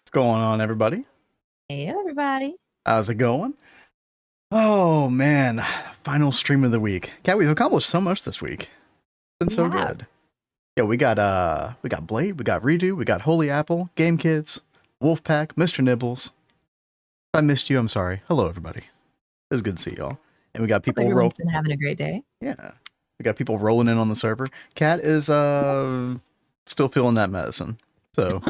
What's going on, everybody? Hey, everybody. How's it going? Oh man, final stream of the week. Yeah, we've accomplished so much this week. Been We so have. good. Yeah, we got Blade, we got Redo, we got Holy Apple, Game Kids, Wolfpack, Mr. Nibbles. If I missed you, I'm sorry. Hello, everybody. It's good to see y'all. And we got Hope people everyone's been having a great day. Yeah, we got people rolling in on the server. Cat is still feeling that medicine, so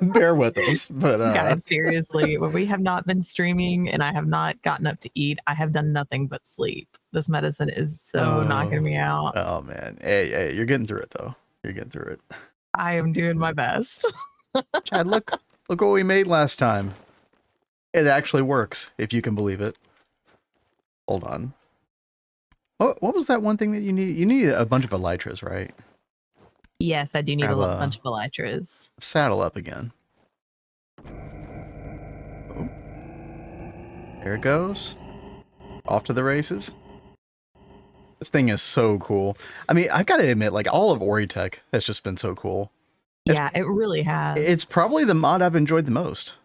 bear with us. But Guys, seriously, when we have not been streaming and I have not gotten up to eat, I have done nothing but sleep. This medicine is so knocking me out. Oh man, hey, you're getting through it though. You're getting through it. I am doing my best. Chad, look what we made last time. It actually works, if you can believe it. Hold on. What was that one thing that you need? You need a bunch of elytras, right? Yes, I do need Grab a bunch of elytras. Saddle up again. Oh. There it goes. Off to the races. This thing is so cool. I mean, I gotta admit, like, all of Oritech has just been so cool. Yeah, it really has. It's probably the mod I've enjoyed the most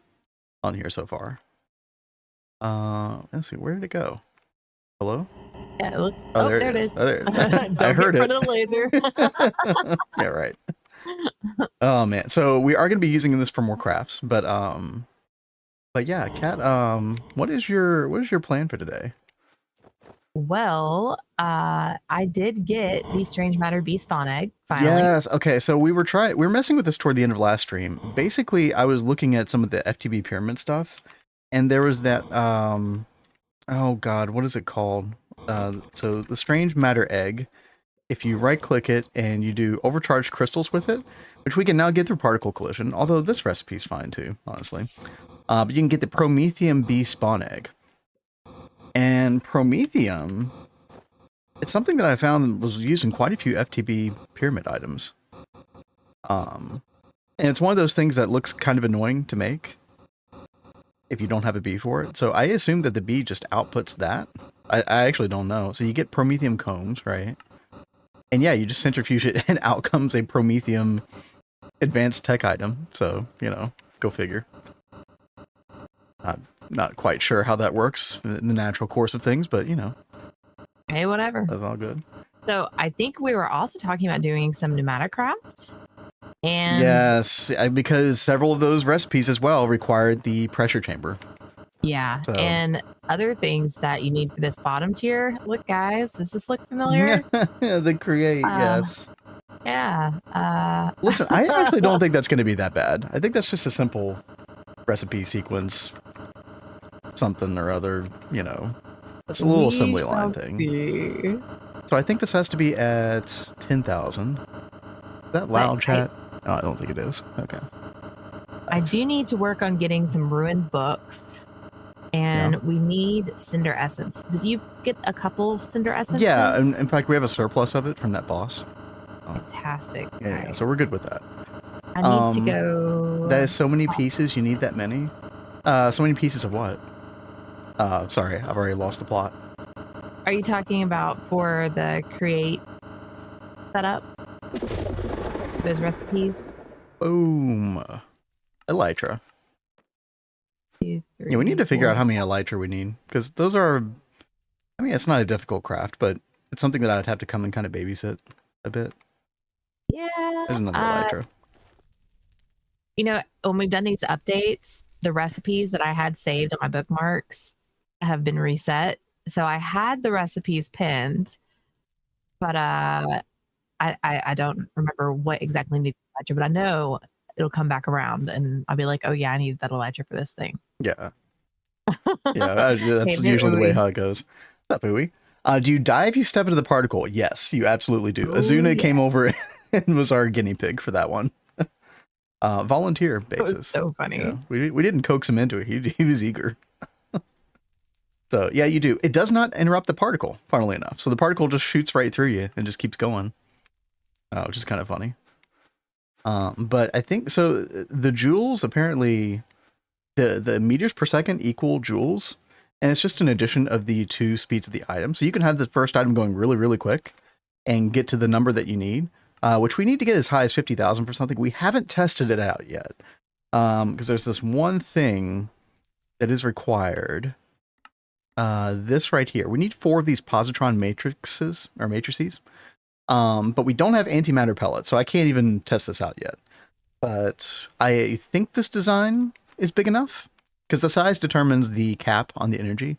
on here so far. Let's see, where did it go? Hello? Yeah, it looks. Oh, there it is. is. Oh, there it is. I heard it. Later. Yeah, right. Oh man, so we are going to be using this for more crafts, but yeah, Kat, what is your plan for today? Well, I did get the Strange Matter bee spawn egg finally. Yes. Okay. So we were messing with this toward the end of last stream. Basically, I was looking at some of the FTB Pyramid stuff, and there was that oh god, what is it called? So the Strange Matter egg. If you right click it and you do overcharged crystals with it, which we can now get through particle collision, although this recipe's fine too, honestly. But you can get the Promethium bee spawn egg. And Promethium, it's something that I found was used in quite a few FTB pyramid items. And it's one of those things that looks kind of annoying to make if you don't have a bee for it. So I assume that the bee just outputs that. I actually don't know. So you get Promethium combs, right? And yeah, you just centrifuge it and out comes a Promethium advanced tech item. So, you know, go figure. I'm not quite sure how that works in the natural course of things, but you know. Hey, whatever. That's all good. So I think we were also talking about doing some Pneumaticraft. And yes, because several of those recipes as well required the pressure chamber. Yeah, so. And other things that you need for this bottom tier. Look, guys, does this look familiar? The create, yes. Yeah. Listen, I actually don't think that's going to be that bad. I think that's just a simple recipe sequence, something or other, you know. It's a little assembly line thing. See. So I think this has to be at 10,000. Is that loud, chat? Oh, I don't think it is. Okay. I do need to work on getting some ruined books. And we need Cinder Essence. Did you get a couple of Cinder Essences? Yeah, in fact, we have a surplus of it from that boss. Fantastic. Yeah, so we're good with that. I need to go... That is so many pieces, you need that many? So many pieces of what? Sorry, I've already lost the plot. Are you talking about for the create setup? Those recipes? Boom. Elytra. 2, 3, yeah, we need to figure 4. out how many elytra we need, because those are, I mean, it's not a difficult craft, but it's something that I'd have to come and kind of babysit a bit. Yeah. There's another elytra. You know, when we've done these updates, the recipes that I had saved on my bookmarks have been reset. So I had the recipes pinned, but I don't remember what exactly needed elytra, but I know it'll come back around and I'll be like, oh yeah, I need that elytra for this thing. Yeah. Yeah, that's usually the way how it goes. What's up, Ooey? Do you die if you step into the particle? Yes, you absolutely do. Azuna came over and was our guinea pig for that one. Volunteer basis. So funny. You know, we didn't coax him into it. He was eager. So yeah, you do. It does not interrupt the particle, funnily enough. So the particle just shoots right through you and just keeps going. Which is kind of funny. But I think so. The joules apparently, the meters per second equal joules, and it's just an addition of the 2 speeds of the item. So you can have the first item going really, really quick, and get to the number that you need, which we need to get as high as 50,000 for something. We haven't tested it out yet. Because there's this one thing that is required. This right here. We need 4 of these positron matrices. But we don't have antimatter pellets, so I can't even test this out yet. But I think this design is big enough, because the size determines the cap on the energy.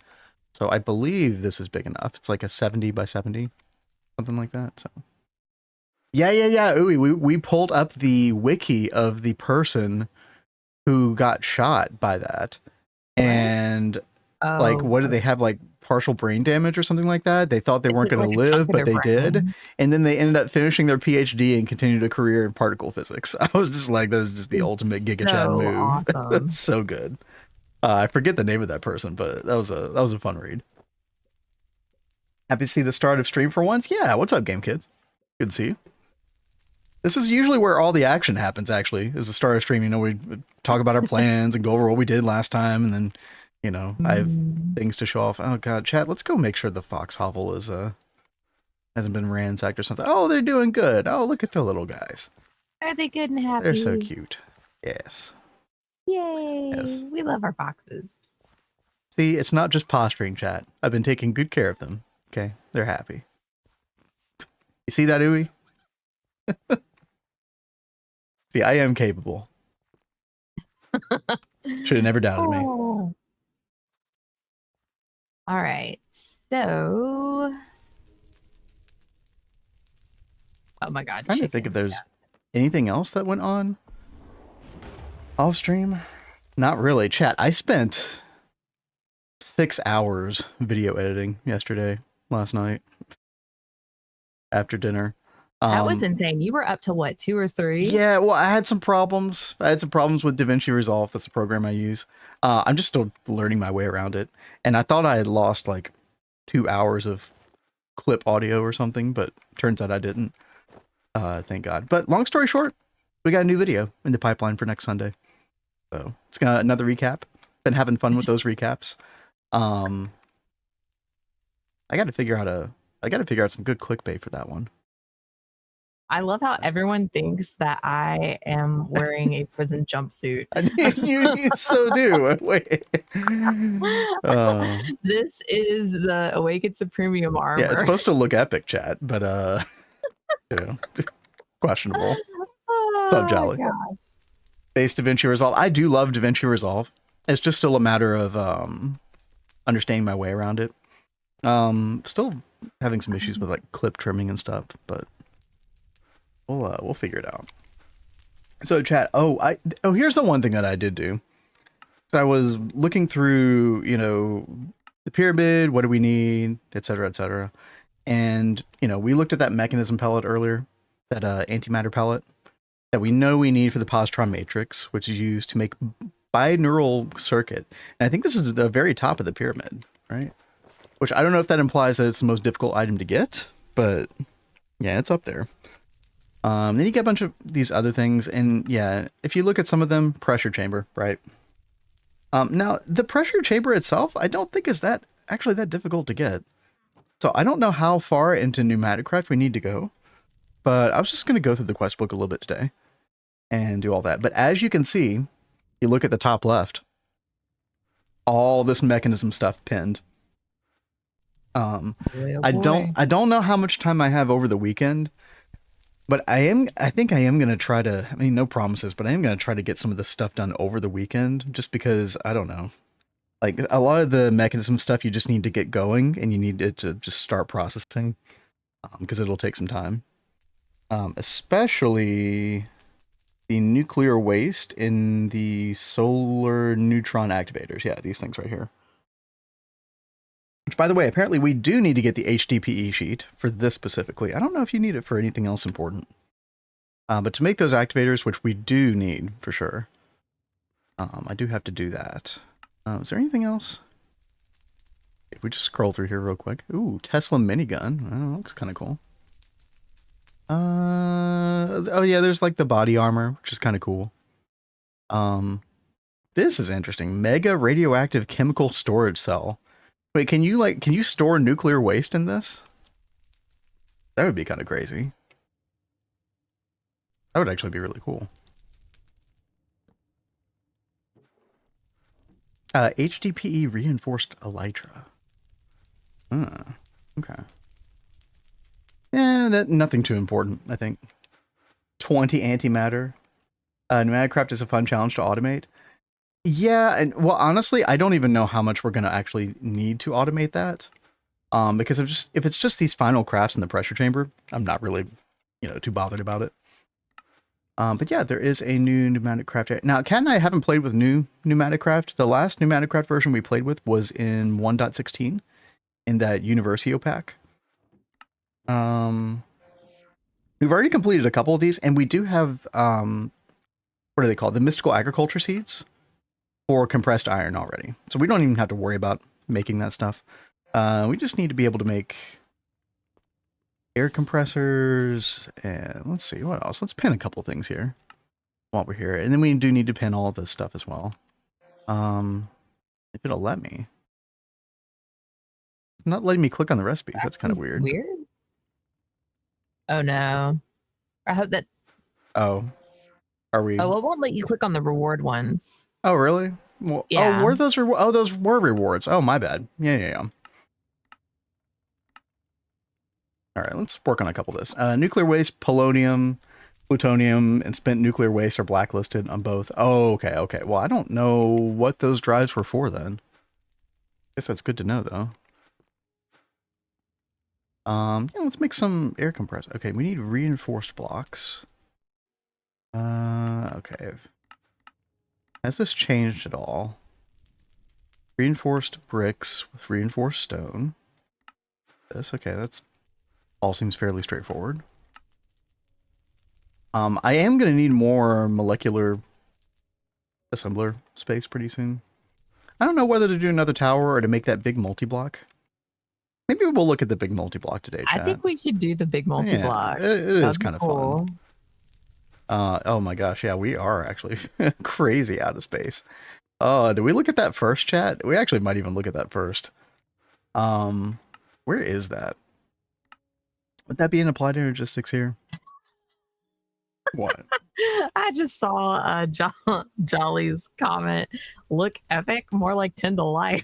So I believe this is big enough. It's like a 70 by 70, something like that. So yeah. Ooh, we pulled up the wiki of the person who got shot by that. And like, what did they have, like partial brain damage or something like that? They thought they weren't going to live, but they did. And then they ended up finishing their PhD and continued a career in particle physics. I was just like, that was just the ultimate Giga Chad move. Awesome. That's so good. I forget the name of that person, but that was a fun read. Happy to see the start of stream for once. Yeah, what's up, game kids? Good to see you. This is usually where all the action happens, actually, is the start of stream. You know, we talk about our plans and go over what we did last time, and then, you know, I have things to show off. Oh, God, chat, let's go make sure the fox hovel is, hasn't been ransacked or something. Oh, they're doing good. Oh, look at the little guys. Are they good and happy? They're so cute. Yes. Yay. Yes. We love our foxes. See, it's not just posturing, chat. I've been taking good care of them. Okay, they're happy. You see that, Uwe? See, I am capable. Should have never doubted me. All right, so... Oh my God. I'm trying to think if there's anything else that went on off stream. Not really. Chat, I spent 6 hours video editing last night, after dinner. That was insane. You were up to what, 2 or 3? Yeah, well, I had some problems. I had some problems with DaVinci Resolve. That's the program I use. I'm just still learning my way around it. And I thought I had lost like 2 hours of clip audio or something, but turns out I didn't. Thank God. But long story short, we got a new video in the pipeline for next Sunday. So it's got another recap. Been having fun with those recaps. I got to figure out some good clickbait for that one. I love how everyone thinks that I am wearing a prison jumpsuit. You so do. Wait. This is the Awaken to Premium armor. Yeah, it's supposed to look epic, chat, but you know, questionable. What's up, Jolly? Base DaVinci Resolve. I do love DaVinci Resolve. It's just still a matter of understanding my way around it. Still having some issues with like clip trimming and stuff, but we'll figure it out. So chat, here's the one thing that I did do. So I was looking through, you know, the pyramid, what do we need, etc., etc. And, you know, we looked at that mechanism pellet earlier, that antimatter pellet that we know we need for the positron matrix, which is used to make binaural circuit. And I think this is the very top of the pyramid, right? Which I don't know if that implies that it's the most difficult item to get, but yeah, it's up there. Then you get a bunch of these other things, and yeah, if you look at some of them, pressure chamber, right? Now the pressure chamber itself, I don't think is that actually that difficult to get. So I don't know how far into Pneumaticraft we need to go, but I was just going to go through the quest book a little bit today and do all that. But as you can see, you look at the top left, all this mechanism stuff pinned. I don't know how much time I have over the weekend, but I think I am going to try to, I mean, no promises, but I am going to try to get some of this stuff done over the weekend, just because, I don't know. Like, a lot of the mechanism stuff, you just need to get going, and you need it to just start processing, because it'll take some time. Especially the nuclear waste in the solar neutron activators. Yeah, these things right here. Which, by the way, apparently we do need to get the HDPE sheet for this specifically. I don't know if you need it for anything else important. But to make those activators, which we do need for sure, I do have to do that. Is there anything else? If we just scroll through here real quick. Ooh, Tesla minigun. Oh, looks kind of cool. Oh yeah, there's like the body armor, which is kind of cool. This is interesting. Mega radioactive chemical storage cell. Wait, can you store nuclear waste in this? That would be kind of crazy. That would actually be really cool. HDPE reinforced elytra. Okay. Yeah, nothing too important, I think. 20 antimatter. Pneumaticraft is a fun challenge to automate. Yeah, and well, honestly, I don't even know how much we're going to actually need to automate that. Because if it's just these final crafts in the pressure chamber, I'm not really, too bothered about it. But yeah, there is a new Pneumaticraft. Now, Kat and I haven't played with new Pneumaticraft. The last Pneumaticraft version we played with was in 1.16 in that Universio pack. We've already completed a couple of these, and we do have, what are they called? The Mystical Agriculture Seeds for compressed iron already. So we don't even have to worry about making that stuff. We just need to be able to make air compressors, and let's see, what else? Let's pin a couple things here while we're here. And then we do need to pin all of this stuff as well. If it'll let me. It's not letting me click on the recipes. That's kind of weird. Weird? Oh no. I hope that... Oh. Are we... Oh, it won't let you click on the reward ones. Oh, really? Well, yeah. Oh, were those... Oh, those were rewards. Oh, my bad. Yeah. All right, let's work on a couple of this. Nuclear waste, polonium, plutonium, and spent nuclear waste are blacklisted on both. Oh, okay. Well, I don't know what those drives were for then. Guess that's good to know, though. Yeah, let's make some air compressors. Okay, we need reinforced blocks. Okay. Has this changed at all? Reinforced bricks with reinforced stone. Okay, that's all seems fairly straightforward. I am going to need more molecular assembler space pretty soon. I don't know whether to do another tower or to make that big multi-block. Maybe we'll look at the big multi-block today, chat. I think we should do the big multi-block. Yeah, it is kind of cool. Fun. Oh my gosh, yeah, we are actually crazy out of space. Oh, did we look at that first, chat? We actually might even look at that first. Where is that? Would that be in applied energistics here? What? I just saw Jolly's comment. Look epic, more like 10 to life.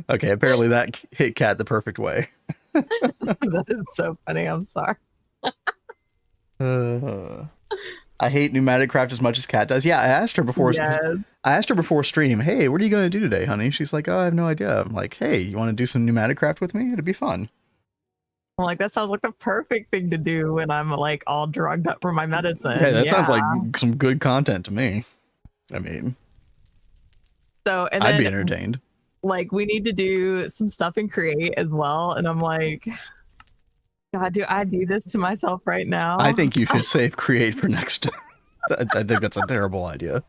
Okay, apparently that hit Kat the perfect way. That is so funny. I'm sorry. I hate Pneumaticraft as much as Kat does. Yeah, I asked her before. Yes. I asked her before stream, hey, what are you going to do today, honey? She's like, oh, I have no idea. I'm like, hey, you want to do some Pneumaticraft with me? It'd be fun. I'm like, that sounds like the perfect thing to do when I'm like all drugged up for my medicine. Hey, that sounds like some good content to me. I mean, so and I'd then, be entertained. Like, we need to do some stuff in Create as well. And I'm like, God, do I do this to myself right now? I think you should save Create for next. I think that's a terrible idea.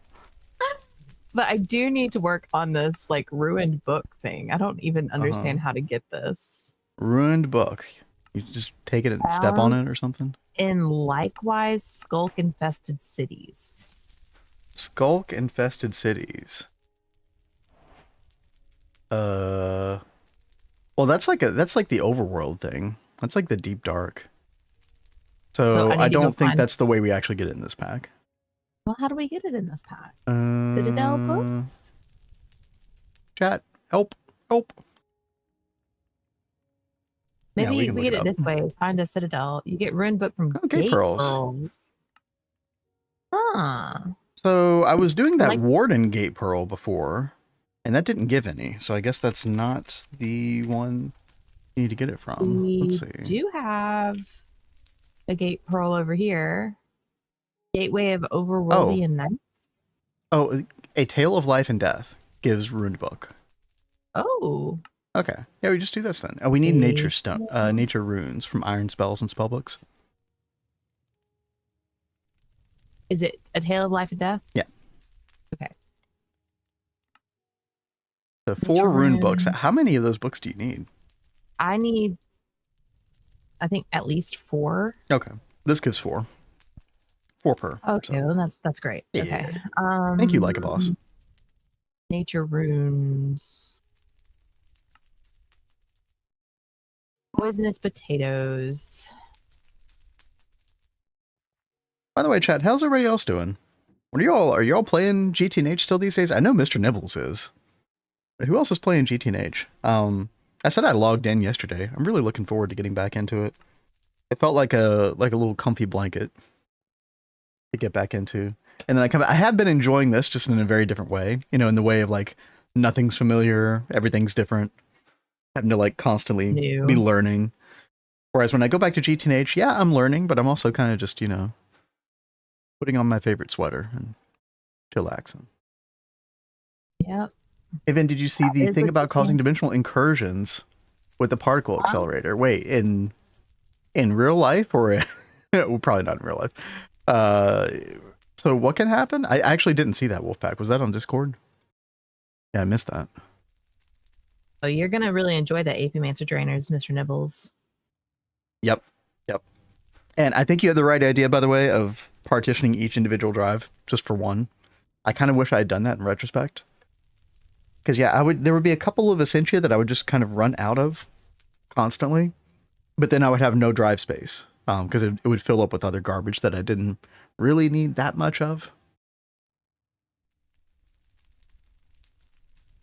But I do need to work on this like ruined book thing. I don't even understand how to get this. Ruined book. You just take it and step on it or something? In likewise skulk infested cities. Skulk infested cities. Well, that's like the overworld thing. That's like the deep dark. So I don't think that's the way we actually get it in this pack. Well, how do we get it in this pack? Citadel books? Chat, help. Maybe we get it this way. It's find a citadel. You get ruined book from gate pearls. Huh. So I was doing that Warden gate pearl before, and that didn't give any. So I guess that's not the one you need to get it from. Let's see. We do have a gate pearl over here. Gateway of Overworldian Nights. Oh, A Tale of Life and Death gives ruined book. Oh. Okay. Yeah, we just do this then. Oh, we need nature stone, nature runes from iron spells and spellbooks. Is it A Tale of Life and Death? Yeah. Okay. So 4 rune books. How many of those books do you need? I need, I think, at least 4. Okay. This gives 4. 4 per. Okay, well, that's great. Yeah. Okay. Thank you, like a boss. Nature runes. Poisonous potatoes. By the way, chat, how's everybody else doing? What are y'all playing GTH still these days? I know Mr. Nibbles is. But who else is playing GTH? I said I logged in yesterday. I'm really looking forward to getting back into it. It felt like a little comfy blanket to get back into. And then I have been enjoying this just in a very different way, you know, in the way of like nothing's familiar, everything's different, having to like constantly be learning. Whereas when I go back to GTH, yeah, I'm learning, but I'm also kind of just, you know, putting on my favorite sweater and chillaxing. Yep. Evan, did you see the thing about causing dimensional incursions with the particle accelerator? Wait, in real life or well, probably not in real life. So what can happen? I actually didn't see that, Wolfpack. Was that on Discord? Yeah, I missed that. Oh, you're gonna really enjoy the AP Mancer drainers, Mr. Nibbles. Yep. And I think you had the right idea, by the way, of partitioning each individual drive just for one. I kind of wish I had done that in retrospect. Because yeah, there would be a couple of Essentia that I would just kind of run out of constantly, but then I would have no drive space because it would fill up with other garbage that I didn't really need that much of.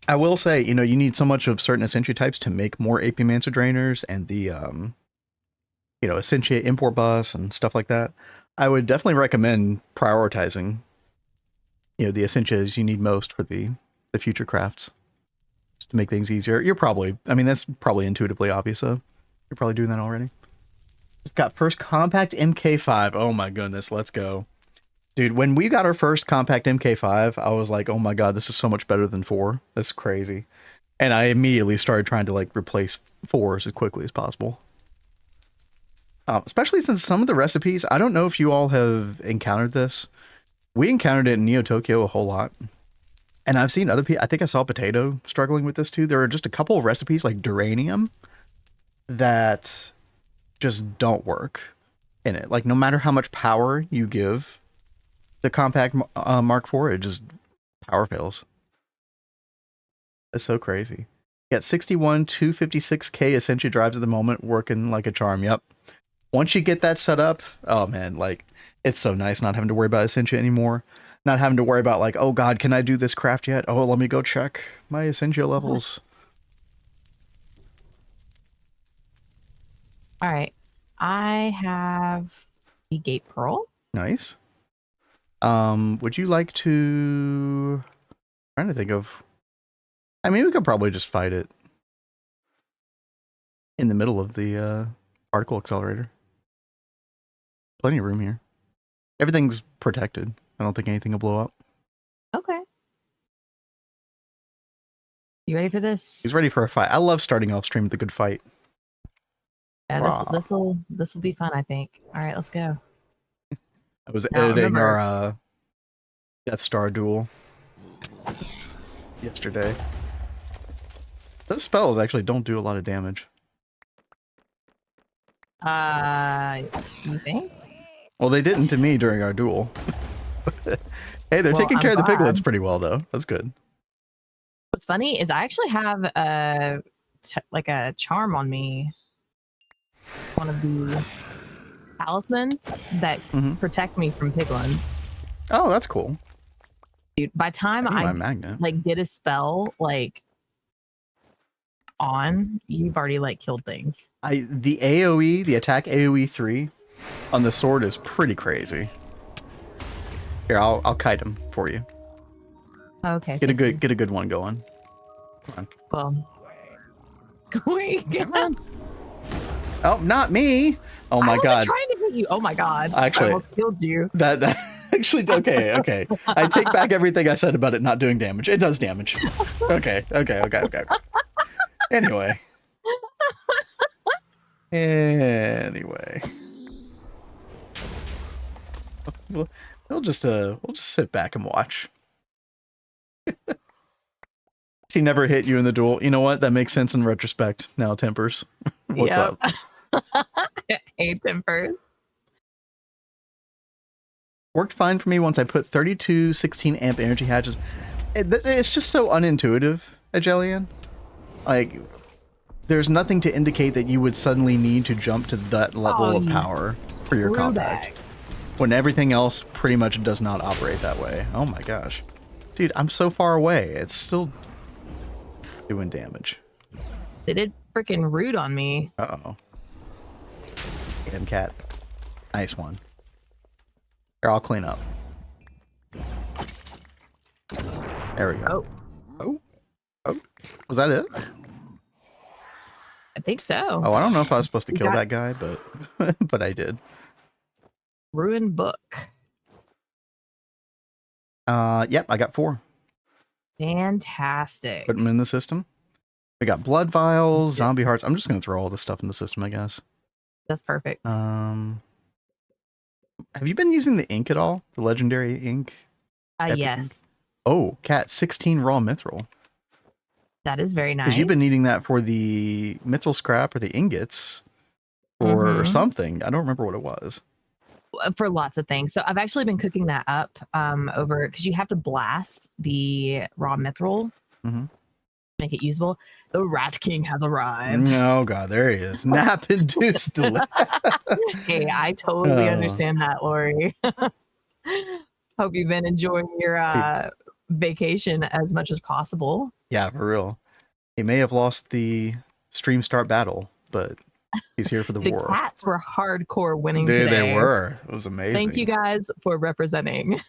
I will say, you know, you need so much of certain Essentia types to make more AP Mancer drainers and the you know, Essentia import bus and stuff like that. I would definitely recommend prioritizing, you know, the Essentias you need most for the future crafts, just to make things easier. You're probably, I mean, that's probably intuitively obvious, though. You're probably doing that already. Just got first compact MK5. Oh my goodness, let's go. Dude, when we got our first compact MK5, I was like, oh my god, this is so much better than 4. That's crazy. And I immediately started trying to like replace 4s as quickly as possible. Especially since some of the recipes, I don't know if you all have encountered this. We encountered it in Neo Tokyo a whole lot. And I've seen other people, I think I saw Potato struggling with this too. There are just a couple of recipes like Duranium that just don't work in it. Like no matter how much power you give the compact Mark IV, it just power fails. It's so crazy. Got 61 256K Essentia drives at the moment, working like a charm. Yep. Once you get that set up, oh man, like it's so nice not having to worry about Essentia anymore. Not having to worry about like, oh god, can I do this craft yet? Oh, let me go check my Essentia levels. All right. I have the Gate Pearl. Nice. Would you like to... I'm trying to think of... I mean, we could probably just fight it in the middle of the particle accelerator. Plenty of room here. Everything's protected. I don't think anything will blow up. Okay. You ready for this? He's ready for a fight. I love starting off stream with a good fight. Yeah, this will be fun, I think. All right, let's go. I was editing our Death Star duel yesterday. Those spells actually don't do a lot of damage. You think? Well, they didn't to me during our duel. Hey, they're taking care of the piglets pretty well, though. That's good. What's funny is I actually have like a charm on me. One of the talismans that protect me from piglins. Oh, that's cool. Dude, by time I like get a spell like on, you've already like killed things. The AoE, the attack AoE 3 on the sword is pretty crazy. Here, I'll kite him for you. Okay. Get a good one going. Come on. Well, come on. Oh, not me! Oh my god! Trying to hit you. Oh my god! Actually, I almost killed you. That actually okay. I take back everything I said about it not doing damage. It does damage. Okay. Anyway. We'll just sit back and watch. She never hit you in the duel. You know what? That makes sense in retrospect. Now, Tempers. What's up? Hey, Tempers. Worked fine for me once I put 32 16 amp energy hatches. It's just so unintuitive, Agelian. Like, there's nothing to indicate that you would suddenly need to jump to that level of power for your compact. when everything else pretty much does not operate that way. Oh my gosh. Dude, I'm so far away. It's still doing damage. They did freaking root on me. Uh-oh. Damn cat. Nice one. Here, I'll clean up. There we go. Oh. Oh. Was that it? I think so. Oh, I don't know if I was supposed to You kill got- that guy, but but I did. Ruined book. Yep, I got 4. Fantastic. Put them in the system. We got blood vials, zombie hearts. I'm just gonna throw all this stuff in the system, I guess. That's perfect. Have you been using the ink at all? The legendary ink? Epic Yes. ink? Oh, cat, 16 raw mithril. That is very nice. Because you've been needing that for the mithril scrap or the ingots or something. I don't remember what it was. For lots of things. So I've actually been cooking that up over because you have to blast the raw mithril, make it usable. The Rat King has arrived. Oh god, there he is. Nap induced delay. Hey, I totally understand that, Lori. Hope you've been enjoying your vacation as much as possible. Yeah, for real. He may have lost the stream start battle, but he's here for the war. The cats were hardcore winning Dude, today. they were. It was amazing. Thank you guys for representing.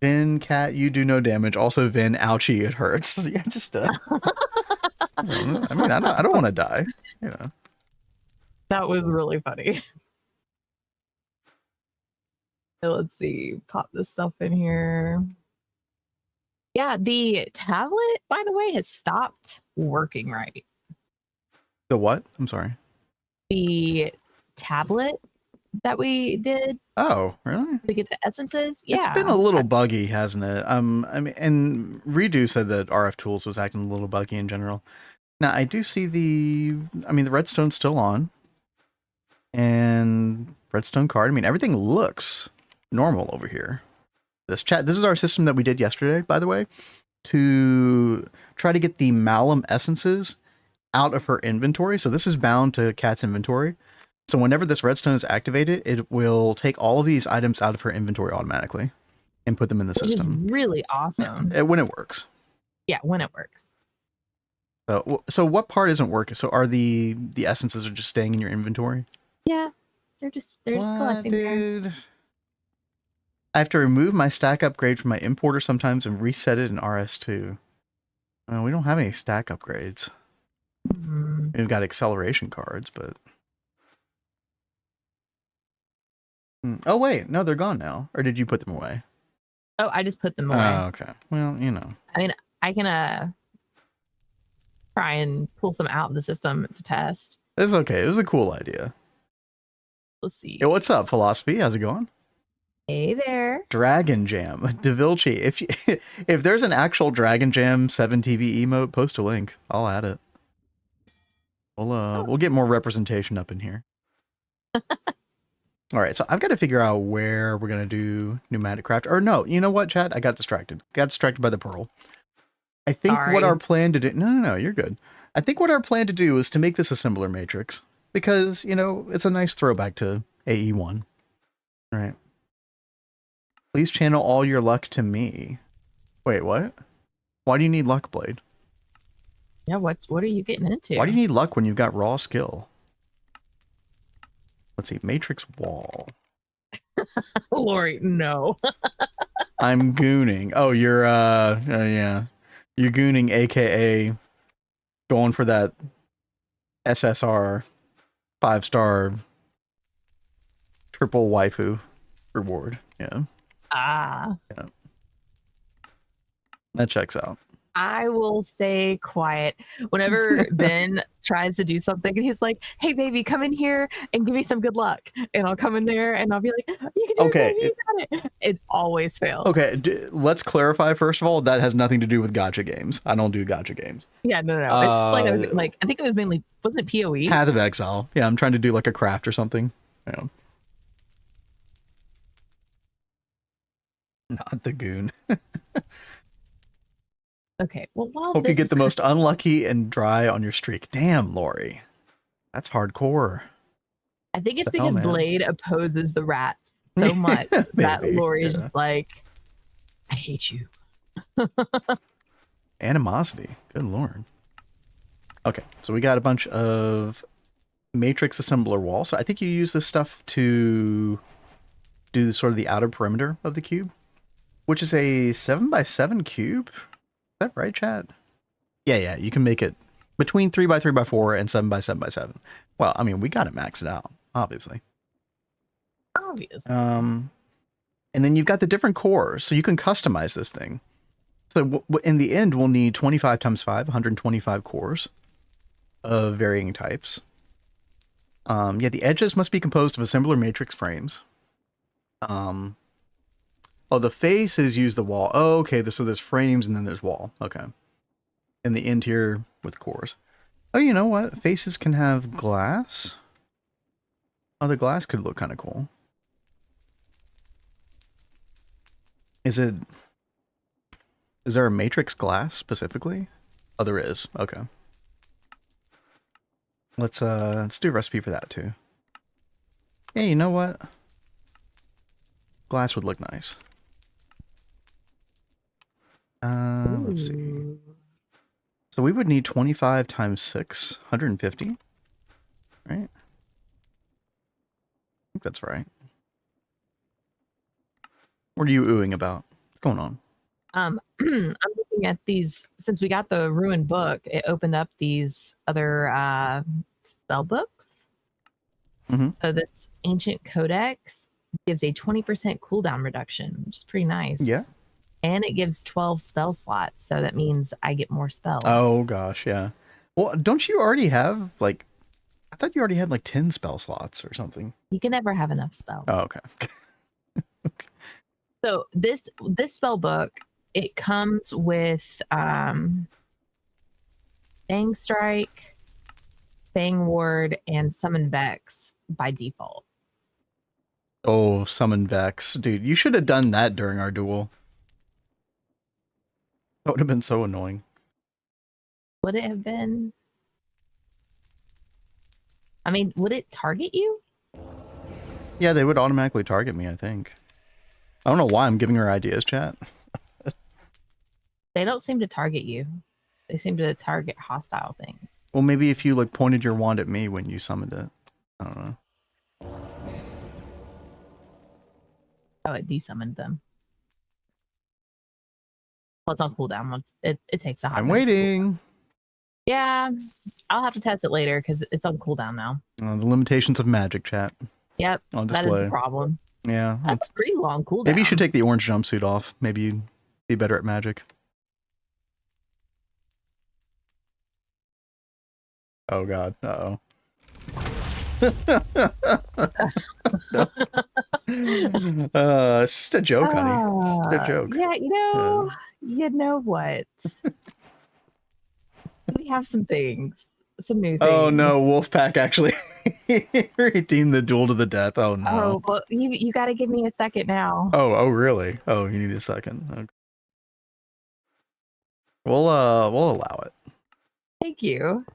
Vin, cat, you do no damage. Also, Vin, ouchie, it hurts. Yeah, just I mean, I don't want to die. You know. That was really funny. So let's see. Pop this stuff in here. Yeah, the tablet, by the way, has stopped working right. The what? I'm sorry. The tablet that we did Oh, really? to get the essences. Yeah. It's been a little buggy, hasn't it? I mean, and Redo said that RF Tools was acting a little buggy in general. Now, I do see the redstone's still on. And redstone card. I mean, everything looks normal over here. This is our system that we did yesterday, by the way, to try to get the Malum essences out of her inventory. So this is bound to Cat's inventory. So whenever this redstone is activated, it will take all of these items out of her inventory automatically and put them in the system. Which is really awesome. When it works. Yeah, when it works. So what part isn't working? So are the essences are just staying in your inventory? Yeah, they're just collecting there. Dude? I have to remove my stack upgrade from my importer sometimes and reset it in RS2. Well, we don't have any stack upgrades. We've got acceleration cards, but... Oh, wait. No, they're gone now. Or did you put them away? Oh, I just put them away. Oh, okay. Well, you know. I mean, I can try and pull some out of the system to test. It's okay. It was a cool idea. Let's see. Hey, what's up, Philosophy? How's it going? Hey there. Dragon Jam. Devilchi. If there's an actual Dragon Jam 7 TV emote, post a link. I'll add it. We'll get more representation up in here. All right, so I've got to figure out where we're going to do Pneumaticraft. Or no, you know what, chat? I got distracted. Got distracted by the pearl. I think what our plan to do... No, you're good. I think what our plan to do is to make this assembler matrix. Because, you know, it's a nice throwback to AE1. All right. Please channel all your luck to me. Wait, what? Why do you need luck, Blade? Yeah, what are you getting into? Why do you need luck when you've got raw skill? Let's see, matrix wall. Lori, no. I'm gooning. Oh, you're yeah. You're gooning, aka going for that SSR 5-star triple waifu reward. Yeah. Yeah. That checks out. I will stay quiet. Whenever Ben tries to do something and he's like, hey, baby, come in here and give me some good luck. And I'll come in there and I'll be like, you can do it, baby, you got it. It always fails. Okay, let's clarify, first of all, that has nothing to do with gacha games. I don't do gacha games. Yeah, no. It's just like I think it was mainly, wasn't it PoE? Path of Exile. Yeah, I'm trying to do like a craft or something. Yeah. Not the goon. Okay, well, hope you get the most unlucky and dry on your streak. Damn, Lori. That's hardcore. I think it's The hell, because man? Blade opposes the rats so much that Maybe, Lori is yeah. just like, I hate you. Animosity. Good lord. Okay, so we got a bunch of matrix assembler wall. So I think you use this stuff to do sort of the outer perimeter of the cube, which is a 7x7 cube. Is that right, chat? Yeah, you can make it between 3x3x4 and 7x7x7. Well, I mean, we got it maxed out, obviously. Obvious. And then you've got the different cores, so you can customize this thing. So in the end, we'll need 25 times 5, 125 cores of varying types. Yeah, the edges must be composed of assembler matrix frames. Oh, the faces use the wall. Oh, okay, so there's frames and then there's wall. Okay. And the end here with cores. Oh, you know what? Faces can have glass. Oh, the glass could look kind of cool. Is there a matrix glass specifically? Oh, there is. Okay. Let's do a recipe for that too. Yeah, you know what? Glass would look nice. Let's see. So we would need 25 times 6, 150. Right? I think that's right. What are you oohing about? What's going on? I'm looking at these since we got the ruined book. It opened up these other spell books. Mm-hmm. So this ancient codex gives a 20% cooldown reduction, which is pretty nice. Yeah. And it gives 12 spell slots, so that means I get more spells. Oh gosh, yeah. Well, don't you already have like? I thought you already had like 10 spell slots or something. You can never have enough spells. Oh, okay. So this spell book, it comes with Fang Strike, Fang Ward, and Summon Vex by default. Oh, Summon Vex. Dude, you should have done that during our duel. That would have been so annoying. Would it have been? I mean, would it target you? Yeah, they would automatically target me, I think. I don't know why I'm giving her ideas, chat. They don't seem to target you. They seem to target hostile things. Well, maybe if you like pointed your wand at me when you summoned it. I don't know. Oh, it desummoned them. Well, it's on cooldown. Once it takes a hot I'm minute to cool waiting. down. Yeah, I'll have to test it later because it's on cooldown now. The limitations of magic, chat. Yep, On that is display. the problem. Yeah. That's a pretty long cooldown. Maybe you should take the orange jumpsuit off. Maybe you'd be better at magic. Oh god. Uh-oh. It's just a joke, honey. It's just a joke. Yeah, you know what? We have some things, some new things. Oh no, Wolfpack actually redeemed the duel to the death. Oh no. Oh, well, you got to give me a second now. Oh really? Oh, you need a second. Okay. We'll allow it. Thank you.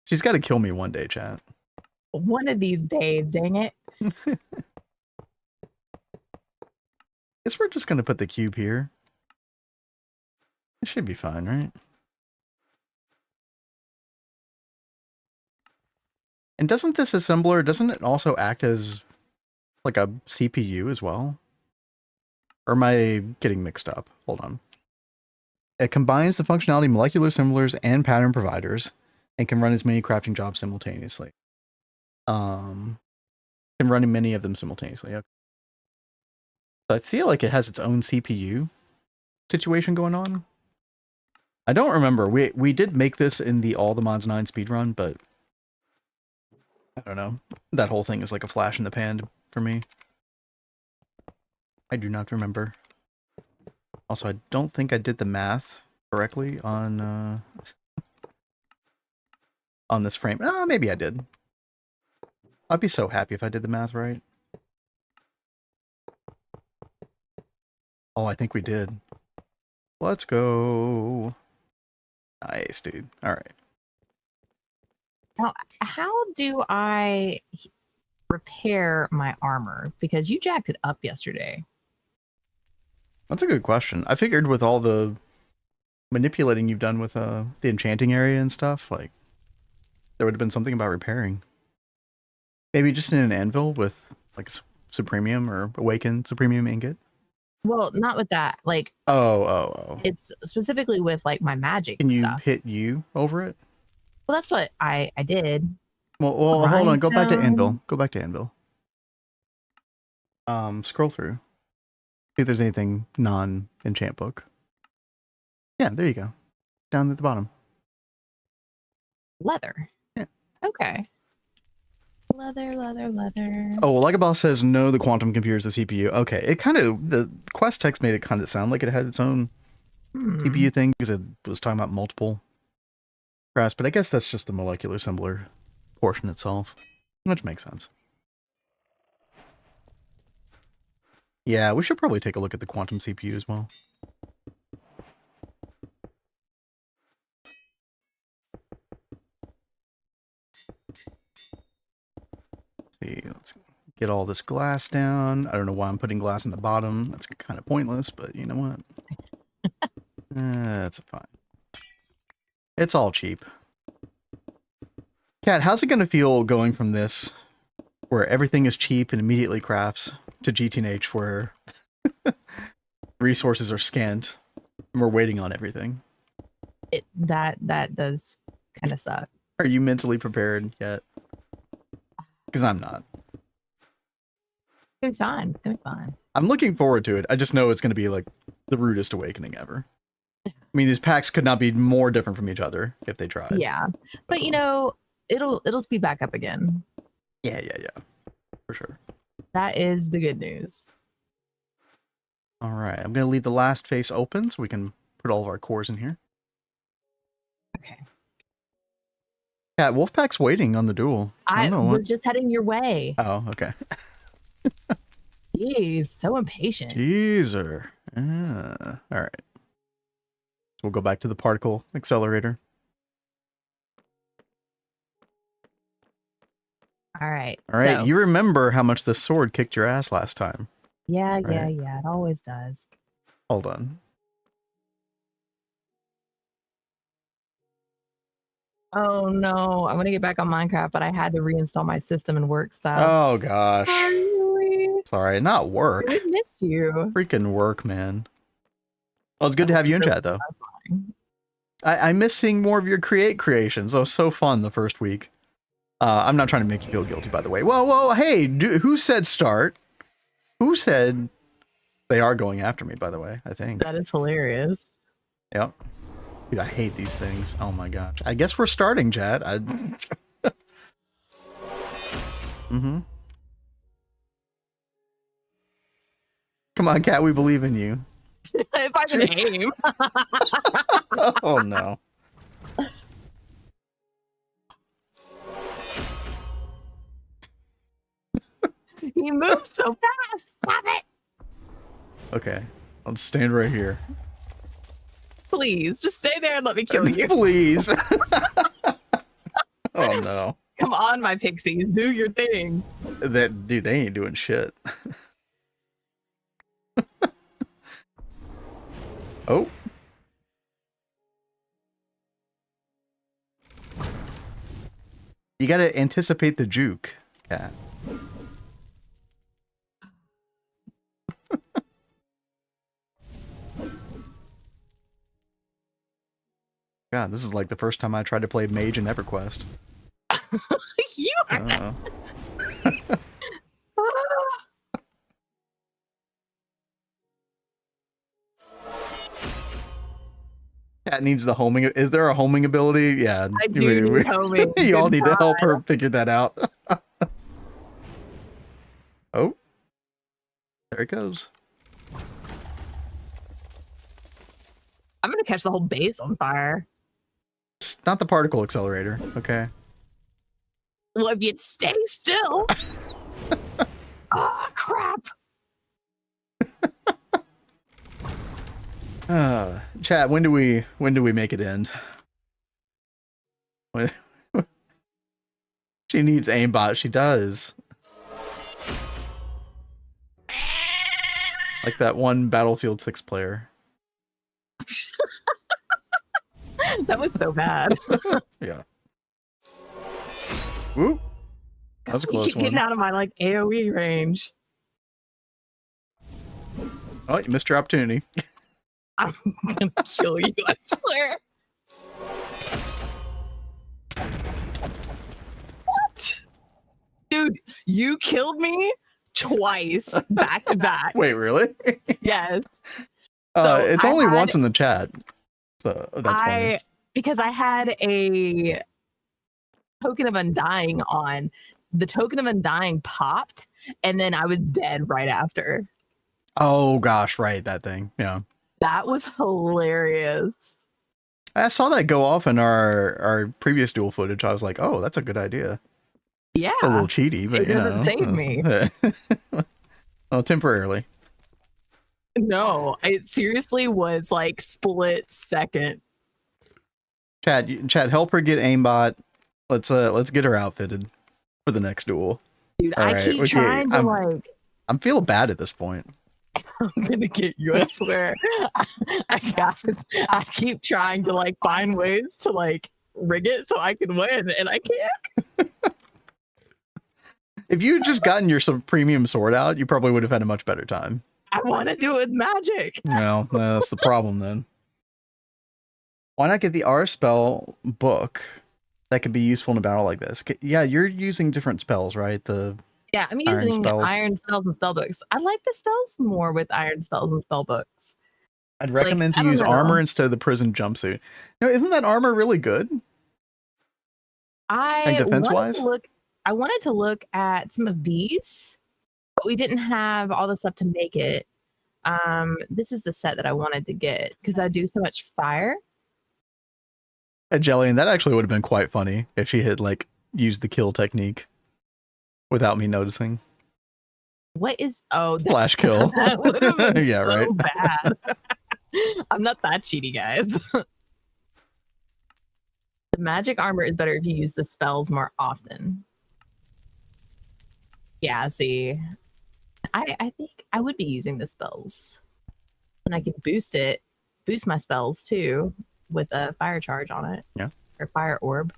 She's got to kill me one day, chat. One of these days, dang it. Guess we're just gonna put the cube here. It should be fine, right? And doesn't this assembler, doesn't it also act as like a CPU as well? Or am I getting mixed up? Hold on. It combines the functionality of molecular assemblers and pattern providers and can run as many crafting jobs simultaneously. Can run many of them simultaneously. Okay. So I feel like it has its own CPU situation going on. I don't remember. We did make this in the All the Mods 9 speedrun, but I don't know. That whole thing is like a flash in the pan for me. I do not remember. Also, I don't think I did the math correctly on this frame. Maybe I did. I'd be so happy if I did the math right. Oh, I think we did. Let's go. Nice, dude. All right. Now, how do I repair my armor? Because you jacked it up yesterday. That's a good question. I figured with all the manipulating you've done with the enchanting area and stuff, like there would have been something about repairing. Maybe just in an anvil with like Supremium or Awakened Supremium ingot. Well, not with that. Like, oh. it's specifically with like my magic Can you stuff. hit you over it? Well, that's what I did. Well, hold on. Go back to Rhinestone. anvil. Go back to anvil. Scroll through. See if there's anything non-enchant book. Yeah, there you go. Down at the bottom. Leather. Yeah. Okay. Leather. Oh, well, like a boss says, no, the quantum computer is the CPU. Okay, it kind of, the quest text made it kind of sound like it had its own CPU thing because it was talking about multiple crafts, but I guess that's just the molecular assembler portion itself, which makes sense. Yeah, we should probably take a look at the quantum CPU as well. Let's get all this glass down. I don't know why I'm putting glass in the bottom. That's kind of pointless, but you know what? That's fine. It's all cheap. Kat, how's it going to feel going from this, where everything is cheap and immediately crafts, to GTH, where resources are scant and we're waiting on everything? That does kind of suck. Are you mentally prepared yet? Because I'm not. It's gonna be fine. I'm looking forward to it. I just know it's going to be like the rudest awakening ever. I mean, these packs could not be more different from each other if they tried. Yeah, but you know, it'll speed back up again. Yeah, for sure. That is the good news. All right, I'm going to leave the last face open so we can put all of our cores in here. Okay. Yeah, Wolfpack's waiting on the duel. I was just heading your way. Oh, okay. Jeez, so impatient. Jeezer. All right. So we'll go back to the particle accelerator. All right. All right. So, you remember how much this sword kicked your ass last time. Yeah. Right. It always does. Hold on. Oh no, I'm gonna get back on Minecraft, but I had to reinstall my system and work stuff. Oh gosh. Sorry, not work. We missed you. Freaking work, man. Well, it's good to have you in chat, though. I miss seeing more of your creations. That was so fun the first week. I'm not trying to make you feel guilty, by the way. Whoa, hey, who said start? Who said they are going after me, by the way, I think. That is hilarious. Yep. Dude, I hate these things. Oh my gosh. I guess we're starting, chat. Mm-hmm. Come on, Kat, we believe in you. If I can aim. Oh no. He moves so fast. Stop it. Okay. I'll just stand right here. Please, just stay there and let me kill you. Please. Oh no. Come on, my pixies, do your thing. Dude, they ain't doing shit. Oh. You gotta anticipate the juke, Kat. God, this is like the first time I tried to play Mage in EverQuest. You are. Cat needs the homing. Is there a homing ability? Yeah. I do need homing. You all need to help her figure that out. Oh. There it goes. I'm going to catch the whole base on fire. It's not the particle accelerator, okay? Well, if you'd stay still. Oh, crap. Chat, when do we make it end? She needs aimbot. She does. Like that one Battlefield 6 player. That was so bad. Yeah. Whoop. That was a You close keep one. getting out of my like AoE range. Oh, you missed your opportunity. I'm gonna kill you, I swear. What? Dude, you killed me twice back to back. Wait, really? Yes. So It's I only had- once in the chat. So that's funny. Because I had a token of undying on. The token of undying popped, and then I was dead right after. Oh gosh, right, that thing. Yeah. That was hilarious. I saw that go off in our previous duel footage. I was like, oh, that's a good idea. Yeah. A little cheaty, but It you doesn't know. save me. Well, temporarily. No, it seriously was like split second. Chad, help her get aimbot. Let's get her outfitted for the next duel. Dude, All I right, keep okay, trying to I'm feeling bad at this point. I'm gonna get you, I swear. I keep trying to like find ways to like rig it so I can win, and I can't. If you had just gotten your some premium sword out, you probably would have had a much better time. I want to do it with magic. Well, that's the problem then. Why not get the R spell book that could be useful in a battle like this? Yeah, you're using different spells, right? Yeah, I'm Iron using spells. iron spells and spell books. I like the spells more with iron spells and spell books. I'd recommend I to don't use know. armor instead of the prison jumpsuit. No, isn't that armor really good? I Like defense-wise? wanted to look at some of these, but we didn't have all the stuff to make it. This is the set that I wanted to get because I do so much fire. Jelly, and that actually would have been quite funny if she had like used the kill technique without me noticing. What is Flash kill? That would have been Yeah, so right. bad. I'm not that cheaty, guys. The magic armor is better if you use the spells more often. Yeah, see, I think I would be using the spells, and I can boost my spells too with a fire charge on it. Yeah. Or fire orb.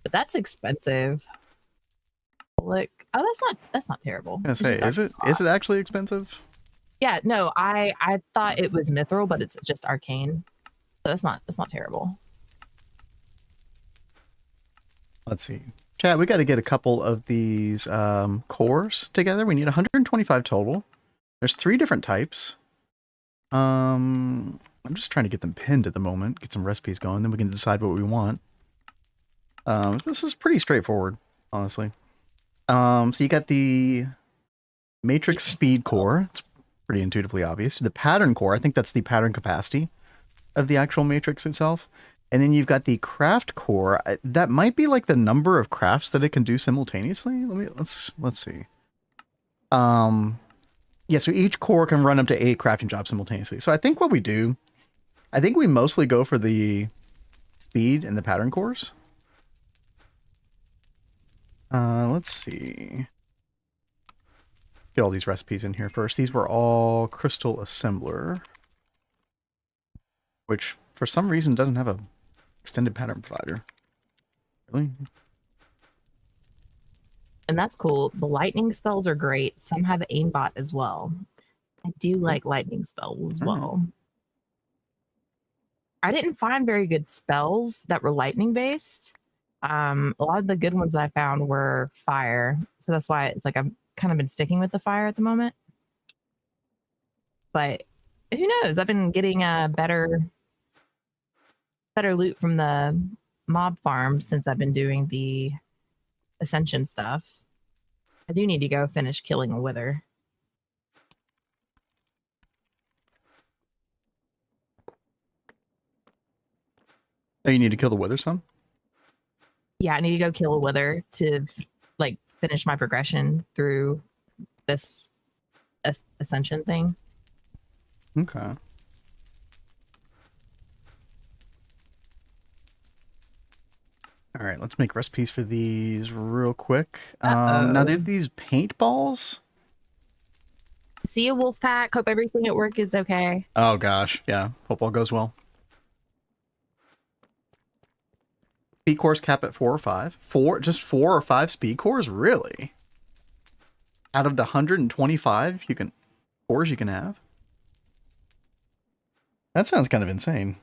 But that's expensive. Look, that's not terrible. I was gonna say, is it actually expensive? Yeah, no, I thought it was mithril, but it's just arcane. So that's not terrible. Let's see. Chat, we got to get a couple of these cores together. We need 125 total. There's 3 different types. I'm just trying to get them pinned at the moment. Get some recipes going, then we can decide what we want. This is pretty straightforward, honestly. So you got the Matrix Speed Core. It's pretty intuitively obvious. The Pattern Core, I think that's the pattern capacity of the actual Matrix itself. And then you've got the Craft Core. That might be like the number of crafts that it can do simultaneously. Let's see. Yeah, so each core can run up to 8 crafting jobs simultaneously. So I think what we do, I think we mostly go for the speed and the pattern cores. Let's see. Get all these recipes in here first. These were all Crystal Assembler, which for some reason doesn't have a extended pattern provider. Really? And that's cool. The lightning spells are great. Some have aimbot as well. I do like lightning spells as well. I didn't find very good spells that were lightning based. A lot of the good ones I found were fire. So that's why it's like I've kind of been sticking with the fire at the moment. But who knows? I've been getting a better loot from the mob farm since I've been doing the ascension stuff. I do need to go finish killing a wither. Oh, you need to kill the wither some? Yeah, I need to go kill a wither to like finish my progression through this ascension thing. Okay. All right, let's make recipes for these real quick. Uh-oh. Now there's these paintballs. See you, Wolfpack. Hope everything at work is okay. Oh gosh, yeah. Hope all goes well. Speed cores cap at 4 or 5. Just 4 or 5 speed cores, really? Out of the 125 cores you can have. That sounds kind of insane.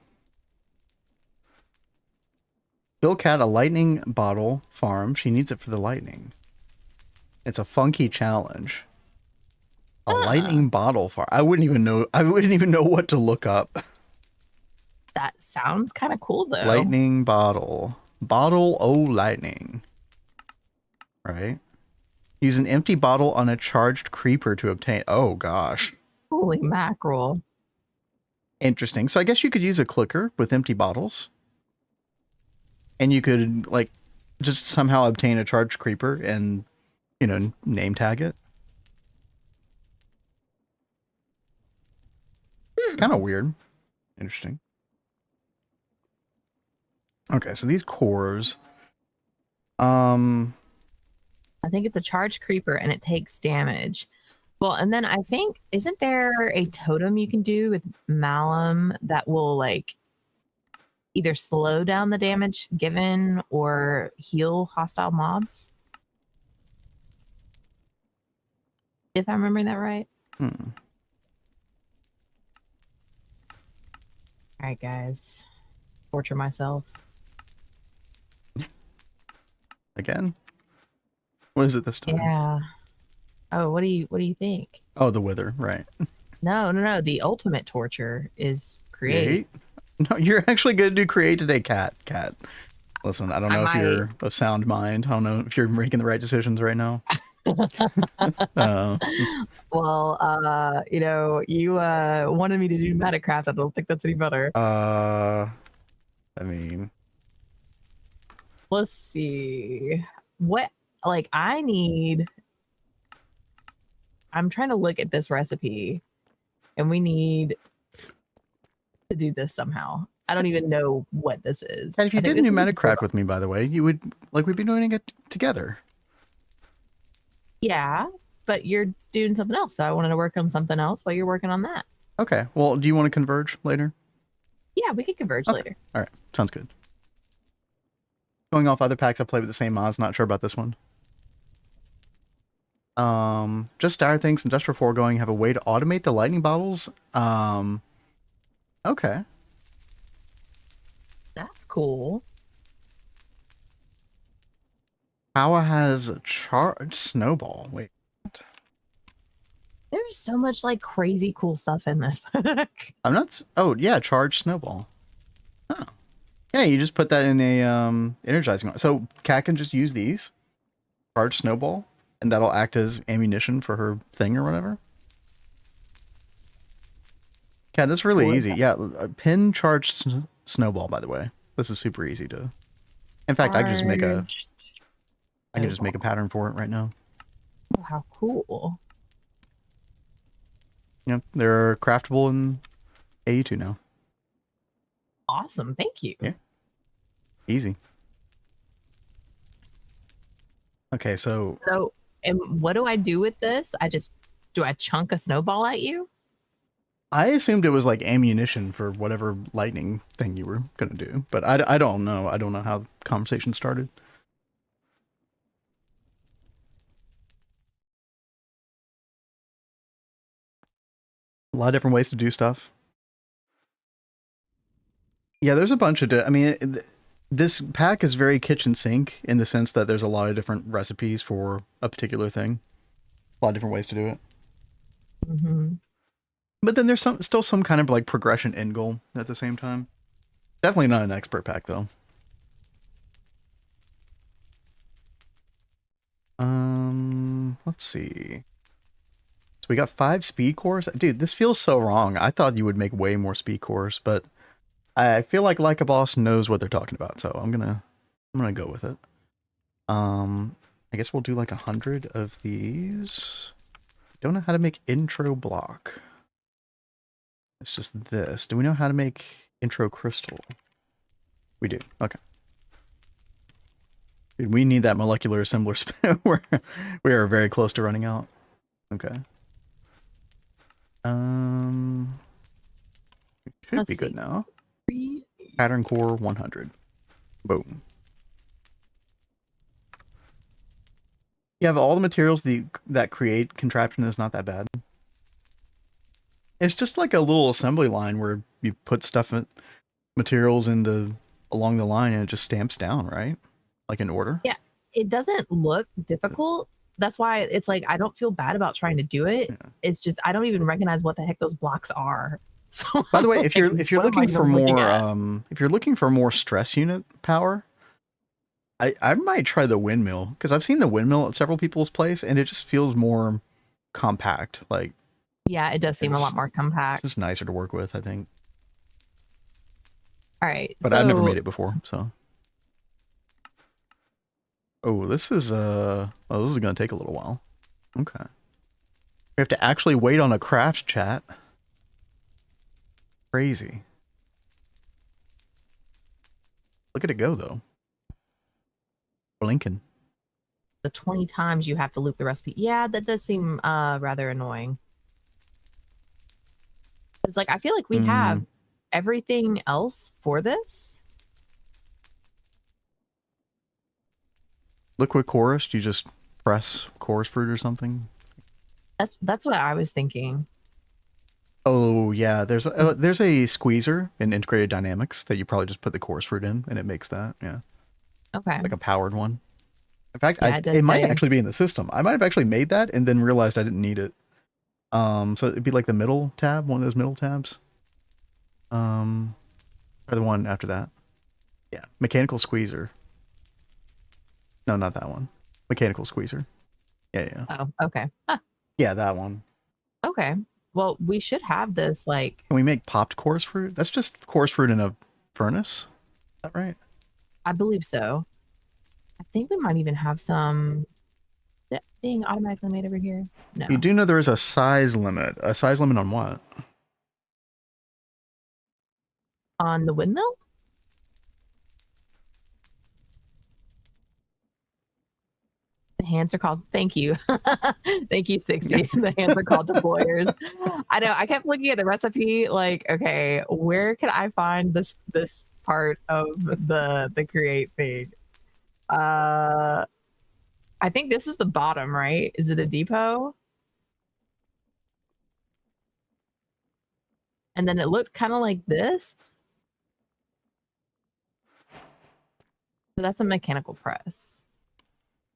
Bill Cat a lightning bottle farm. She needs it for the lightning. It's a funky challenge. A lightning bottle farm. I wouldn't even know what to look up. That sounds kind of cool, though. Lightning bottle. Bottle o' lightning. Right? Use an empty bottle on a charged creeper to obtain. Oh gosh. Holy mackerel. Interesting. So I guess you could use a clicker with empty bottles. And you could, like, just somehow obtain a charged creeper and, you know, name tag it. Kind of weird. Interesting. Okay, so these cores. I think it's a charged creeper and it takes damage. Well, and then I think, isn't there a totem you can do with Malum that will, like, either slow down the damage given or heal hostile mobs? If I'm remembering that right. Hmm. All right, guys. Torture myself. Again? What is it this time? Yeah. Oh, what do you think? Oh, the wither, right. No. The ultimate torture is create. No, you're actually going to do create today, Cat. Listen, I don't know if you're of sound mind. I don't know if you're making the right decisions right now. Well, you know, you wanted me to do Pneumaticraft. I don't think that's any better. I mean, Let's see. What, like, I'm trying to look at this recipe and we need to do this somehow. I don't even know what this is. and if you did Pneumaticraft with me, by the way, we'd be doing it together. Yeah, but you're doing something else. So I wanted to work on something else while you're working on that. Okay. Well, do you want to converge later? Yeah, we could converge later. All right. Sounds good. Going off other packs I played with the same mods. Not sure about this one. Just Dire Things, Industrial Foregoing have a way to automate the lightning bottles. Okay. That's cool. Power has a charged snowball. Wait. What? There's so much like crazy cool stuff in this book. I'm not. Oh yeah, charged snowball. Oh. Yeah, you just put that in a energizing. So Cat can just use these. Charged snowball. And that'll act as ammunition for her thing or whatever. Cat, that's really easy. Yeah, pin charged snowball, by the way. This is super easy to... In fact, I can just make a pattern for it right now. Oh, how cool. Yeah, they're craftable in AE2 now. Awesome, thank you. Yeah. Easy. Okay, so... And what do I do with this? Do I chunk a snowball at you? I assumed it was like ammunition for whatever lightning thing you were going to do, but I don't know. I don't know how the conversation started. A lot of different ways to do stuff. Yeah, there's a bunch of... I mean, this pack is very kitchen sink in the sense that there's a lot of different recipes for a particular thing. A lot of different ways to do it. Mm-hmm. But then there's still some kind of like progression end goal at the same time. Definitely not an expert pack though. Let's see. So we got 5 speed cores. Dude, this feels so wrong. I thought you would make way more speed cores, but I feel like a Boss knows what they're talking about, so I'm gonna go with it. I guess we'll do like 100 of these. Don't know how to make intro block. It's just this. Do we know how to make intro crystal? We do. Okay. Dude, we need that molecular assembler spin. We are very close to running out. Okay. Should Let's be good see. now. Pattern core 100. Boom. You have all the materials that create contraption is not that bad. It's just like a little assembly line where you put stuff, materials along the line, and it just stamps down, right? Like in order. Yeah, it doesn't look difficult. That's why it's like I don't feel bad about trying to do it. Yeah. It's just I don't even recognize what the heck those blocks are. So By the way, if you're what am I looking for even looking more at? if you're looking for more stress unit power, I might try the windmill, because I've seen the windmill at several people's place and it just feels more compact. Like, Yeah, it does seem a lot more it's compact. just nicer to work with, I think. All right, But I've never made it before, so. Oh, this is gonna take a little while. Okay. We have to actually wait on a craft chat. Crazy. Look at it go, though. Blinking. the 20 times you have to loop the recipe. Yeah, that does seem rather annoying. It's like I feel like we have everything else for this. Liquid chorus, do you just press chorus fruit or something? That's what I was thinking. Oh yeah, there's a squeezer in integrated dynamics that you probably just put the chorus fruit in and it makes that. Yeah. Okay. Like a powered one. In fact, Yeah, it might actually be in the system. I might have actually made that and then realized I didn't need it. So it'd be like the middle tab, one of those middle tabs. Or the one after that. Yeah, mechanical squeezer. No, not that one. Mechanical squeezer. Yeah. Oh, okay. Huh. Yeah, that one. Okay. Well, we should have this like. Can we make popped chorus fruit? That's just chorus fruit in a furnace. Is that right? I believe so. I think we might even have some that being automatically made over here. No. You do know there is a size limit. A size limit on what? On the windmill? The hands are called. Thank you. Thank you, 60. The hands are called deployers. I know. I kept looking at the recipe like, okay, where can I find this part of the create thing? I think this is the bottom, right? Is it a depot? And then it looked kind of like this. So that's a mechanical press.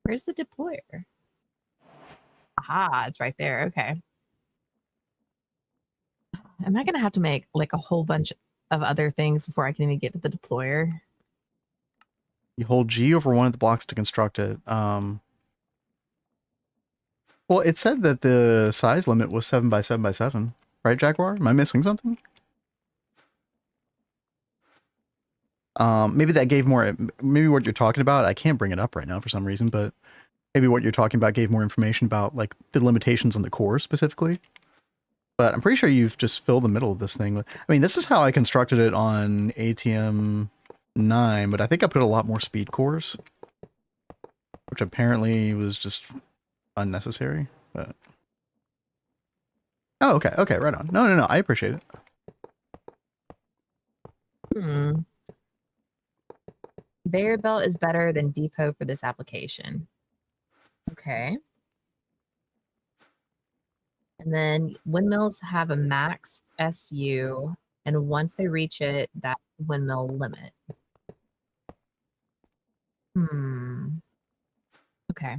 Where's the deployer? Aha, it's right there. Okay. Am I going to have to make like a whole bunch of other things before I can even get to the deployer? You hold G over one of the blocks to construct it. Well, it said that the size limit was 7 by 7 by 7. Right, Jaguar? Am I missing something? Maybe that gave more... Maybe what you're talking about, I can't bring it up right now for some reason, but maybe what you're talking about gave more information about like the limitations on the core specifically. But I'm pretty sure you've just filled the middle of this thing. I mean, this is how I constructed it on ATM 9, but I think I put a lot more speed cores, which apparently was just unnecessary. But oh, okay, right on. No, I appreciate it. Conveyor belt is better than depot for this application. Okay. And then windmills have a max SU, and once they reach it, that windmill limit. Okay.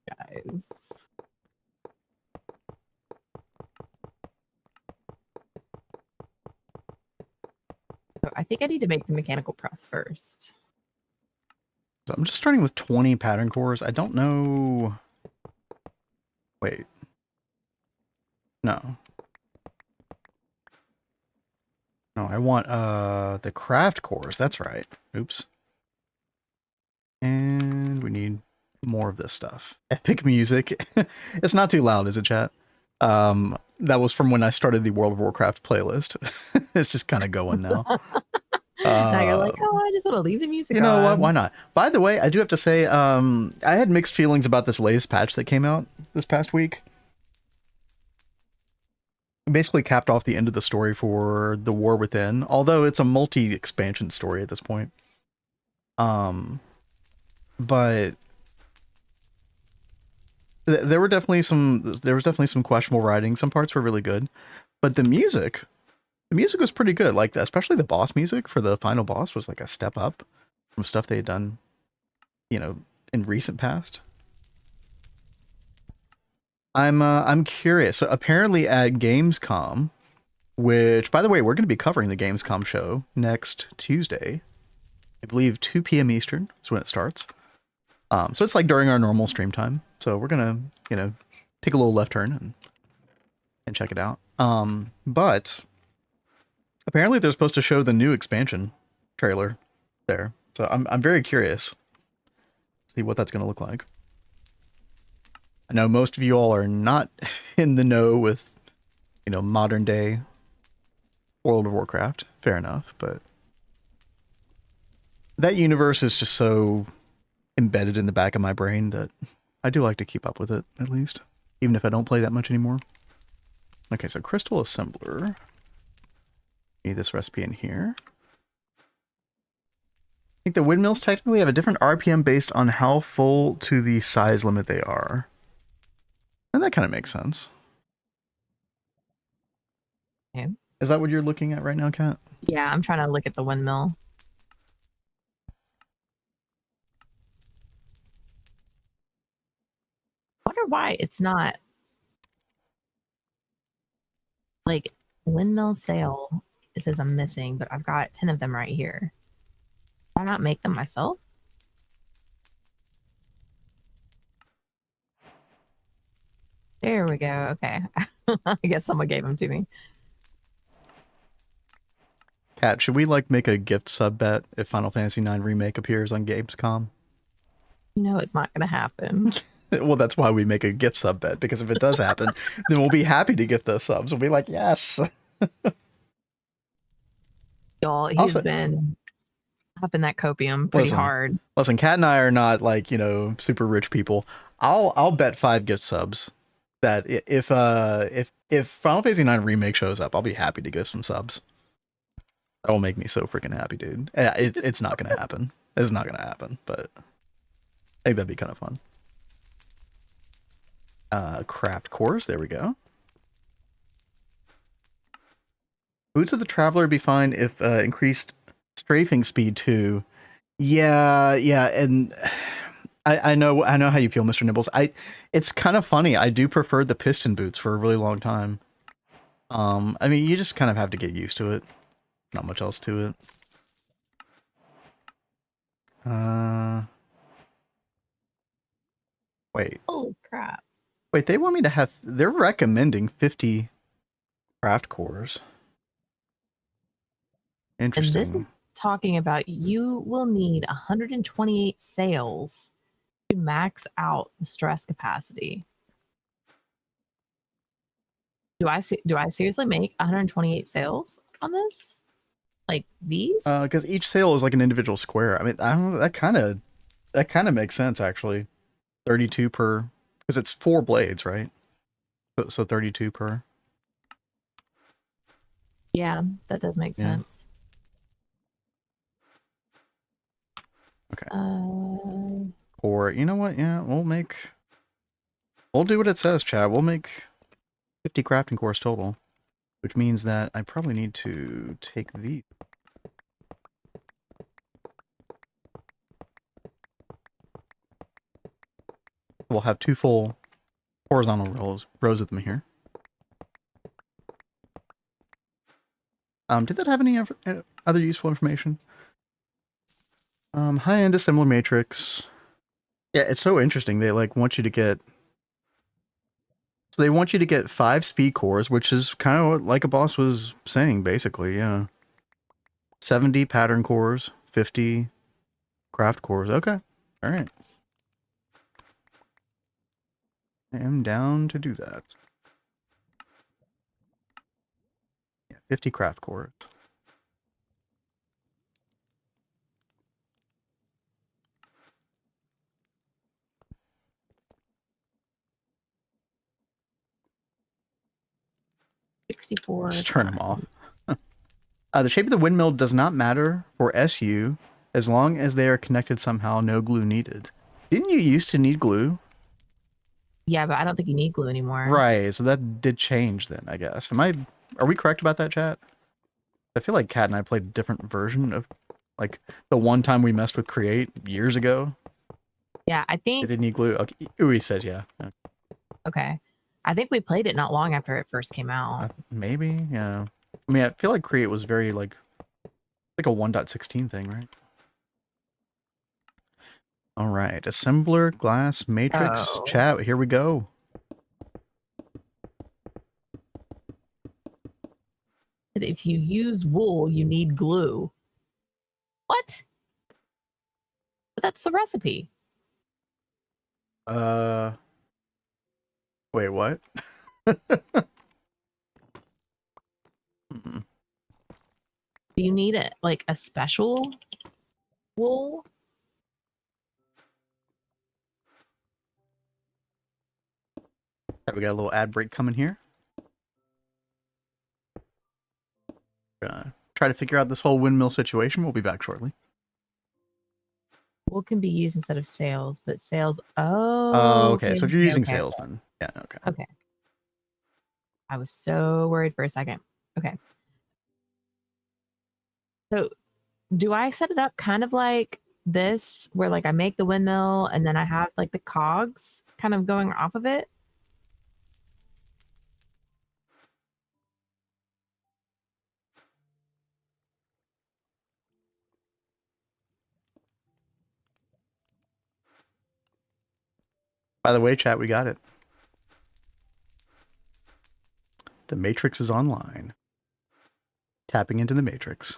Guys. So I think I need to make the mechanical press first. So I'm just starting with 20 pattern cores. I don't know... Wait. No. No, I want the craft cores. That's right. Oops. And we need more of this stuff. Epic music. It's not too loud, is it, chat? That was from when I started the World of Warcraft playlist. It's just kind of going now. Now you're like, Uh, oh, I just want to leave the music you know what? Why on. not? By the way, I do have to say, I had mixed feelings about this latest patch that came out this past week. It basically capped off the end of the story for The War Within, although it's a multi-expansion story at this point. But there was definitely some questionable writing. Some parts were really good, but the music was pretty good. Like, especially the boss music for the final boss was like a step up from stuff they had done, you know, in recent past. I'm curious. So apparently at Gamescom, which, by the way, we're going to be covering the Gamescom show next Tuesday. I believe 2 p.m. Eastern is when it starts. So it's like during our normal stream time. So we're gonna, take a little left turn and check it out. But apparently they're supposed to show the new expansion trailer there. So I'm very curious to see what that's gonna look like. I know most of you all are not in the know with, modern day World of Warcraft. Fair enough, but that universe is just so embedded in the back of my brain that I do like to keep up with it, at least, even if I don't play that much anymore. Okay, so crystal assembler. Need this recipe in here. I think the windmills technically have a different RPM based on how full to the size limit they are. And that kind of makes sense. Okay. Is that what you're looking at right now, Kat? Yeah, I'm trying to look at the windmill. I wonder why it's not like windmill sail. It says I'm missing, but I've got 10 of them right here. Why not make them myself? There we go. Okay. I guess someone gave them to me. Kat, should we make a gift sub bet if Final Fantasy IX Remake appears on Gamescom? It's not going to happen. Well, that's why we make a gift sub bet, because if it does happen, then we'll be happy to gift those subs. We'll be like, yes. Y'all, he's Also, been up in that copium pretty hard. Listen, Kat and I are not super rich people. I'll bet 5 gift subs that if Final Fantasy IX Remake shows up, I'll be happy to give some subs. That will make me so freaking happy, dude. It's not gonna happen. It's not gonna happen, but I think that'd be kind of fun. Craft cores, there we go. Boots of the Traveler would be fine if increased strafing speed too. Yeah, and I know how you feel, Mr. Nibbles. It's kind of funny. I do prefer the piston boots for a really long time. I mean, you just kind of have to get used to it. Not much else to it. Wait. Oh crap. Wait, they want me to have, they're recommending 50 craft cores. Interesting. And this is talking about you will need 128 sails to max out the stress capacity. Do I seriously make 128 sails on this? Like these? Because each sail is like an individual square. I mean, I don't know, that kind of makes sense actually. 32 per, because it's 4 blades, right? So 32 per. Yeah, that does make sense. Okay. Or you know what? Yeah, we'll do what it says, Chad. We'll make 50 crafting cores total, which means that I probably need to take these. We'll have 2 full horizontal rows of them here. Did that have any other useful information? High-end assembly matrix. Yeah, it's so interesting. They want you to get. So they want you to get 5 speed cores, which is kind of what like a boss was saying, basically. Yeah. 70 pattern cores, 50 craft cores. Okay, all right. I am down to do that. Yeah, 50 craft cores. 64. Just turn them off. The shape of the windmill does not matter for SU as long as they are connected somehow. No glue needed. Didn't you used to need glue? Yeah, but I don't think you need glue anymore. Right, so that did change then, I guess. Are we correct about that, chat? I feel like Kat and I played a different version of, like, the one time we messed with Create years ago. Yeah, I think... It didn't need glue. Okay. Ui says yeah. Okay. I think we played it not long after it first came out. Maybe, yeah. I mean, I feel like Create was very, like a 1.16 thing, right? All right, assembler, glass, matrix, chat, here we go. If you use wool, you need glue. What? But that's the recipe. Wait, what? Do you need it like a special wool? We got a little ad break coming here. Try to figure out this whole windmill situation. We'll be back shortly. Wool can be used instead of sails, but sails... Oh, okay. So if you're using sails, then yeah, okay. Okay. I was so worried for a second. Okay. So do I set it up kind of like this, where like I make the windmill and then I have like the cogs kind of going off of it? By the way, chat, we got it. The Matrix is online. Tapping into the Matrix.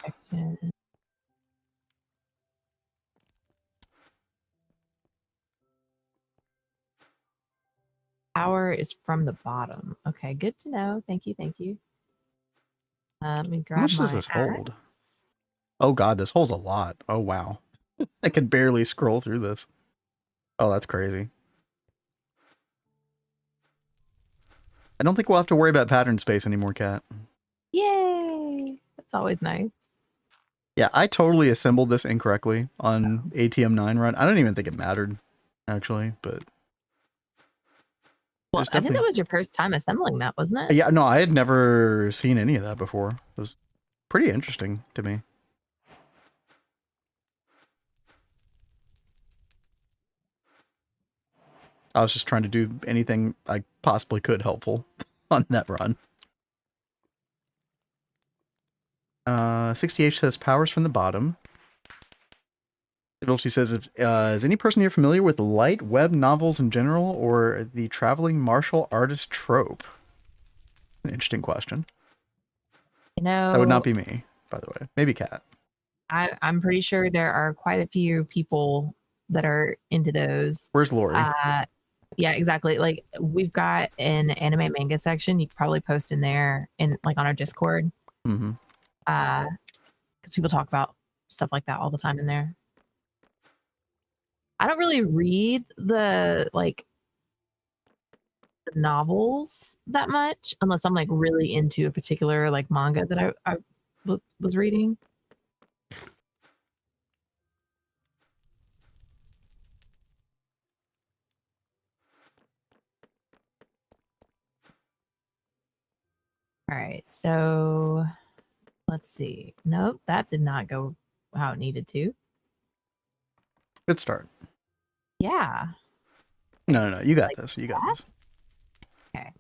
Power is from the bottom. Okay, good to know. Thank you, thank you. Let me grab How much my does this hold? axe. Oh god, this holds a lot. Oh wow. I can barely scroll through this. Oh, that's crazy. I don't think we'll have to worry about pattern space anymore, Kat. Yay! That's always nice. Yeah, I totally assembled this incorrectly on ATM9 run. I don't even think it mattered, actually, but... Well, I think that was your first time assembling that, wasn't it? Yeah, no, I had never seen any of that before. It was pretty interesting to me. I was just trying to do anything I possibly could helpful on that run. 60H says powers from the bottom. She says, is any person here familiar with light web novels in general or the traveling martial artist trope? An interesting question. You know, that would not be me, by the way. Maybe Kat. I'm pretty sure there are quite a few people that are into those. Where's Lori? Yeah, exactly. Like we've got an anime manga section. You could probably post in there in like on our Discord. Mm-hmm. Because people talk about stuff like that all the time in there. I don't really read the novels that much unless I'm like really into a particular like manga that I was reading. All right, so let's see. Nope, that did not go how it needed to. Good start. Yeah. No, you got this. You got this. Okay.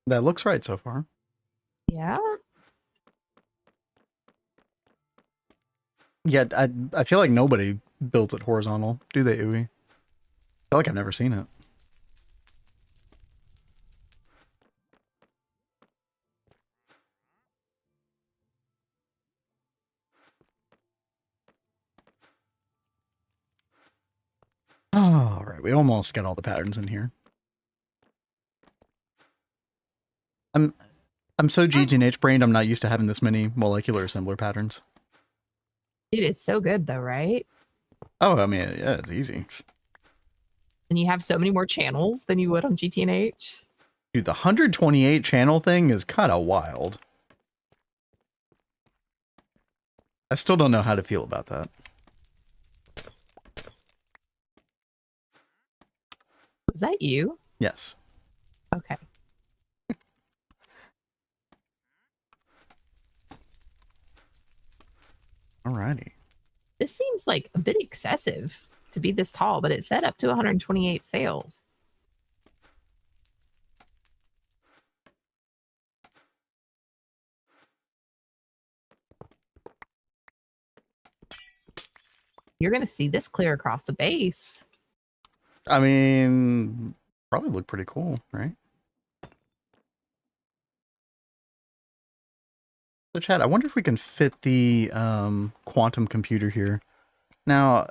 That looks right so far. Yeah. Yeah, I feel like nobody builds it horizontal, do they, Uwe? I feel like I've never seen it. All right, we almost got all the patterns in here. I'm so GTNH brained, I'm not used to having this many molecular assembler patterns. Dude, it's so good though, right? Oh, I mean, yeah, it's easy. And you have so many more channels than you would on GTNH. Dude, the 128 channel thing is kind of wild. I still don't know how to feel about that. Was that you? Yes. Okay. Alrighty. This seems like a bit excessive to be this tall, but it said up to 128 sales. You're going to see this clear across the base. I mean, probably look pretty cool, right? So Chad, I wonder if we can fit the quantum computer here. Now,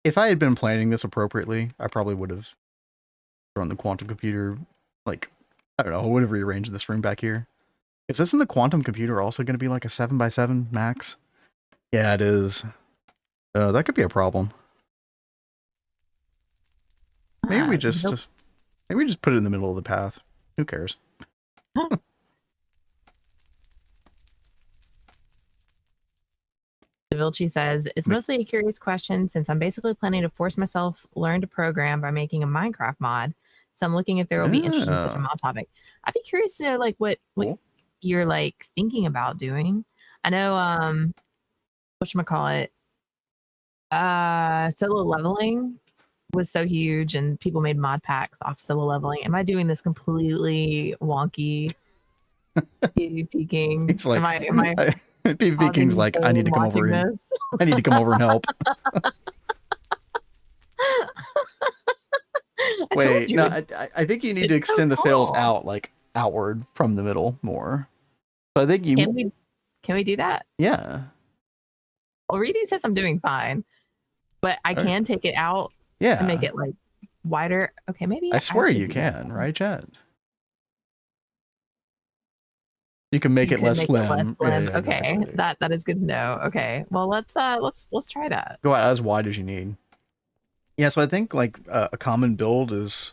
if I had been planning this appropriately, I probably would have thrown the quantum computer, like, I don't know, I would have rearranged this room back here. Isn't the quantum computer also going to be like a 7x7 max? Yeah, it is. That could be a problem. Maybe we just put it in the middle of the path. Who cares? Vilci says, it's mostly a curious question since I'm basically planning to force myself learn to program by making a Minecraft mod. So I'm looking if there will be interest in such a mod topic. I'd be curious to know like what Cool. you're like thinking about doing. I know whatchamacallit, solo leveling was so huge and people made mod packs off solo leveling. Am I doing this completely wonky PvP King? He's like, am I PvP King's like, I need to come over and I need to come over and help. Wait, no, I think you need to extend the sails out, like outward from the middle more. So I think you can we do that? Yeah. Well, Redo says I'm doing fine, but I can take it out. Yeah. And make it like wider. Okay, maybe I swear you can, right, Chad? You can make it less slim. Yeah, okay, exactly. That is good to know. Okay, well let's try that. Go out as wide as you need. Yeah, so I think like a common build is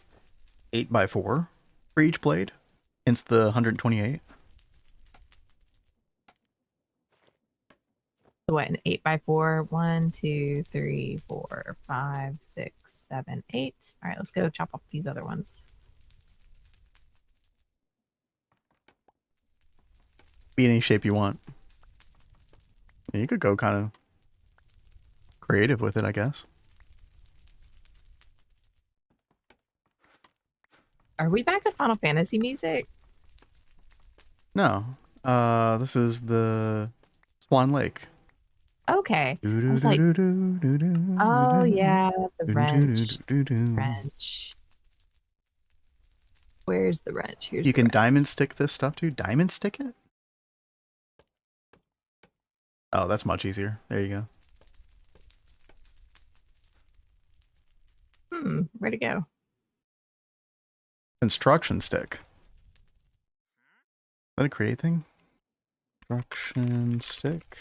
8x4 for each blade, hence the 128. What, an 8x4? 1, 2, 3, 4, 5, 6, 7, 8. All right, let's go chop off these other ones. Be any shape you want. You could go kind of creative with it, I guess. Are we back to Final Fantasy music? No. This is the Swan Lake. Okay. I was like, oh yeah, the wrench. Wrench. Where's the wrench? Here's you can diamond stick this stuff too. Diamond stick it? Oh, that's much easier. There you go. Where'd it go? Construction stick. Is that a create thing? Construction stick.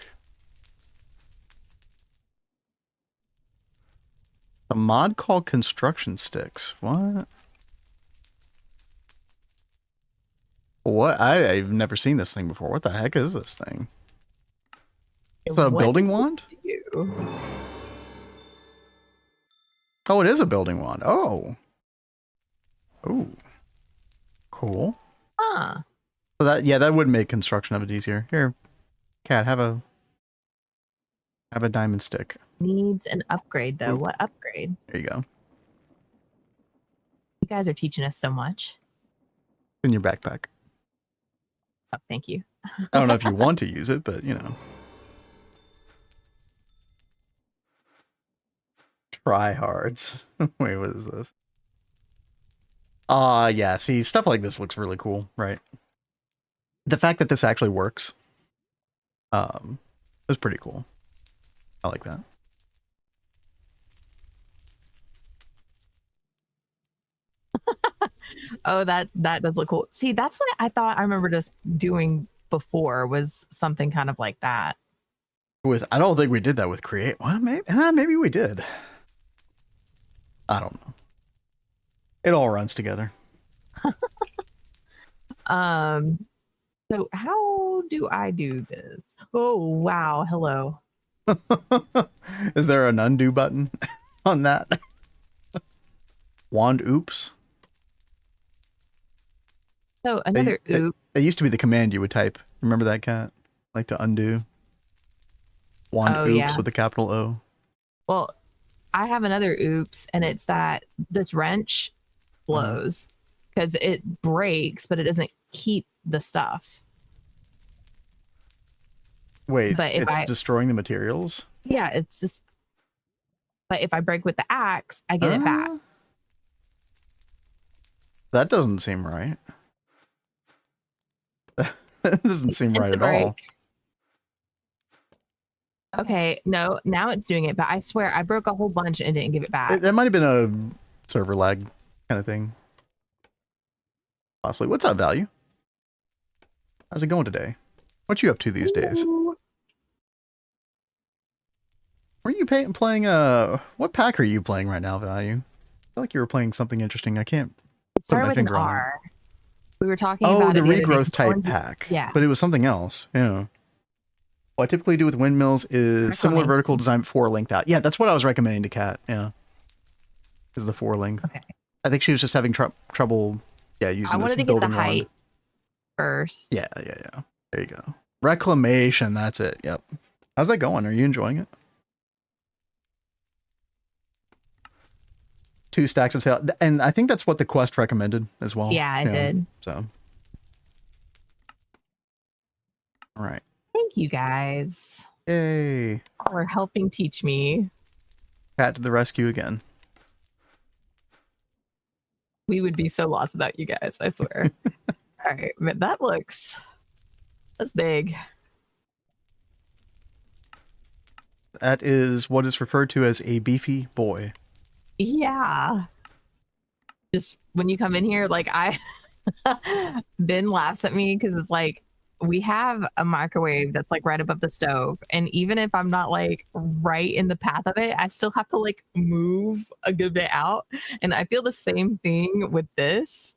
A mod called construction sticks. What? What? I've never seen this thing before. What the heck is this thing? It's a building wand? Oh, it is a building wand. Oh. Oh. Cool. Huh. So that would make construction of it easier. Here, Cat, have a diamond stick. Needs an upgrade though. What upgrade? There you go. You guys are teaching us so much. In your backpack. Oh, thank you. I don't know if you want to use it, but you know. Tryhards. Wait, what is this? Yeah, see, stuff like this looks really cool, right? The fact that this actually works is pretty cool. I like that. Oh, that does look cool. See, that's what I thought I remember just doing before, was something kind of like that. I don't think we did that with Create. Well, maybe we did. I don't know. It all runs together. So how do I do this? Oh wow, hello. Is there an undo button on that? Wand oops. So another oop. It used to be the command you would type. Remember that, Cat? Like to undo. Wand oops Yeah. with a capital O. Well, I have another oops, and it's that this wrench blows because it breaks, but it doesn't keep the stuff. Wait, But if it's destroying the materials? Yeah, it's just. But if I break with the axe, I get it back. That doesn't seem right. That doesn't seem right at all. Okay, no, now it's doing it, but I swear I broke a whole bunch and didn't give it back. That might have been a server lag kind of thing. Possibly. What's up, Value? How's it going today? What you up to these days? Were you playing what pack are you playing right now, Value? I feel like you were playing something interesting. I can't put my finger on it. We were talking about the regrowth type pack. Yeah. But it was something else. Yeah. What I typically do with windmills is similar vertical design before linked out. Yeah, that's what I was recommending to Kat. Yeah. Is the 4 length. Okay. I think she was just having trouble, using this building. I wanted to get the height first. Yeah. There you go. Reclamation, that's it. Yep. How's that going? Are you enjoying it? 2 stacks of sail. And I think that's what the quest recommended as well. Yeah, I did. So. All right. Thank you guys. Yay. For helping teach me. Cat to the rescue again. We would be so lost without you guys, I swear. All right, but that's big. That is what is referred to as a beefy boy. Yeah. Just when you come in here, like Ben laughs at me because it's like we have a microwave that's like right above the stove, and even if I'm not like right in the path of it, I still have to like move a good bit out, and I feel the same thing with this.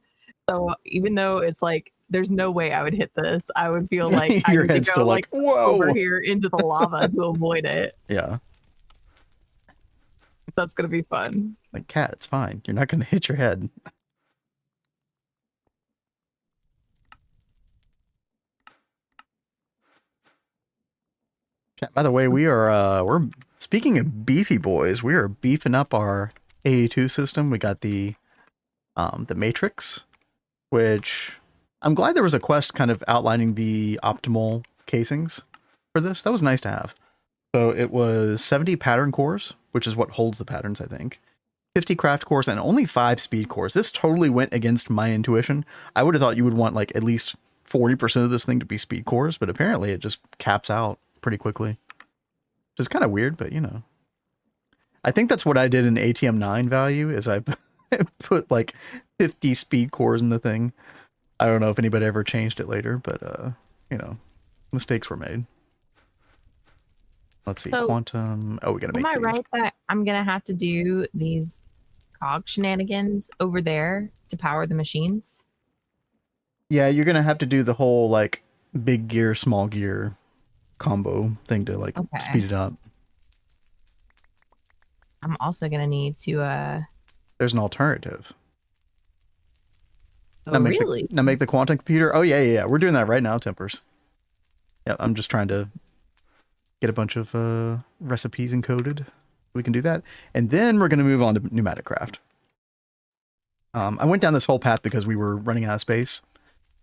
So even though it's like there's no way I would hit this, I would feel like your I need head's to go still like whoa over here into the lava to avoid it. Yeah. That's gonna be fun. Like, Cat, it's fine. You're not gonna hit your head. By the way, we're speaking of beefy boys, we are beefing up our AA2 system. We got the Matrix, which I'm glad there was a quest kind of outlining the optimal casings for this. That was nice to have. So it was 70 pattern cores, which is what holds the patterns, I think. 50 craft cores and only 5 speed cores. This totally went against my intuition. I would have thought you would want like at least 40% of this thing to be speed cores, but apparently it just caps out pretty quickly. Which is kind of weird, but you know. I think that's what I did in ATM 9 value, is I put like 50 speed cores in the thing. I don't know if anybody ever changed it later, but you know, mistakes were made. Let's see, so, quantum. Oh, we gotta make. Am I right that I'm gonna have to do these cog shenanigans over there to power the machines? Yeah, you're gonna have to do the whole like big gear, small gear combo thing to like speed it up. I'm also gonna need to. There's an alternative. Oh, really? Now make the quantum computer. Oh yeah. We're doing that right now, Tempers. Yeah, I'm just trying to get a bunch of recipes encoded. We can do that. And then we're going to move on to Pneumaticraft. I went down this whole path because we were running out of space.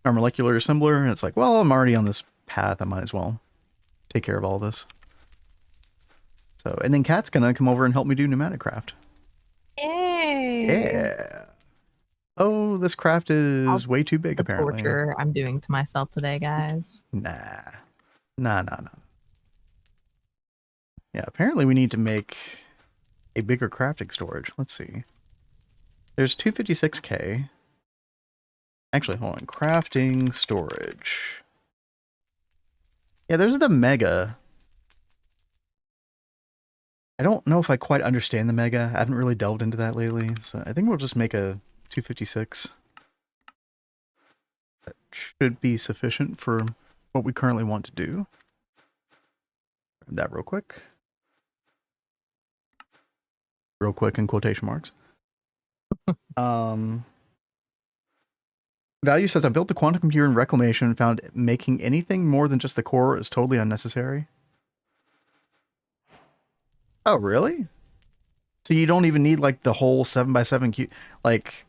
Our molecular assembler, and it's like, well, I'm already on this path. I might as well take care of all this. So, and then Kat's going to come over and help me do Pneumaticraft. Yay! Yeah. Oh, this craft is way too big, apparently. Torture I'm doing to myself today, guys. Nah. Yeah, apparently we need to make a bigger crafting storage. Let's see. There's 256K. Actually, hold on. Crafting storage. Yeah, there's the mega. I don't know if I quite understand the mega. I haven't really delved into that lately, so I think we'll just make a 256. That should be sufficient for what we currently want to do. Grab that real quick. Real quick in quotation marks. Value says, I built the quantum computer in Reclamation and found making anything more than just the core is totally unnecessary. Oh, really? So you don't even need like the whole 7x7 cube. Like,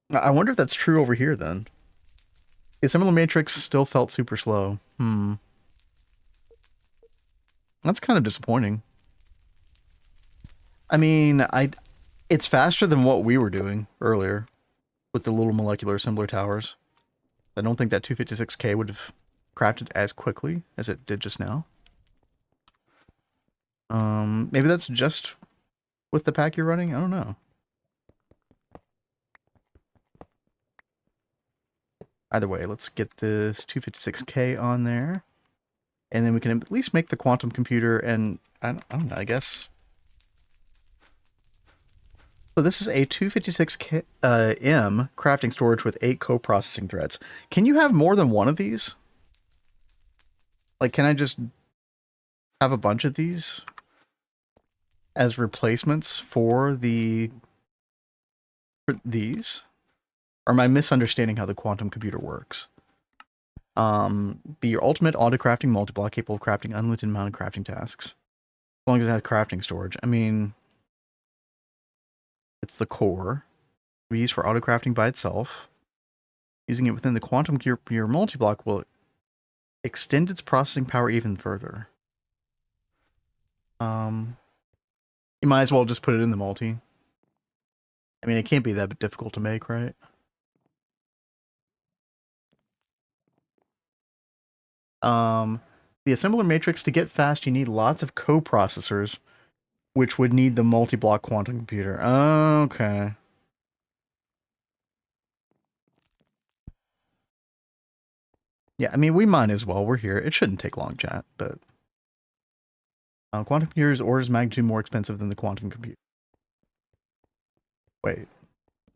I wonder if that's true over here then. The assembler matrix still felt super slow. That's kind of disappointing. I mean, it's faster than what we were doing earlier with the little molecular assembler towers. I don't think that 256K would have crafted as quickly as it did just now. Maybe that's just with the pack you're running? I don't know. Either way, let's get this 256K on there. And then we can at least make the quantum computer and, I don't know, I guess. So this is a 256M crafting storage with 8 co-processing threads. Can you have more than one of these? Like, can I just have a bunch of these as replacements for these? Or am I misunderstanding how the quantum computer works? Be your ultimate auto-crafting multi-block capable of crafting unlimited amount of crafting tasks. As long as it has crafting storage. I mean, it's the core. We use for auto-crafting by itself. Using it within the quantum computer multi-block will extend its processing power even further. You might as well just put it in the multi. I mean, it can't be that difficult to make, right? The assembler matrix, to get fast, you need lots of co-processors, which would need the multi-block quantum computer. Okay. Yeah, I mean, we might as well. We're here. It shouldn't take long, chat, but... quantum computer is orders of magnitude more expensive than the quantum computer. Wait.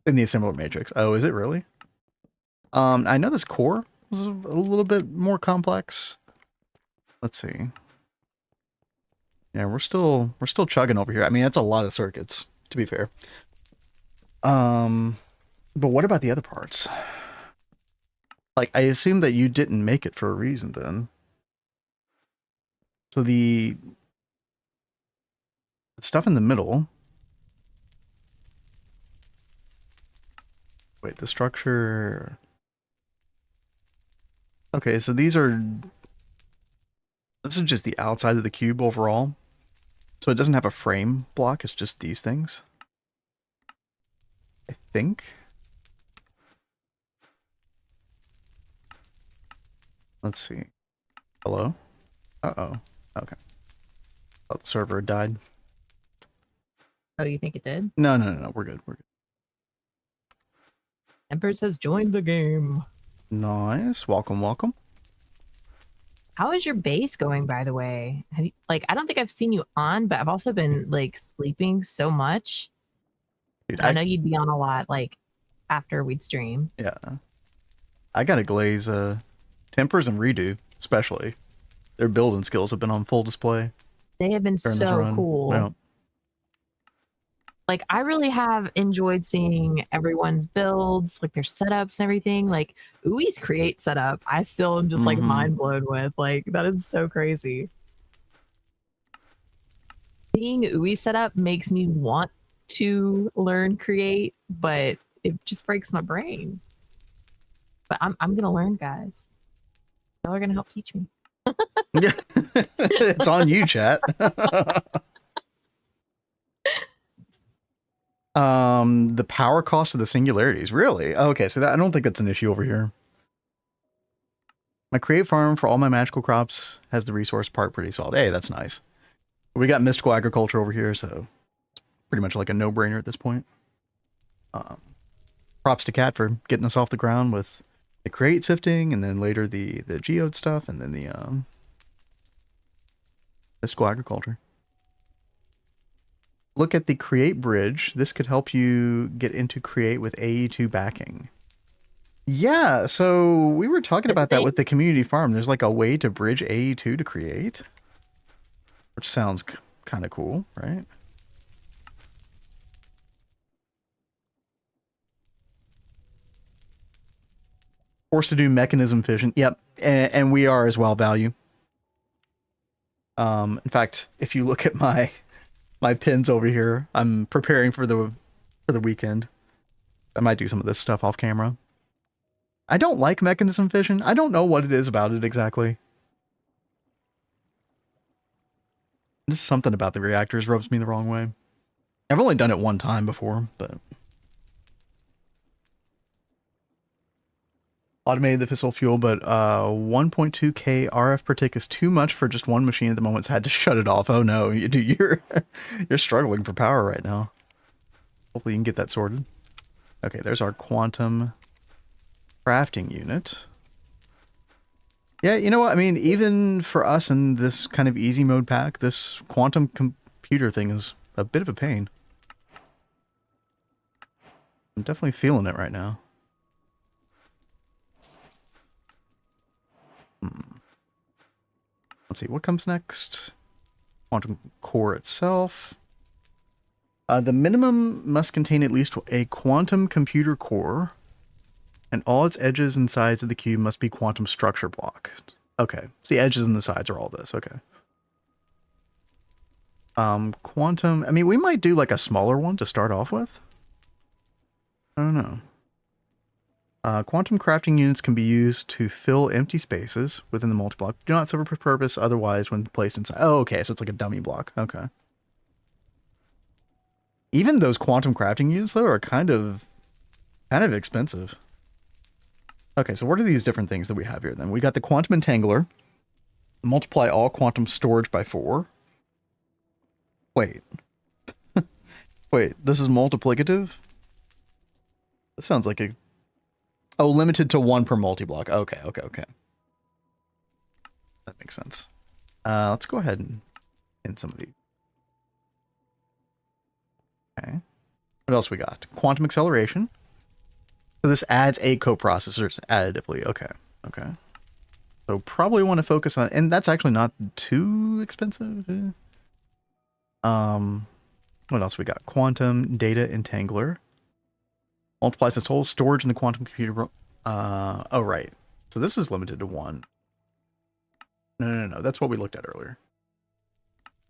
In the assembler matrix. Oh, is it really? I know this core was a little bit more complex. Let's see. Yeah, we're still chugging over here. I mean, that's a lot of circuits, to be fair. But what about the other parts? Like, I assume that you didn't make it for a reason then. So the stuff in the middle. Wait, the structure. Okay, so this is just the outside of the cube overall. So it doesn't have a frame block, it's just these things. I think. Let's see. Hello? Uh-oh. Okay. Oh, the server died. Oh, you think it did? No. We're good. Empress has joined the game. Nice. Welcome. How is your base going, by the way? Have you, like, I don't think I've seen you on, but I've also been like sleeping so much. Dude, I know you'd be on a lot, like, after we'd stream. Yeah. I gotta glaze Tempers and Redo, especially. Their building skills have been on full display. They have been so cool. Yeah. Like, I really have enjoyed seeing everyone's builds, like their setups and everything. Like, Ui's create setup, I still am just like mind blown with. Like, that is so crazy. Seeing Ui setup makes me want to learn create, but it just breaks my brain. But I'm gonna learn, guys. Y'all are gonna help teach me. Yeah. It's on you, chat. The power cost of the singularities, really? Okay, so I don't think that's an issue over here. My create farm for all my magical crops has the resource part pretty solid. Hey, that's nice. We got mystical agriculture over here, so it's pretty much like a no-brainer at this point. Props to Cat for getting us off the ground with the create sifting, and then later the geode stuff, and then the mystical agriculture. look at the Create bridge. This could help you get into Create with AE2 backing. Yeah, so we were talking about that with the community farm. There's like a way to bridge AE2 to Create, which sounds kind of cool, right? Forced to do mechanism fission. Yep, and we are as well, value. In fact, if you look at my pins over here, I'm preparing for the weekend. I might do some of this stuff off camera. I don't like mechanism fission. I don't know what it is about it exactly. Just something about the reactors rubs me the wrong way. I've only done it one time before, but automated the fissile fuel, but 1.2k RF per tick is too much for just one machine at the moment, so I had to shut it off. Oh no, you're struggling for power right now. Hopefully you can get that sorted. Okay, there's our quantum crafting unit. Yeah, you know what? I mean, even for us in this kind of easy mode pack, this quantum computer thing is a bit of a pain. I'm definitely feeling it right now. Let's see, what comes next? Quantum core itself. The minimum must contain at least a quantum computer core, and all its edges and sides of the cube must be quantum structure block. Okay, so the edges and the sides are all this, okay. Quantum, I mean, we might do like a smaller one to start off with. I don't know. Quantum crafting units can be used to fill empty spaces within the multi-block. Do not serve a purpose otherwise when placed inside. Oh, okay, so it's like a dummy block. Okay. Even those quantum crafting units, though, are kind of expensive. Okay, so what are these different things that we have here, then? We got the quantum entangler. Multiply all quantum storage by 4. Wait. Wait, this is multiplicative? That sounds like a... Oh, limited to 1 per multi-block. Okay. That makes sense. Let's go ahead and in some of these. Okay. What else we got? Quantum acceleration. So this adds 8 coprocessors additively. Okay. So probably want to focus on... And that's actually not too expensive. What else we got? Quantum data entangler. Multiplies this whole storage in the quantum computer. Oh, right. So this is limited to 1. No. That's what we looked at earlier.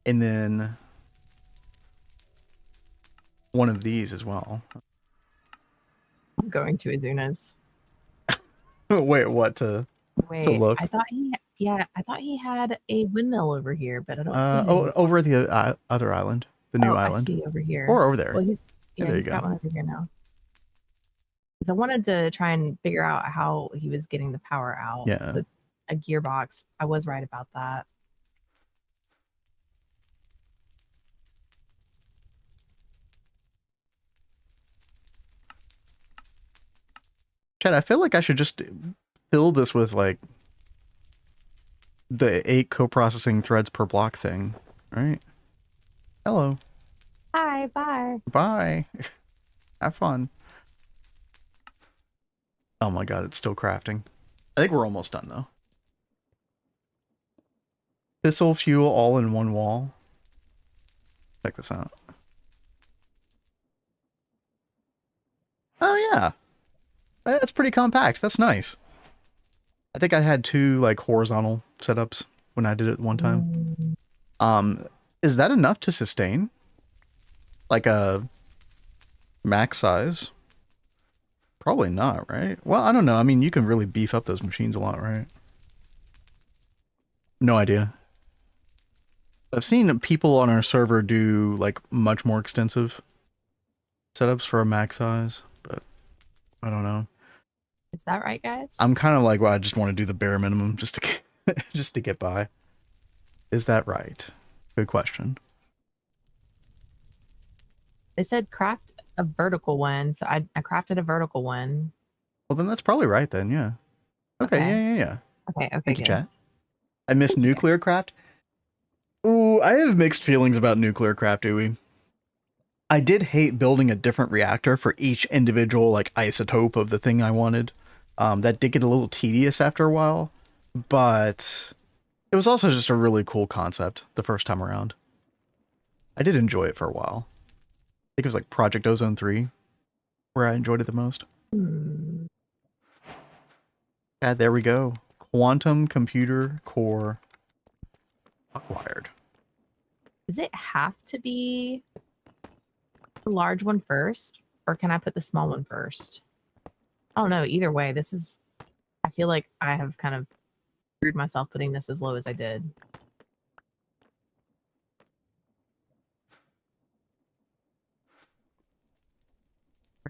And then one of these as well. I'm going to Azuna's. Wait, what to look? I thought he had a windmill over here, but I don't see it. Over at the other island, the new island. I see over here. Or over there. Well, he's got one over here now. I wanted to try and figure out how he was getting the power out. Yeah. So a gearbox. I was right about that. Chad, I feel like I should just fill this with like the 8 coprocessing threads per block thing, right? Hello. Hi, bye. Bye. Have fun. Oh my god, it's still crafting. I think we're almost done though. Fissile fuel all in one wall. Check this out. Oh yeah. That's pretty compact. That's nice. I think I had 2 like horizontal setups when I did it one time. Is that enough to sustain? Like a max size? Probably not, right? Well, I don't know. I mean, you can really beef up those machines a lot, right? No idea. I've seen people on our server do like much more extensive setups for a max size, but I don't know. Is that right, guys? I'm kind of like, well, I just want to do the bare minimum just to get, just to get by. Is that right? Good question. They said craft a vertical one, so I crafted a vertical one. Well, then that's probably right then, yeah. Okay. Yeah. Okay, Thank you, chat. I miss nuclear craft. Ooh, I have mixed feelings about nuclear craft, Dewey. I did hate building a different reactor for each individual like isotope of the thing I wanted. That did get a little tedious after a while, but it was also just a really cool concept the first time around. I did enjoy it for a while. I think it was like Project Ozone 3 where I enjoyed it the most. Yeah, there we go. Quantum computer core acquired. Does it have to be the large one first, or can I put the small one first? Oh no, either way, this is, I feel like I have kind of screwed myself putting this as low as I did.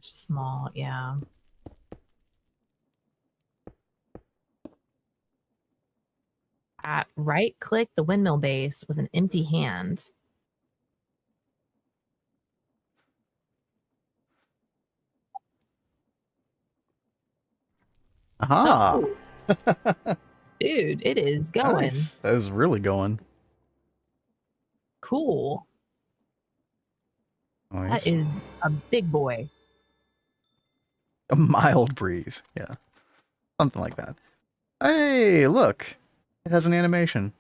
Small, yeah. Right click the windmill base with an empty hand. Aha! Oh, dude, it is going. Nice. That is really going. Cool. Nice. That is a big boy. A mild breeze. Yeah. Something like that. Hey, look. It has an animation.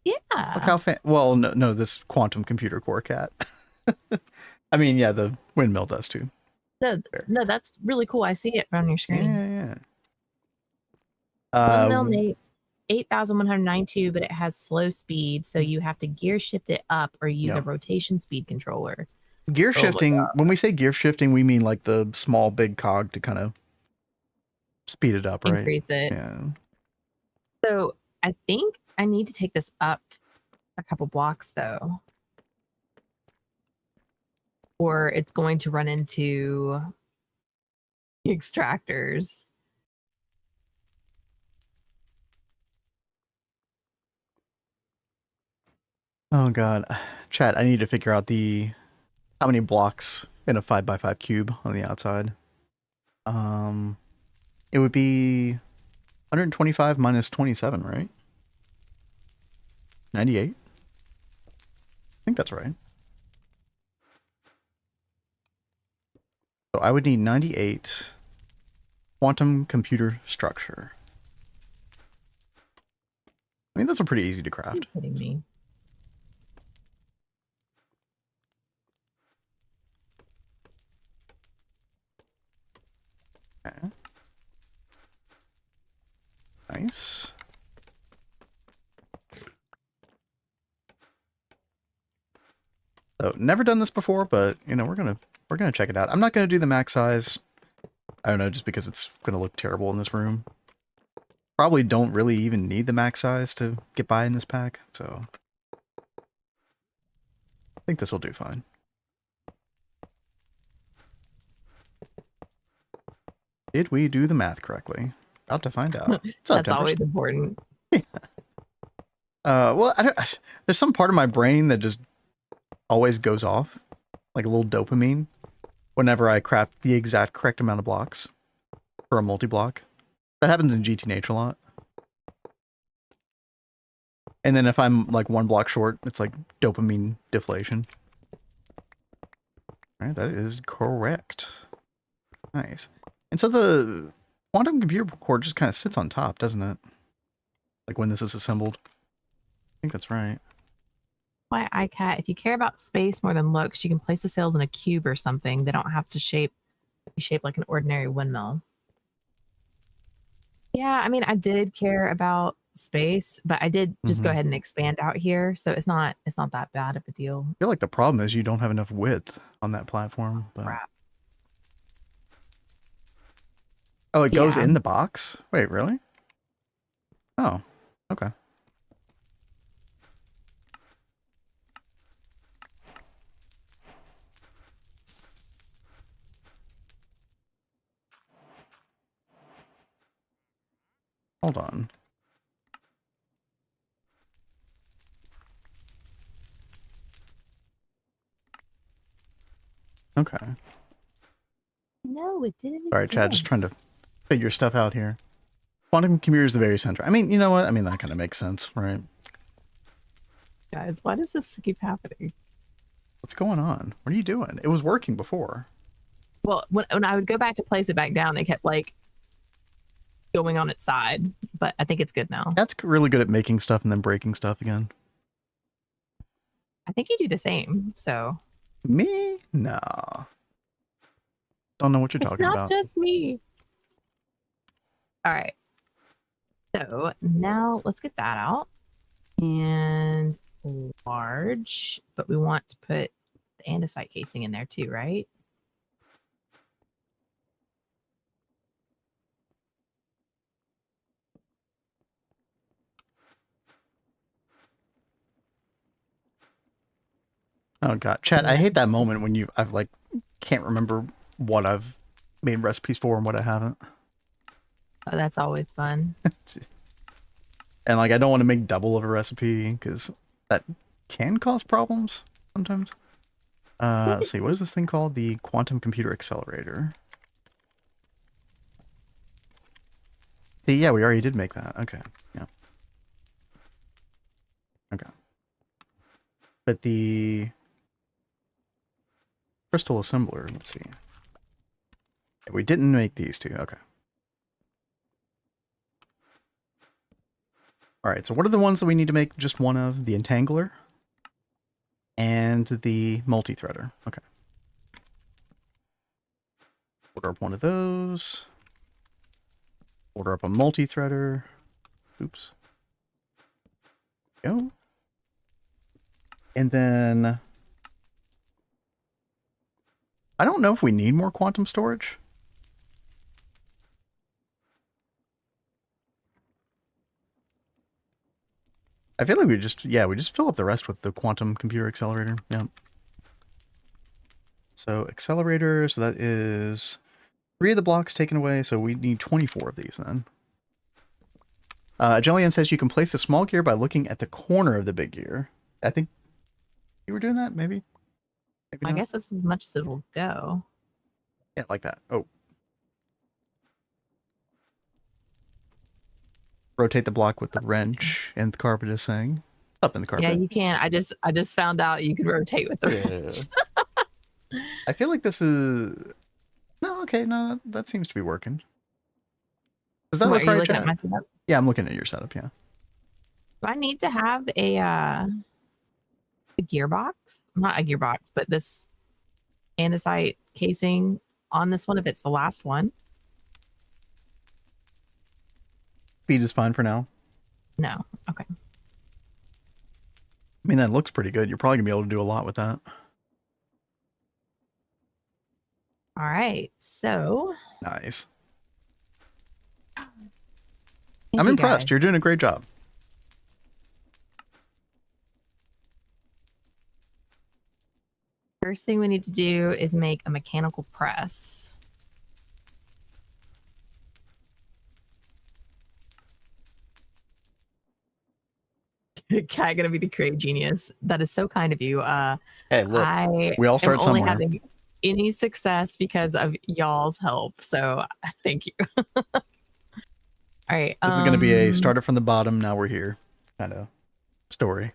Yeah. Look how well, no, this quantum computer core cat. I mean, yeah, the windmill does too. No, that's really cool. I see it on your screen. Yeah. Windmill makes 8,192, but it has slow speed, so you have to gear shift it up or use a rotation speed controller. Gear shifting, when we say gear shifting, we mean like the small, big cog to kind of speed it up, right? Increase it. Yeah. So I think I need to take this up a couple blocks though, or it's going to run into extractors. Oh god, chat, I need to figure out how many blocks in a 5x5 cube on the outside. It would be 125 minus 27, right? 98? I think that's right. So I would need 98 quantum computer structure. I mean, those are pretty easy to craft. Are you kidding me? Okay. Nice. So never done this before, but you know, we're gonna check it out. I'm not gonna do the max size. I don't know, just because it's gonna look terrible in this room. Probably don't really even need the max size to get by in this pack, so I think this will do fine. Did we do the math correctly? About to find out. That's always important. Yeah. Well, there's some part of my brain that just always goes off, like a little dopamine, whenever I craft the exact correct amount of blocks for a multi-block. That happens in GT Nature a lot. And then if I'm like one block short, it's like dopamine deflation. All right, that is correct. Nice. And so the quantum computer core just kind of sits on top, doesn't it? Like when this is assembled. I think that's right. Why, iCat, if you care about space more than looks, you can place the sails in a cube or something. They don't have to be shaped like an ordinary windmill. Yeah, I mean, I did care about space, but I did just go ahead and expand out here, so it's not that bad of a deal. I feel like the problem is you don't have enough width on that platform. But... Crap. Oh, it goes in the box? Wait, really? Oh, okay. Hold on. Okay. No, it didn't. All right, Chad, just trying to figure stuff out here. Quantum computer is the very center. I mean, you know what? I mean, that kind of makes sense, right? Guys, why does this keep happening? What's going on? What are you doing? It was working before. Well, when I would go back to place it back down, it kept like going on its side, but I think it's good now. That's really good at making stuff and then breaking stuff again. I think you do the same. So Me? No. Don't know what you're talking about. It's not just me. All right. So now let's get that out. And large, but we want to put the andesite casing in there too, right? Oh god, chat! I hate that moment when I've like can't remember what I've made recipes for and what I haven't. Oh, that's always fun. And like I don't want to make double of a recipe because that can cause problems sometimes. Let's see, what is this thing called? The quantum computer accelerator. See, yeah, we already did make that. Okay, yeah. Okay. But the crystal assembler, let's see. We didn't make these two, okay. Alright, so what are the ones that we need to make just one of? The entangler and the multi-threader. Okay. Order up one of those. Order up a multi-threader. Oops. Go. And then I don't know if we need more quantum storage. I feel like we just fill up the rest with the quantum computer accelerator. Yeah. So accelerator, so that is 3 of the blocks taken away, so we need 24 of these then. Jellian says you can place a small gear by looking at the corner of the big gear. I think you were doing that, maybe? I guess that's as much as it will go. Yeah, like that. Oh. Rotate the block with the wrench, and the carpet is saying. It's up in the carpet. Yeah, you can. I just found out you could rotate with the wrench. I feel like this is... No, okay, no, that seems to be working. Does that look right, Chad? Yeah, I'm looking at your setup, yeah. Do I need to have a gearbox? Not a gearbox, but this andesite casing on this one if it's the last one? Speed is fine for now. No. Okay. I mean, that looks pretty good. You're probably going to be able to do a lot with that. All right. So. Nice. I'm impressed. You're doing a great job. First thing we need to do is make a mechanical press. Cat gonna be the creative genius. That is so kind of you. Hey, look, we all start somewhere. Having any success because of y'all's help. So thank you. All right. This is going to be a started from the bottom. Now we're here kind of story.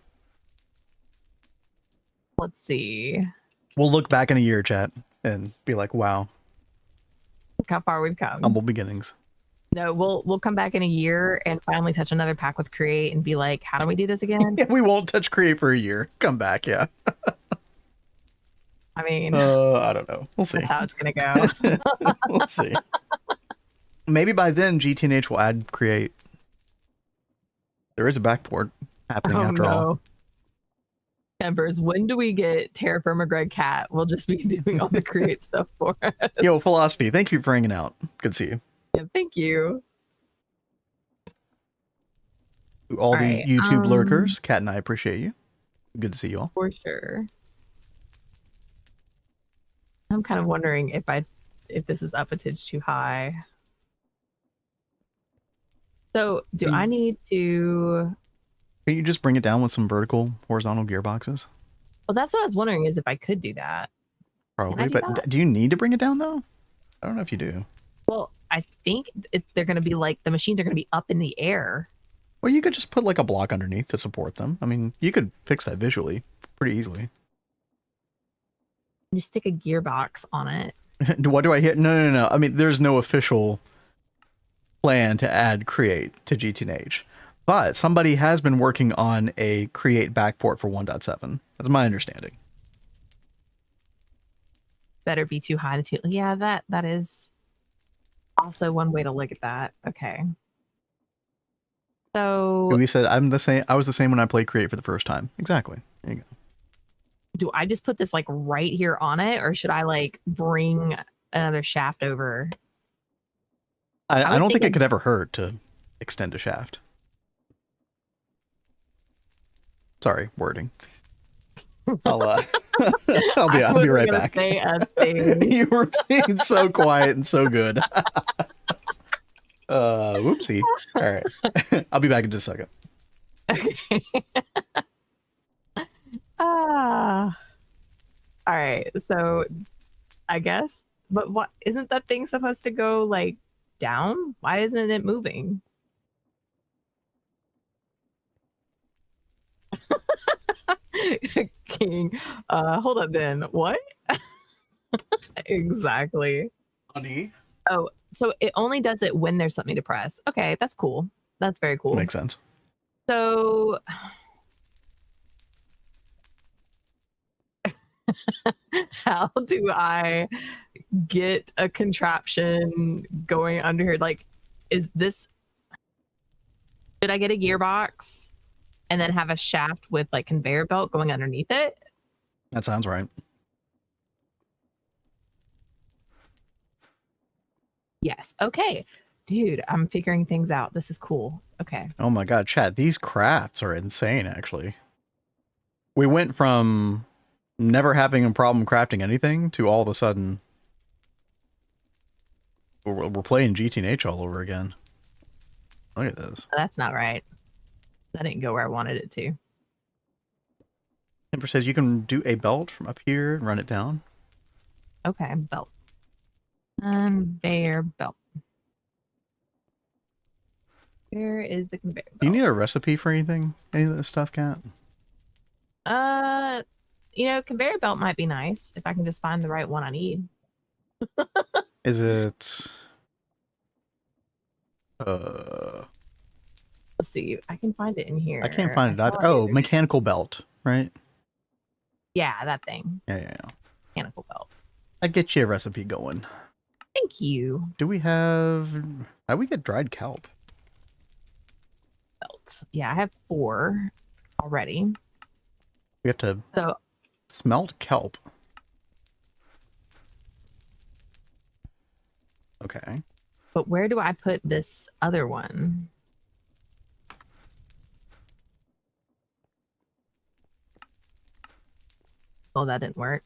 Let's see. We'll look back in a year, chat, and be like, "Wow, look how far we've come." Humble beginnings. No, we'll come back in a year and finally touch another pack with Create and be like, "How do we do this again?" Yeah, we won't touch Create for a year. Come back, yeah. I mean, I don't know. We'll see. That's how it's gonna go. We'll see. Maybe by then GTNH will add Create. There is a backport happening after all. Embers, when do we get Terraforma Greg Cat? We'll just be doing all the Create stuff for us. Yo, Philosophy, thank you for hanging out. Good to see you. Yeah, thank you. All the YouTube lurkers, Kat and I appreciate you. Good to see you all. For sure. I'm kind of wondering if this is uppetage too high. So do I need to... Can you just bring it down with some vertical, horizontal gearboxes? Well, that's what I was wondering is if I could do that. Probably, but do you need to bring it down though? I don't know if you do. Well, I think they're going to be like, the machines are going to be up in the air. Well, you could just put like a block underneath to support them. I mean, you could fix that visually pretty easily. You stick a gearbox on it. What do I hear? No. I mean, there's no official plan to add create to GTNH, but somebody has been working on a create backport for 1.7. That's my understanding. Better be too high to too. Yeah, that is also one way to look at that. Okay. So We said I'm the same. I was the same when I played create for the first time. Exactly. There you go. do I just put this like right here on it, or should I like bring another shaft over? I don't think it could ever hurt to extend a shaft. Sorry, wording. I'll be right back. Say a thing. You were being so quiet and so good. Whoopsie. All right. I'll be back in just a second. Okay. All right. So I guess, but what isn't that thing supposed to go like down? Why isn't it moving? King, hold up then. What? Exactly. Honey. Oh, so it only does it when there's something to press. Okay, that's cool. That's very cool. Makes sense. So how do I get a contraption going under here? Like, is this, should I get a gearbox and then have a shaft with like conveyor belt going underneath it? That sounds right. Yes. Okay. Dude, I'm figuring things out. This is cool. Okay. Oh my god, chat, these crafts are insane, actually. We went from never having a problem crafting anything to all of a sudden we're playing GTNH all over again. Look at this. That's not right. That didn't go where I wanted it to. Timber says you can do a belt from up here and run it down. Okay, belt. Conveyor belt. Where is the conveyor belt? Do you need a recipe for anything? Any of this stuff, Cat? Conveyor belt might be nice if I can just find the right one I need. Is it Let's see. I can find it in here. I can't find it either. Oh, mechanical belt, right? Yeah, that thing. Yeah. Mechanical belt. I get you a recipe going. Thank you. Do we have how do we get dried kelp? Belt. Yeah, I have 4 already. We have to smelt kelp. Okay. But where do I put this other one? Oh, that didn't work.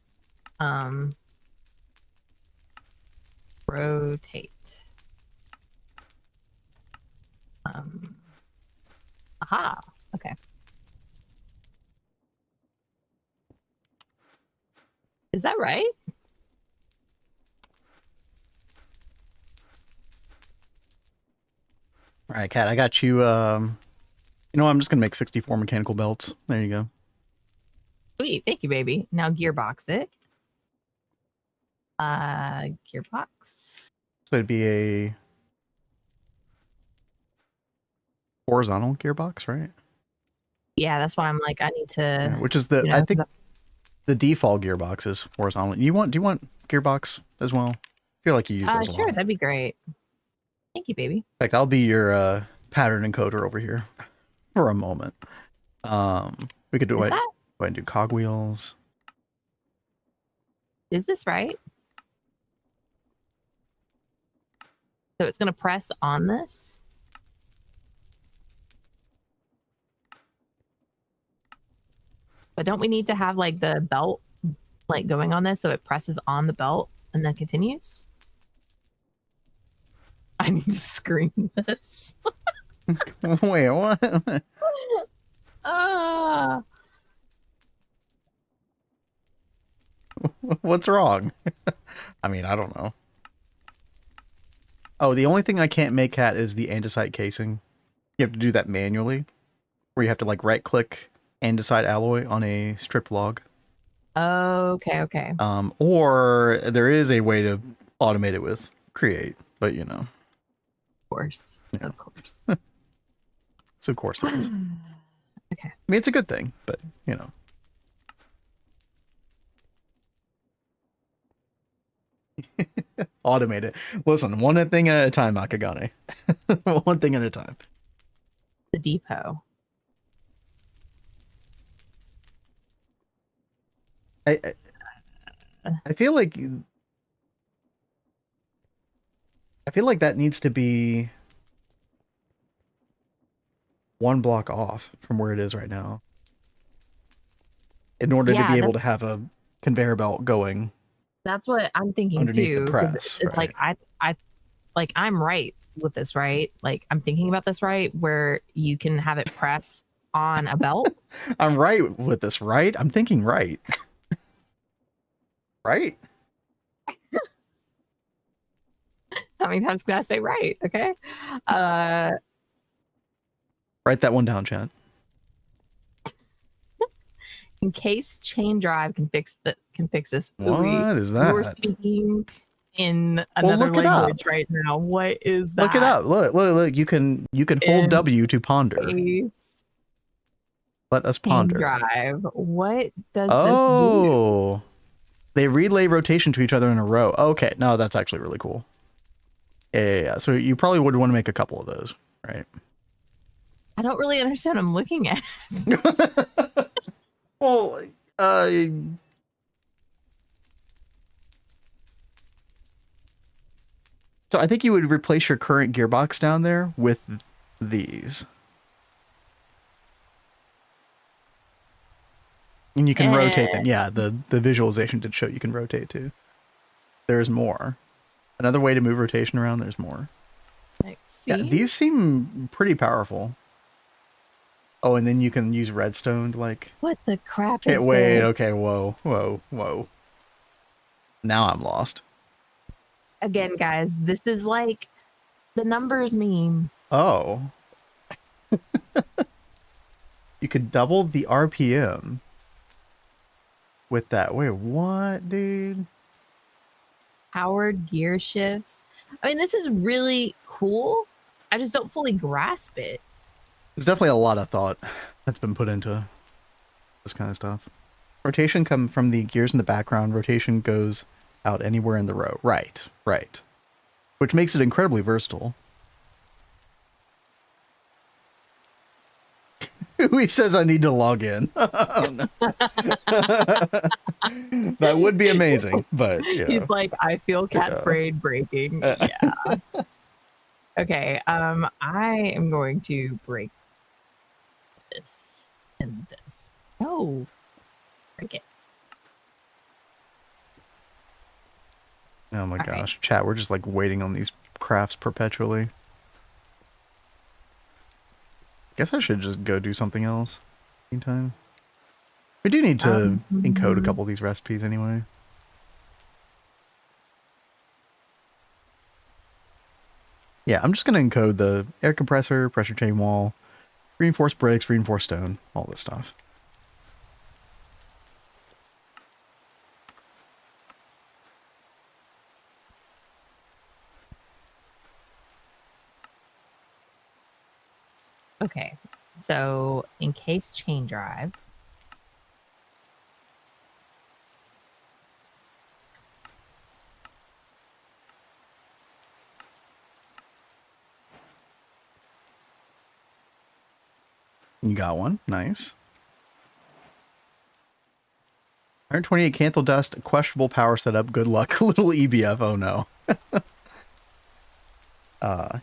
Rotate. Aha. Okay. Is that right? All right, Kat, I got you. I'm just gonna make 64 mechanical belts. There you go. Sweet, thank you, baby. Now gearbox it. Gearbox. So it'd be a horizontal gearbox, right? Yeah, that's why I'm like, I need to. Yeah, which is the I think the default gearbox is horizontal. Do you want gearbox as well? I feel like you use those a sure, lot. that'd be great. Thank you, baby. In fact, I'll be your pattern encoder over here for a moment. We could do it. Go ahead and do cogwheels. Is this right? So it's going to press on this. But don't we need to have like the belt like going on this so it presses on the belt and then continues? I need to screen this. Wait, what? What's wrong? I mean, I don't know. Oh, the only thing I can't make, Cat, is the andesite casing. You have to do that manually, where you have to like right-click andesite alloy on a stripped log. Okay, okay. Of Or there is a way to automate it with create, but you know, course. yeah. Of course. So of course it is. Okay. I mean, it's a good thing, but you know. Automate it. Listen, one thing at a time, Akagane. One thing at a time. The depot. I I feel like that needs to be one block off from where it is right now in order to Yeah, be able to have a conveyor belt going that's what I'm thinking underneath the too. Because press, it's right? like like I'm right with this, right? Like I'm thinking about this right, where you can have it press on a belt. I'm right with this, right? I'm thinking right. Right? How many times can I say right? Okay. Uh, Write that one down, Chad. in case chain drive can fix this. Ooey, What is you're that? speaking in Well, another look it up. language right now. What is Look it that? up. Look. You can hold In W to ponder. case Let us chain ponder. drive. What does this do? Oh, they relay rotation to each other in a row. Okay, no, that's actually really cool. Yeah. So you probably would want to make a couple of those, right? I don't really understand what I'm looking at. Well, uh, so I think you would replace your current gearbox down there with these. And you can rotate them. Yeah, the visualization did show you can rotate too. There's more. Another way to move rotation around, there's more. Let's Yeah, see. these seem pretty powerful. Oh, and then you can use redstone to like... What the crap Okay, is wait, this? okay, whoa. Now I'm lost. Again, guys, this is like the numbers meme. Oh. You could double the RPM with that. Wait, what, dude? Powered gear shifts. I mean, this is really cool. I just don't fully grasp it. There's definitely a lot of thought that's been put into this kind of stuff. Rotation comes from the gears in the background. Rotation goes out anywhere in the row. Right. Which makes it incredibly versatile. He says I need to log in. Oh, no. That would be amazing, but yeah. He's like, I feel cat's Yeah. brain breaking. Yeah. Okay. I am going to break this and this. No. Break it. Oh my All gosh. Chat, we're just like waiting on these crafts perpetually. Guess I should just go do something else. Meantime. We do need to encode a couple of these recipes anyway. Yeah, I'm just going to encode the air compressor, pressure chain wall, reinforced bricks, reinforced stone, all this stuff. Okay. So encase chain drive. You got one. Nice. 128 canthal dust, questionable power setup. Good luck. Little EBF. Oh no.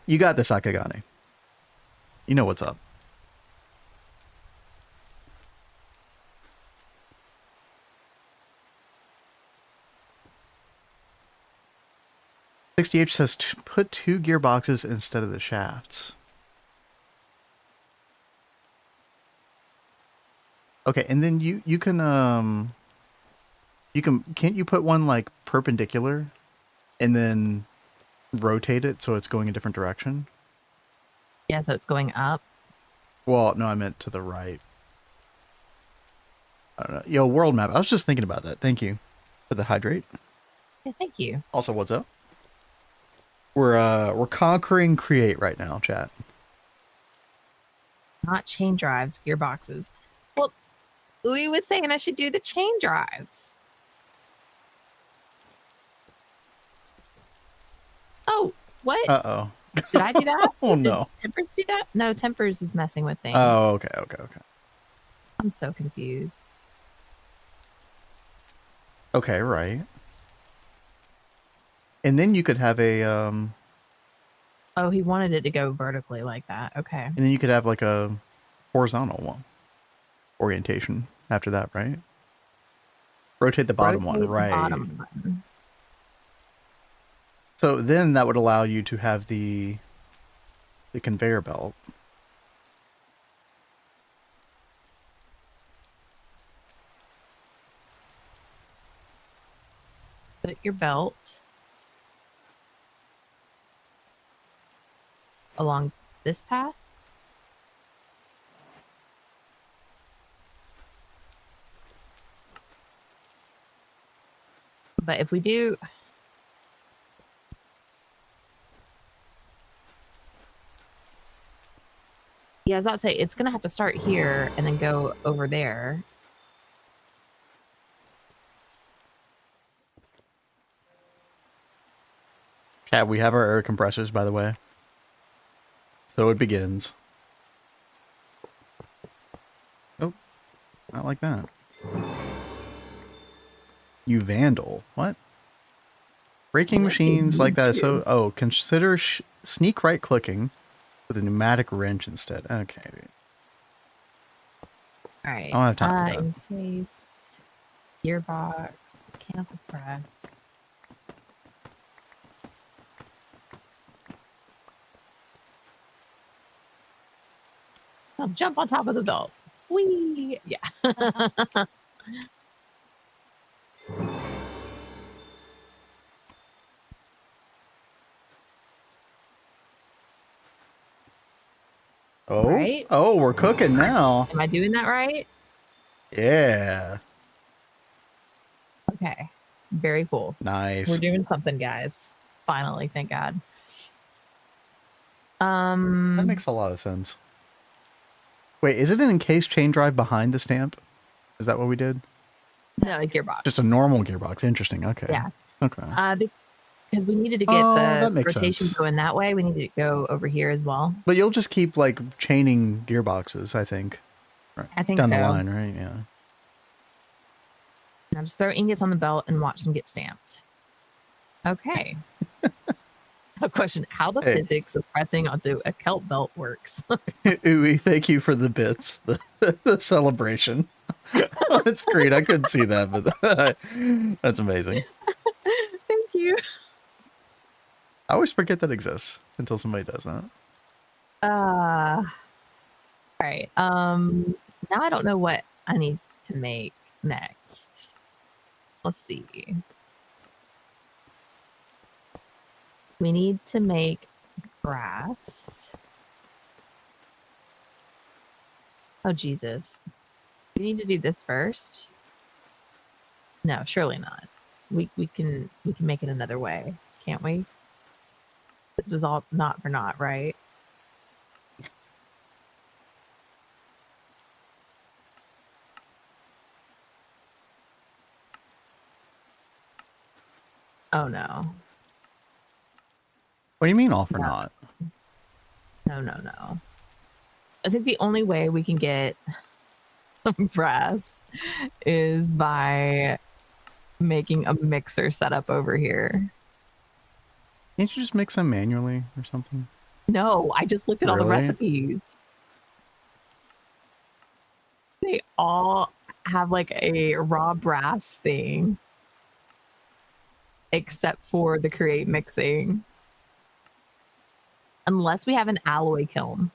You got this, Akagane. You know what's up. $60H says put 2 gearboxes instead of the shafts. Okay, and then you can can't you put one like perpendicular and then rotate it so it's going a different direction? Yeah, so it's going up. Well, no, I meant to the right. I don't know. Yo, world map. I was just thinking about that. Thank you for the hydrate. Yeah, thank you. Also, what's up? We're conquering create right now, chat. Not chain drives, gearboxes. Well, we was saying I should do the chain drives. Oh, what? Uh-oh. Did I do that? Oh, Did no. Tempers do that? No, Tempers is messing with things. Oh, okay, okay, okay. I'm so confused. Okay, right. And then you could have a, Oh, he wanted it to go vertically like that. Okay. and then you could have like a horizontal one orientation after that, right? Rotate the bottom one, Rotate the right. bottom button. So then that would allow you to have the conveyor belt. Put your belt along this path. But if we do, yeah, I was about to say it's gonna have to start here and then go over there. Chat, we have our air compressors, by the way. So it begins. Oh, not like that. You vandal. What? Braking What did machines you like that. do? So, oh, consider sneak right clicking with a pneumatic wrench instead. Okay. All right. I don't have time for that. Encased, gearbox, mechanical press. I'll jump on top of the belt. Whee! Yeah. Oh, Right? oh, we're cooking now. Am I doing that right? Yeah. Okay. Very cool. Nice. We're doing something, guys. Finally, thank God. That makes a lot of sense. Wait, is it an encased chain drive behind the stamp? Is that what we did? No, a gearbox. Just a normal gearbox. Interesting. Okay. Yeah. Okay. Because we needed to get that the makes rotation sense. going that way. We needed to go over here as well. But you'll just keep like chaining gearboxes, I think. Right. I think down so. the line, right? Yeah. Now just throw ingots on the belt and watch them get stamped. Okay. A question: how the physics of pressing onto a kelp belt works? Ooey, thank you for the bits, the celebration. That's great. I couldn't see that, but that's amazing. Thank you. I always forget that exists until somebody does that. All right. Now I don't know what I need to make next. Let's see. We need to make grass. Oh, Jesus. We need to do this first. No, surely not. We can make it another way, can't we? This was all not for naught, right? Oh no. What do you mean all for No. naught? No. I think the only way we can get brass is by making a mixer setup over here. Can't you just mix them manually or something? No, I just looked at all the Really? recipes. They all have like a raw brass thing, except for the create mixing. Unless we have an alloy kiln.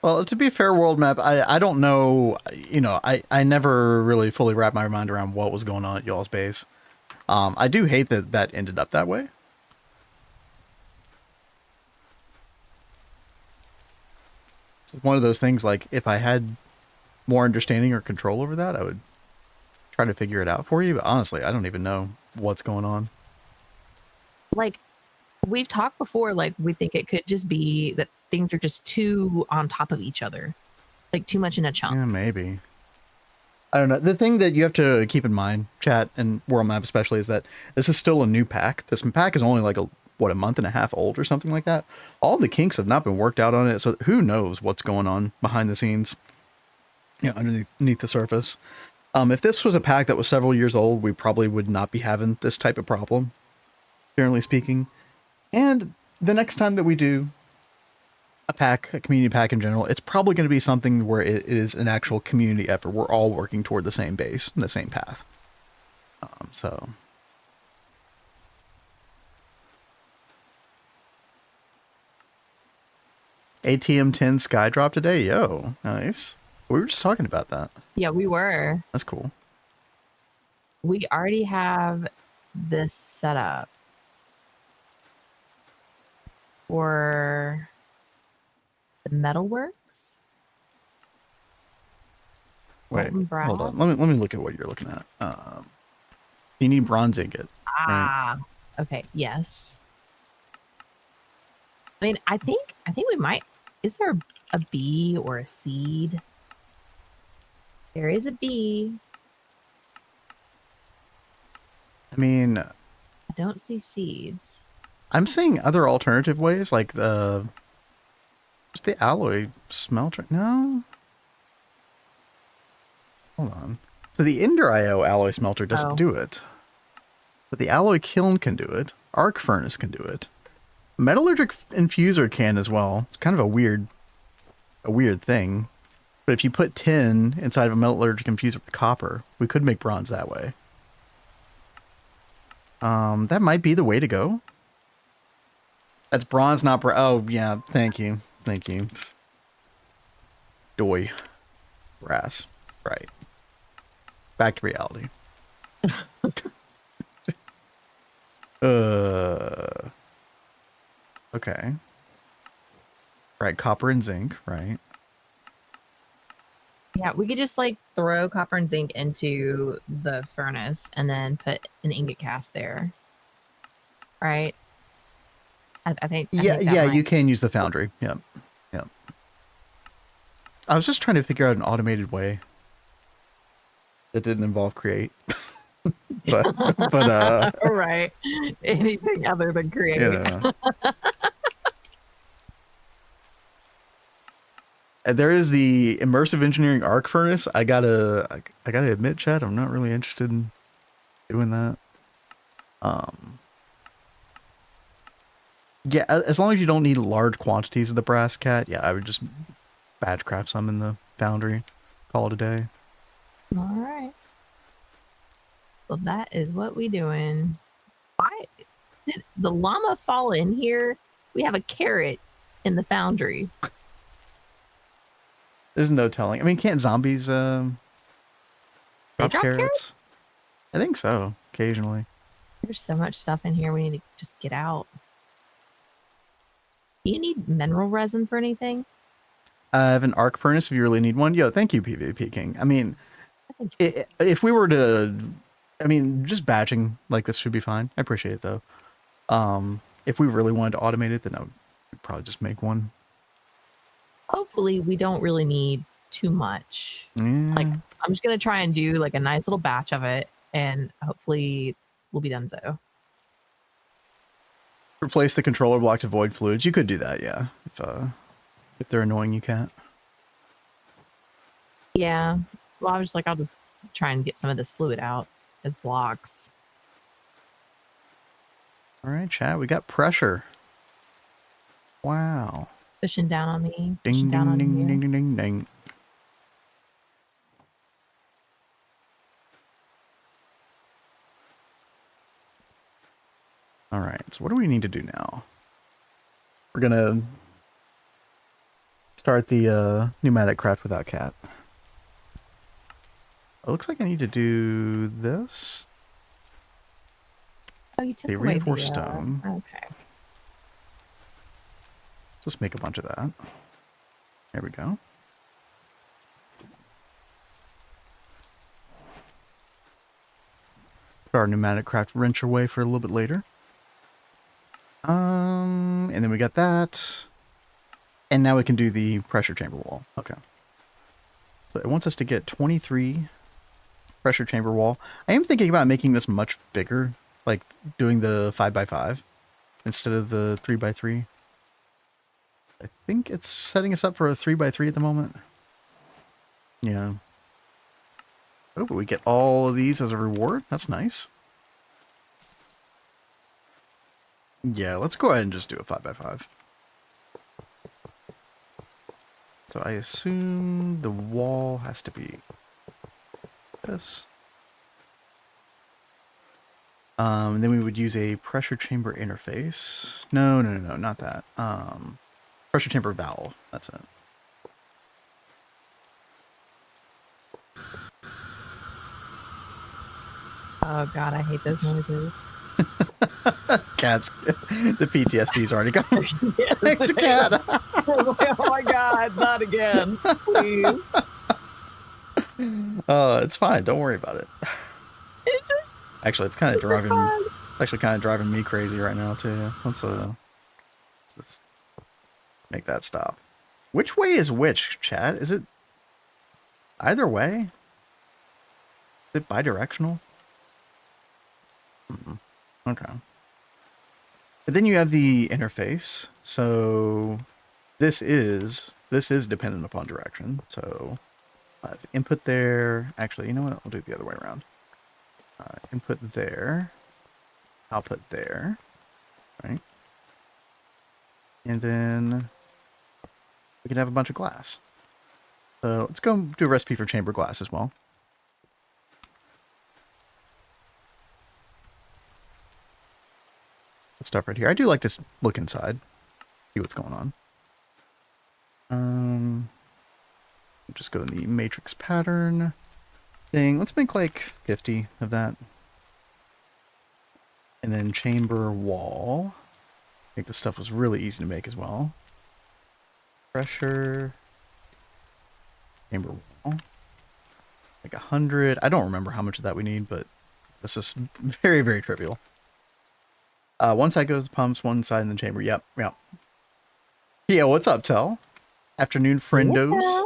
Well, to be fair, world map, I don't know, you know, I never really fully wrapped my mind around what was going on at y'all's base. I do hate that that ended up that way. It's one of those things, like, if I had more understanding or control over that, I would try to figure it out for you. But honestly, I don't even know what's going on. Like, we've talked before, like, we think it could just be that things are just too on top of each other, like too much in a chunk. Yeah, maybe. I don't know. The thing that you have to keep in mind, chat and World Map especially, is that this is still a new pack. This pack is only like a month and a half old or something like that. All the kinks have not been worked out on it, so who knows what's going on behind the scenes, underneath the surface. If this was a pack that was several years old, we probably would not be having this type of problem, generally speaking. And the next time that we do a community pack in general, it's probably going to be something where it is an actual community effort. We're all working toward the same base, the same path. So ATM 10 Sky drop today. Yo, nice. We were just talking about that. Yeah, we were. That's cool. We already have this set up for the metalworks. Wait, hold on. Let me look at what you're looking at. You need bronze ingot. Ah, right? Okay, yes. I mean, I think we might. Is there a bee or a seed? There is a bee. I mean, I don't see seeds. I'm seeing other alternative ways, like the alloy smelter. No, hold on. So the Ender IO alloy smelter doesn't do it, but the alloy kiln can do it. Arc furnace can do it. Metallurgic infuser can as well. It's kind of a weird thing. But if you put tin inside of a metallurgic infuser with copper, we could make bronze that way. That might be the way to go. That's bronze, not oh yeah, thank you. Doi. Brass. Right. Back to reality. Okay. Right, copper and zinc, right? Yeah, we could just like throw copper and zinc into the furnace and then put an ingot cast there. Right? I think you can use the foundry. Yep. I was just trying to figure out an automated way that didn't involve create. but right. Anything other than create. Yeah. There is the immersive engineering arc furnace. I gotta admit, Chad, I'm not really interested in doing that. Yeah, as long as you don't need large quantities of the brass cat, yeah, I would just batch craft some in the foundry. Call it a day. All right. Well, that is what we doing. Why did the llama fall in here? We have a carrot in the foundry. There's no telling. I mean, can't zombies drop carrots? I think so. Occasionally. There's so much stuff in here. We need to just get out. Do you need mineral resin for anything? I have an arc furnace if you really need one. Yo, thank you, PvP King. I mean, if we were to, just batching like this should be fine. I appreciate it though. If we really wanted to automate it, then I would probably just make one. Hopefully we don't really need too much. Yeah. Like, I'm just going to try and do like a nice little batch of it, and hopefully we'll be done so. Replace the controller block to void fluids. You could do that, yeah. If they're annoying, you can't. Yeah. Well, I was like, I'll just try and get some of this fluid out as blocks. All right, chat. We got pressure. Wow. Pushing down on me. Ding, ding, ding, ding, ding, ding, ding. All right, so what do we need to do now? We're gonna start the Pneumaticraft without cat. It looks like I need to do this. Oh, you took away reinforced the, stone. Okay. Just make a bunch of that. There we go. Put our Pneumaticraft wrench away for a little bit later. And then we got that. And now we can do the pressure chamber wall. Okay. So it wants us to get 23 pressure chamber wall. I am thinking about making this much bigger, like doing the 5x5 instead of the 3x3. I think it's setting us up for a 3x3 at the moment. Yeah. Oh, but we get all of these as a reward. That's nice. Yeah, let's go ahead and just do a 5x5. So I assume the wall has to be this. Then we would use a pressure chamber interface. No, not that. Pressure chamber valve. That's it. Oh god, I hate those noises. Cats. The PTSD's already gone. Yes. It's a cat. Oh my god, not again. Please. It's fine. Don't worry about it. Is it? Actually, it's kind of driving. It's actually kind of driving me crazy right now too. Let's make that stop. Which way is which, chat? Is it either way? Is it bidirectional? Okay. But then you have the interface. So this is dependent upon direction. So input there. Actually, you know what? I'll do it the other way around. Input there. Output there. Right. And then we can have a bunch of glass. So let's go do a recipe for chamber glass as well. Let's stop right here. I do like to look inside, see what's going on. Just go in the matrix pattern thing. Let's make like 50 of that. And then chamber wall. I think this stuff was really easy to make as well. Pressure. Chamber wall. Like 100. I don't remember how much of that we need, but this is very, very trivial. One side goes to pumps, one side in the chamber. Yep. Yeah, what's up, Tell? Afternoon, friendos.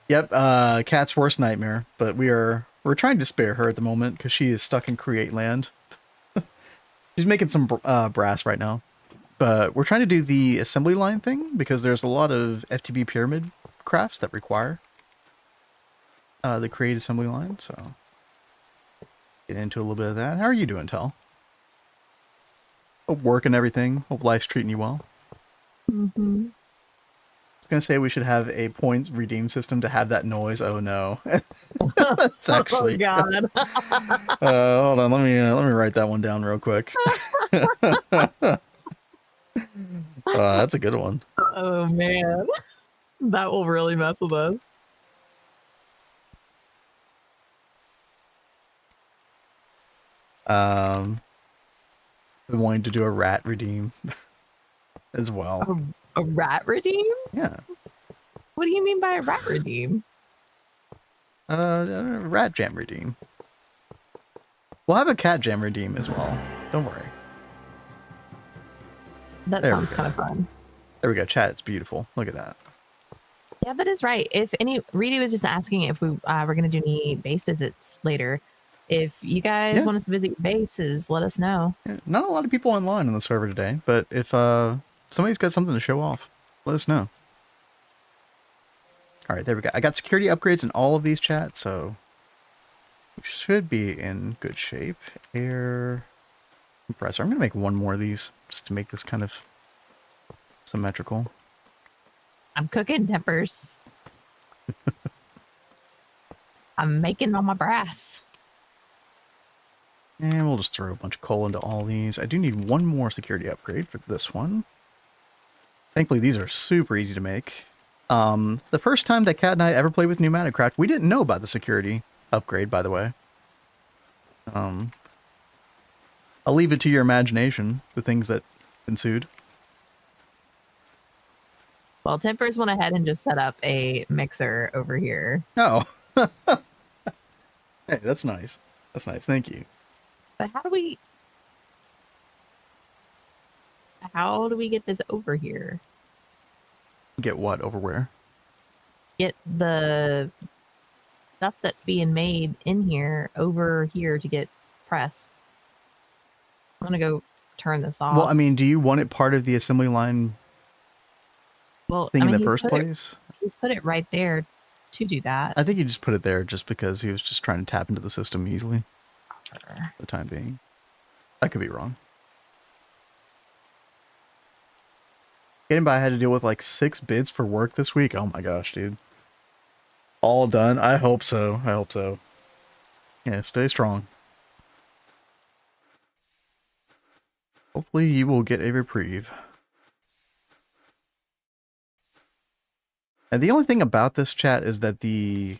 Yeah. Yep, Cat's worst nightmare, but we're trying to spare her at the moment because she is stuck in create land. She's making some brass right now, but we're trying to do the assembly line thing because there's a lot of FTB Pyramid crafts that require the create assembly line, so get into a little bit of that. How are you doing, Tell? Hope work and everything. Hope life's treating you well. Mm-hmm. I was gonna say we should have a points redeem system to have that noise. Oh no, it's actually. Oh god. Hold on, let me write that one down real quick. That's a good one. Oh man, that will really mess with us. Been wanting to do a rat redeem as well. A rat redeem? Yeah. What do you mean by a rat redeem? Rat jam redeem. We'll have a cat jam redeem as well. Don't worry. That There we sounds go. kind of fun. There we go. Chat, it's beautiful. Look at that. Yeah, that is right. If any, Reedy was just asking if we were going to do any base visits later. If you guys want us to visit your bases, let us know. Yeah, not a lot of people online on the server today, but if somebody's got something to show off, let us know. All right, there we go. I got security upgrades in all of these chats, so we should be in good shape. Air compressor. I'm going to make one more of these just to make this kind of symmetrical. I'm cooking tempers. I'm making all my brass. And we'll just throw a bunch of coal into all these. I do need one more security upgrade for this one. Thankfully, these are super easy to make. The first time that Cat and I ever played with Pneumaticraft, we didn't know about the security upgrade, by the way. I'll leave it to your imagination, the things that ensued. Well, Tempers went ahead and just set up a mixer over here. Oh. Hey, that's nice. That's nice. Thank you. But how do we get this over here? Get what over where? Get the stuff that's being made in here over here to get pressed. I'm gonna go turn this off. Well, I mean, do you want it part of the assembly line thing in the first place? He's put it right there to do that. I think you just put it there just because he was just trying to tap into the system easily. Sure. For the time being. I could be wrong. Getting by, I had to deal with like 6 bids for work this week. Oh my gosh, dude. All done? I hope so. I hope so. Yeah, stay strong. Hopefully you will get a reprieve. And the only thing about this chat is that the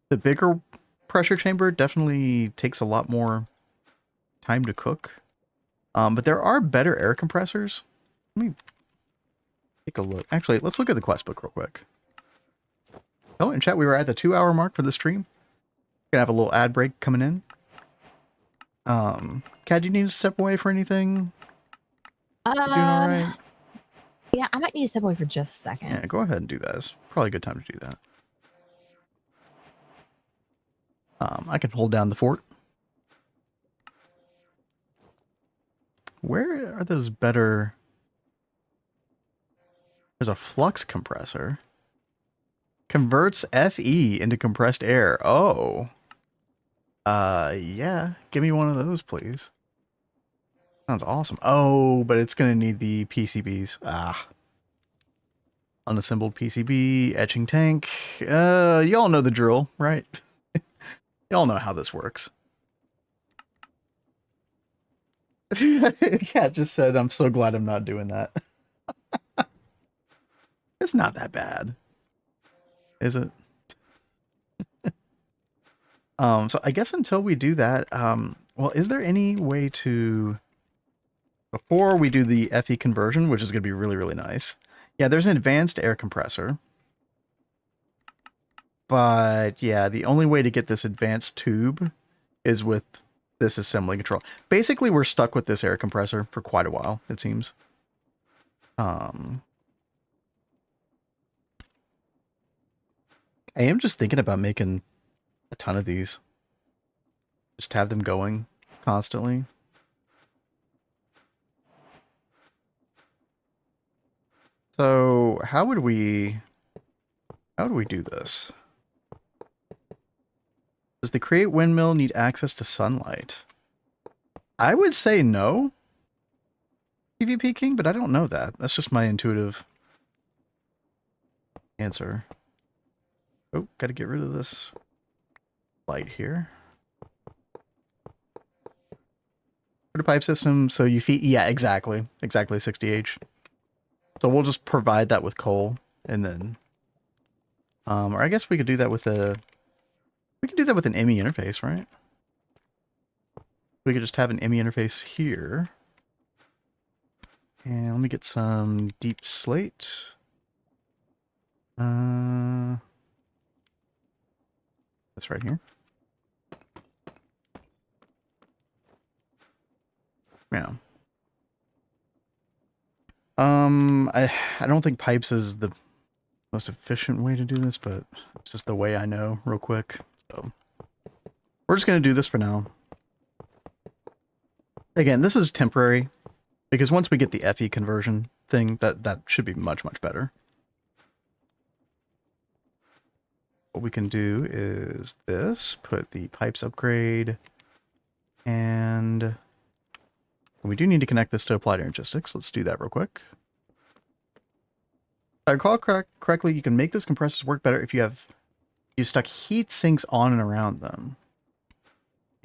bigger pressure chamber definitely takes a lot more time to cook. But there are better air compressors. Let me take a look. Actually, let's look at the quest book real quick. Oh, in chat, we were at the 2-hour mark for the stream. Gonna have a little ad break coming in. Kat, do you need to step away for anything? You doing all right? Yeah, I might need to step away for just a second. Yeah, go ahead and do that. It's probably a good time to do that. I can hold down the fort. Where are those better? There's a flux compressor. Converts FE into compressed air. Oh. Yeah. Give me one of those, please. Sounds awesome. Oh, but it's going to need the PCBs. Ah. Unassembled PCB, etching tank. Y'all know the drill, right? Y'all know how this works. Cat just said, I'm so glad I'm not doing that. It's not that bad. Is it? So I guess until we do that, well, is there any way to, before we do the FE conversion, which is going to be really, really nice. Yeah, there's an advanced air compressor. But yeah, the only way to get this advanced tube is with this assembly control. Basically, we're stuck with this air compressor for quite a while, it seems. I am just thinking about making a ton of these. Just have them going constantly. So how would we do this? Does the create windmill need access to sunlight? I would say no, PvP King, but I don't know that. That's just my intuitive answer. Oh, gotta get rid of this light here. Put a pipe system so you feed. Yeah, exactly 60H. So we'll just provide that with coal, and then, or I guess we could do that with a. We could do that with an ME interface, right? We could just have an ME interface here. And let me get some deep slate. That's right here. Yeah. I don't think pipes is the most efficient way to do this, but it's just the way I know real quick. So we're just going to do this for now. Again, this is temporary because once we get the FE conversion thing, that should be much, much better. What we can do is this, put the pipes upgrade, and we do need to connect this to applied energistics. Let's do that real quick. If I recall correctly, you can make this compressors work better if you stuck heat sinks on and around them.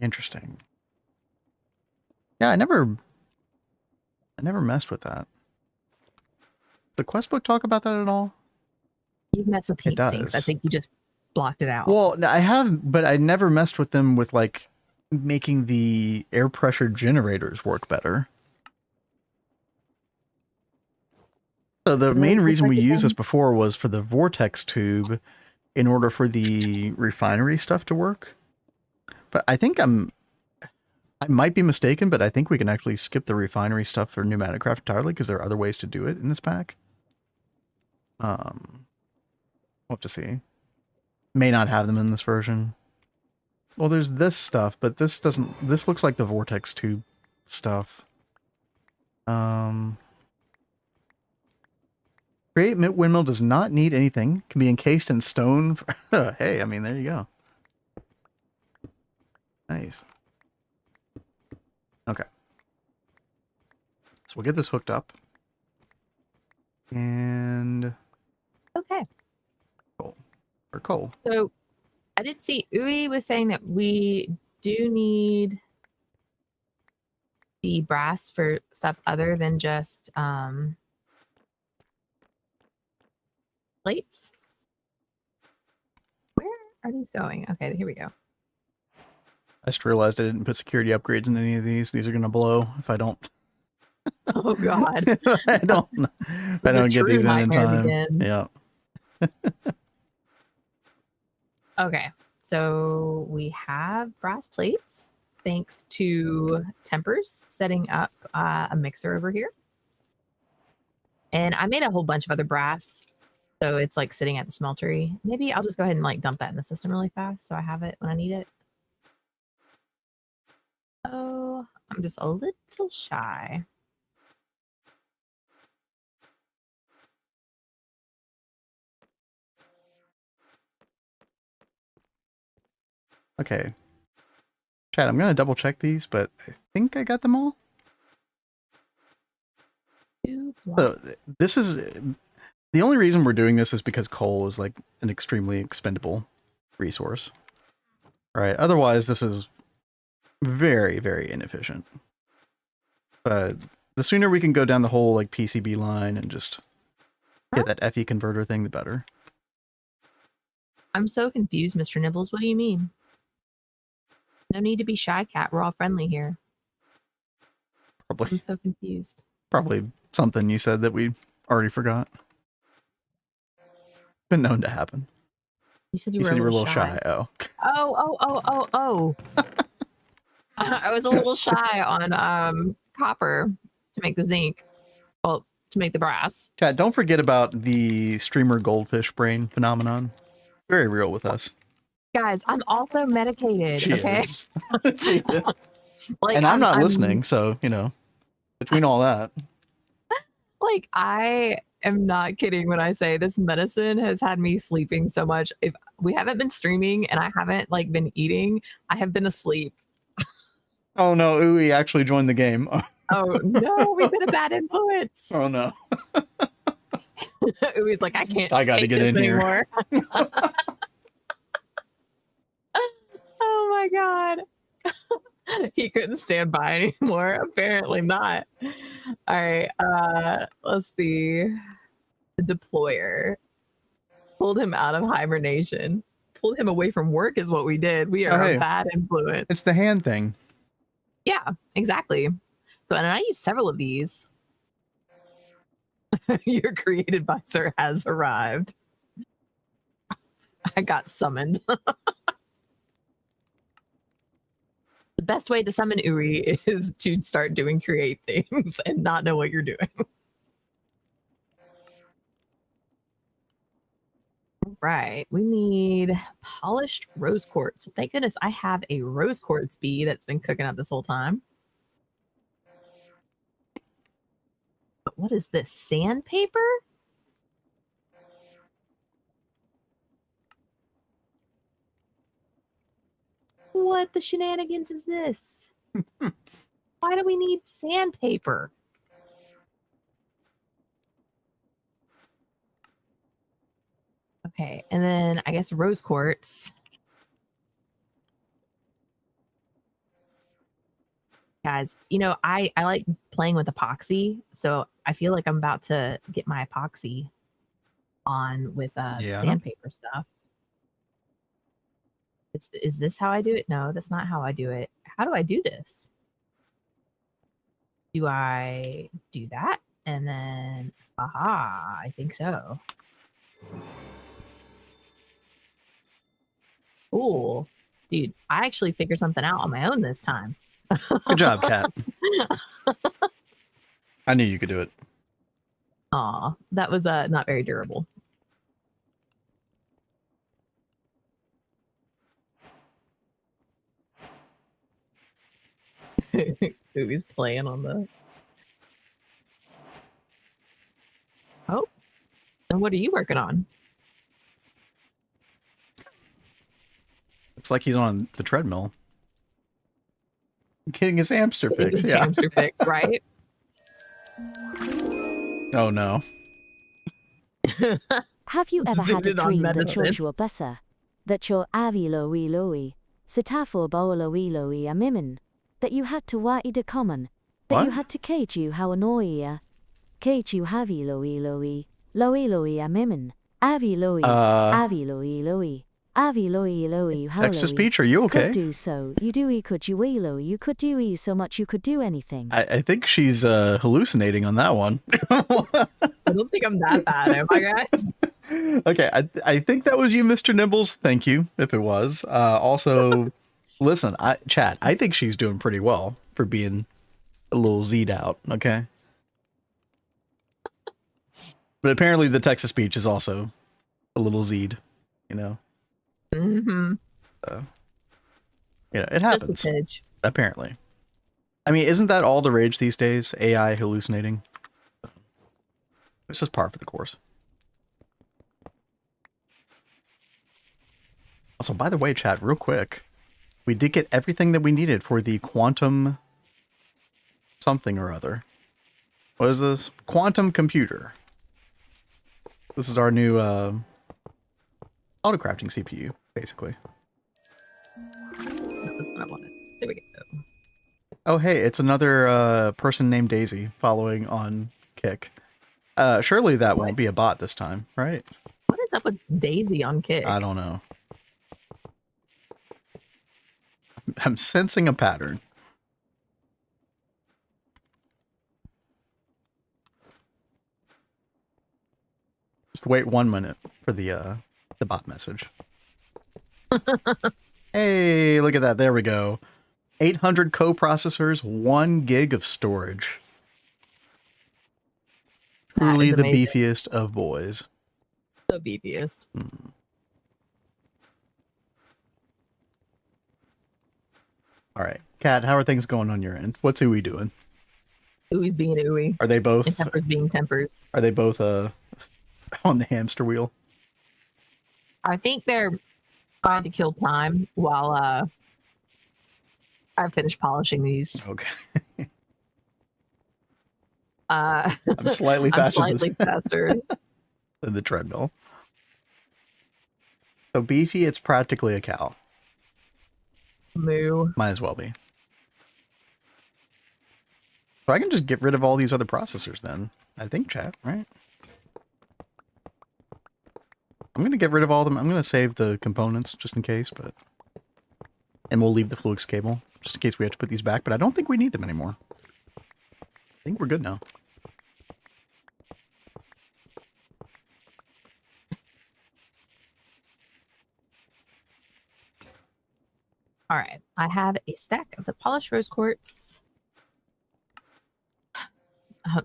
Interesting. Yeah, I never messed with that. Does the quest book talk about that at all? You've messed with heat sinks. I think you just blocked it out. Well, I have, but I never messed with them with like making the air pressure generators work better. So the main reason we used this before was for the vortex tube in order for the refinery stuff to work. But I think I might be mistaken, but I think we can actually skip the refinery stuff for Pneumaticraft entirely because there are other ways to do it in this pack. We'll have to see. May not have them in this version. Well, there's this stuff, but this doesn't. This looks like the Vortex tube stuff. Create windmill does not need anything. Can be encased in stone. Hey, I mean, there you go. Nice. Okay. So we'll get this hooked up. And Okay. coal. So I did see Ui was saying that we do need the brass for stuff other than just plates. Where are these going? Okay, here we go. I just realized I didn't put security upgrades in any of these. These are gonna blow if I don't. Oh God! I don't get these in time. Begins. Yeah. Okay, so we have brass plates thanks to Tempers setting up a mixer over here. And I made a whole bunch of other brass, so it's like sitting at the smeltery. Maybe I'll just go ahead and like dump that in the system really fast so I have it when I need it. Oh, I'm just a little shy. Okay. Chad, I'm gonna double check these, but I think I got them all. So this is the only reason we're doing this is because coal is like an extremely expendable resource, right? Otherwise, this is very, very inefficient. But the sooner we can go down the whole like PCB line and just get that FE converter thing, the better. I'm so confused, Mr. Nibbles. What do you mean? No need to be shy, cat. We're all friendly here. Probably. I'm so confused. Probably something you said that we already forgot. Been known to happen. You said you were a little shy. Oh. Oh. I was a little shy on copper to make the zinc. Well, to make the brass. Chad, don't forget about the streamer goldfish brain phenomenon. Very real with us. Guys, I'm also medicated, She okay? is. Like, and I'm not listening, so, you know, between all that. Like, I am not kidding when I say this medicine has had me sleeping so much. If we haven't been streaming and I haven't like been eating, I have been asleep. Oh no, Ui actually joined the game. Oh no, we've been a bad influence. Oh no. Ui's like, I gotta take get this in anymore. Here. Oh my God. He couldn't stand by anymore. Apparently not. All right. Let's see. The deployer pulled him out of hibernation. Pulled him away from work is what we did. We are a bad influence. It's the hand thing. Yeah, exactly. So, and I used several of these. Your created by Sir has arrived. I got summoned. The best way to summon Uri is to start doing create things and not know what you're doing. Right, we need polished rose quartz. Well, thank goodness I have a rose quartz bee that's been cooking up this whole time. But what is this, sandpaper? What the shenanigans is this? Why do we need sandpaper? Okay, and then I guess rose quartz. Guys, you know, I like playing with epoxy, so I feel like I'm about to get my epoxy on with sandpaper stuff. Is this how I do it? No, that's not how I do it. How do I do this? Do I do that? And then, aha, I think so. Cool. Dude, I actually figured something out on my own this time. Good job, Cat. I knew you could do it. Aw, that was not very durable. He's playing on the... Oh, and what are you working on? Looks like he's on the treadmill. Getting his hamster fix, yeah. Hamster fix, right? Oh no. Have you ever had a Zooted on dream that medicine. shows you a busser? That your avi-lowi lowi, sitafo baolowi lowi amimin? That you had to wa'i de common? That you What? had to cage you how annoya? Cage you havi lowi lowi, lowi lowi amimin? Avi lowi, avi lowi lowi, avi lowi lowi how Text to speech, are you okay? Could do so, you do e could you wee lo, you could do e so much you could do anything. I think she's hallucinating on that one. I don't think I'm that bad, am I, guys? Okay, I think that was you, Mr. Nibbles. Thank you, if it was. Also, listen, chat, I think she's doing pretty well for being a little Z'd out, okay? But apparently the text to speech is also a little Z'd, you know? Mm-hmm. Yeah, it Just happens, a tidge. apparently. I mean, isn't that all the rage these days? AI hallucinating? It's just par for the course. Also, by the way, chat, real quick, we did get everything that we needed for the quantum something or other. What is this? Quantum computer. This is our new auto-crafting CPU, basically. That's what I wanted. There we go. Oh, hey, it's another person named Daisy following on Kick. Surely that won't be a bot this time, right? What is up with Daisy on Kick? I don't know. I'm sensing a pattern. Just wait 1 minute for the bot message. Hey, look at that. There we go. 800 co-processors, 1 gig of storage. Truly is the amazing. beefiest of boys. The beefiest. All right, Kat, how are things going on your end? What's Uwe doing? Ooey's being ooey. Are they both? And Tempers being tempers. Are they both on the hamster wheel? I think they're trying to kill time while I finish polishing these. Okay. I'm I'm slightly faster slightly faster. than the treadmill. So beefy, it's practically a cow. Moo. Might as well be. So I can just get rid of all these other processors then. I think, chat, right? I'm going to get rid of all of them. I'm going to save the components just in case, but... And we'll leave the Flux cable just in case we have to put these back, but I don't think we need them anymore. I think we're good now. All right. I have a stack of the polished rose quartz.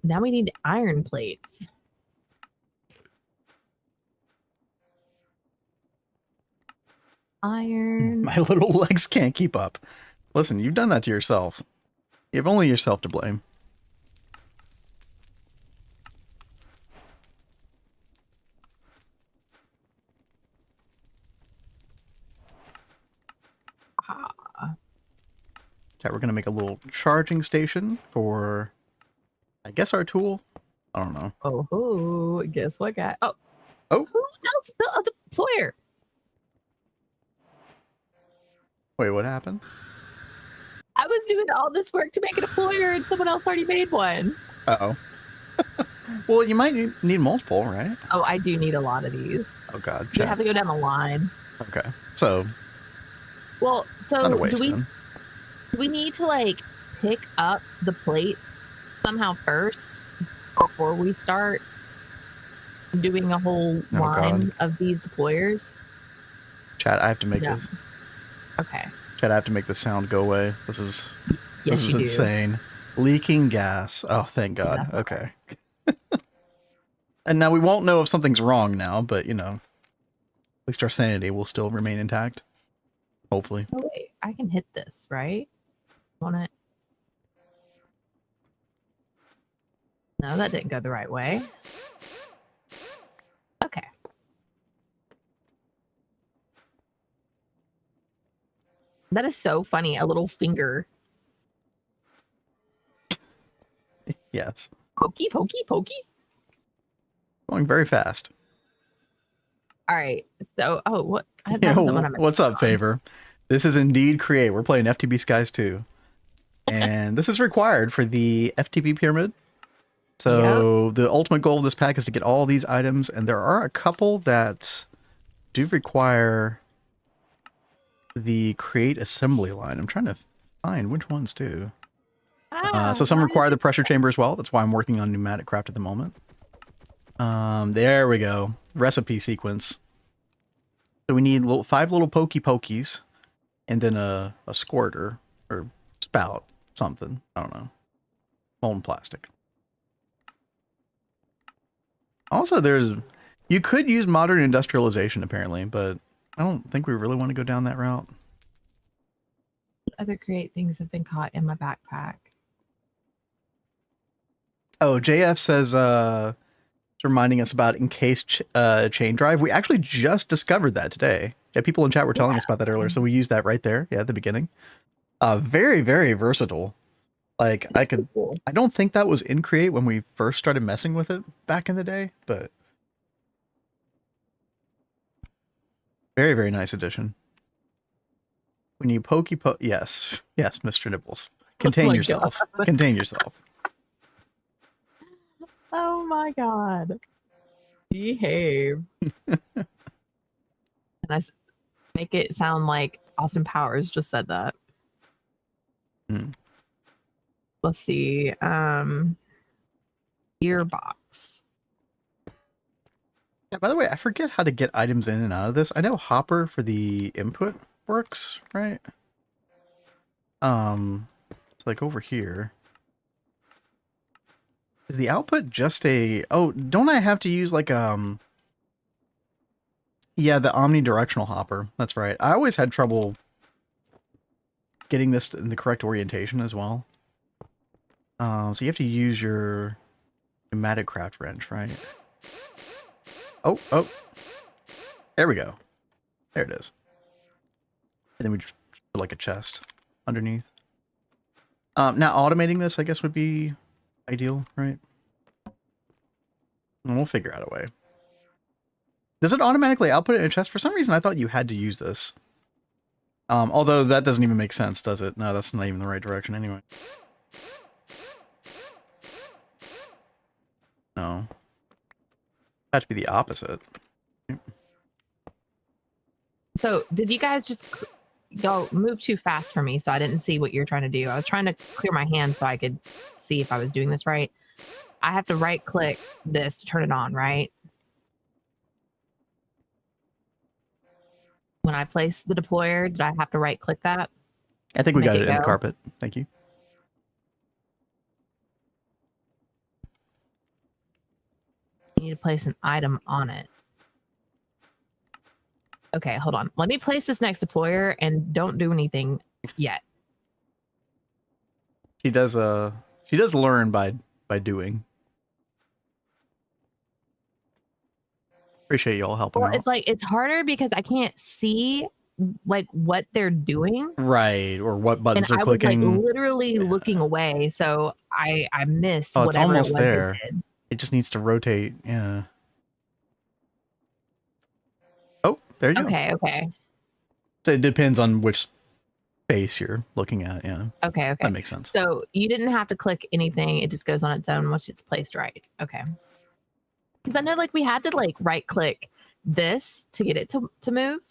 Now we need iron plates. Iron. My little legs can't keep up. Listen, you've done that to yourself. You have only yourself to blame. Okay, we're going to make a little charging station for, I guess, our tool. I don't know. Oh, guess what, guy? Oh, Oh. Who else built a deployer? Wait, what happened? I was doing all this work to make a deployer, and someone else already made one. Uh-oh. Well, you might need multiple, right? Oh, I do need a lot of these. Oh, God. You have to go down the line. Okay. So, Well, so not a do waste we then. do we need to like pick up the plates somehow first before we start doing a whole Oh, line God. of these deployers? Chat, I have to make Yeah. this. Okay. Chat, I have to make the sound go away. This is Yes, you do. insane. Leaking gas. Oh, thank God. That's not Okay. And now we won't know if something's wrong now, but you know, at least our sanity will still remain intact. Hopefully. Oh wait, I can hit this, right? Want it? No, that didn't go the right way. Okay. That is so funny. A little finger. Yes. Pokey, pokey, pokey. Going very fast. All right. So, oh, what? That Yo, wasn't what I meant. what's up, Favor? This is indeed Create. We're playing FTBSkies 2. And this is required for the FTB Pyramid. So the ultimate goal of this pack is to get all these items, and there are a couple that do require the create assembly line. I'm trying to find which ones do. So some require the pressure chamber as well. That's why I'm working on Pneumaticraft at the moment. There we go. Recipe sequence. So we need 5 little pokey pokies, and then a squirter or spout, something. I don't know. Molten plastic. Also, you could use modern industrialization apparently, but I don't think we really want to go down that route. Other create things have been caught in my backpack. Oh, JF says, it's reminding us about encased chain drive. We actually just discovered that today. Yeah, people in chat were telling us about that earlier, so we used that right there. Yeah, at the beginning. Very, very versatile. Like I don't think that was in Create when we first started messing with it back in the day, but very, very nice addition. When you yes, Mr. Nibbles. Contain yourself. Contain yourself. Oh my God. Behave. And I make it sound like Austin Powers just said that. Let's see. Earbox. Yeah, by the way, I forget how to get items in and out of this. I know Hopper for the input works, right? It's like over here. Is the output just a... Oh, don't I have to use like, yeah, the omnidirectional hopper. That's right. I always had trouble getting this in the correct orientation as well. So you have to use your Pneumaticraft wrench, right? Oh. There we go. There it is. And then we just put like a chest underneath. Now automating this, I guess, would be ideal, right? And we'll figure out a way. Does it automatically output it in a chest? For some reason, I thought you had to use this. Although that doesn't even make sense, does it? No, that's not even the right direction anyway. No. Had to be the opposite. So did you guys just go move too fast for me? So I didn't see what you're trying to do. I was trying to clear my hand so I could see if I was doing this right. I have to right click this to turn it on, right? When I place the deployer, did I have to right click that? I think we got it in the carpet. Thank you. You need to place an item on it. Okay, hold on. Let me place this next deployer and don't do anything yet. She does learn by doing. Appreciate y'all helping out. It's like it's harder because I can't see like what they're doing. Right, or what buttons and are I clicking. Was, like, literally looking away, so I missed it's whatever almost it was there. it did. It just needs to rotate. Yeah. Oh, there you go. Okay. So it depends on which space you're looking at. Yeah. Okay. That makes sense. So you didn't have to click anything. It just goes on its own once it's placed right. Okay. Because I know like we had to like right click this to get it to move.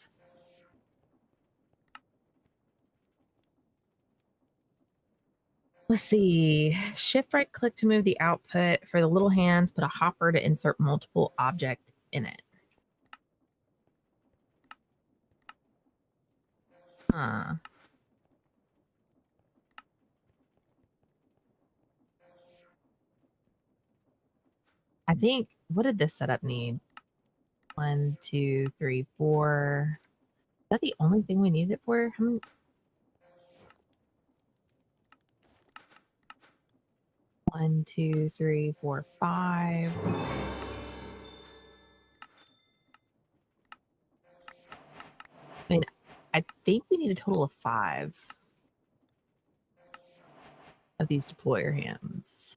Let's see. Shift right click to move the output. For the little hands, put a hopper to insert multiple object in it. Huh. I think, what did this setup need? 1, 2, 3, 4. Is that the only thing we needed it for? How many? 1, 2, 3, 4, 5. I mean, I think we need a total of 5 of these deployer hands.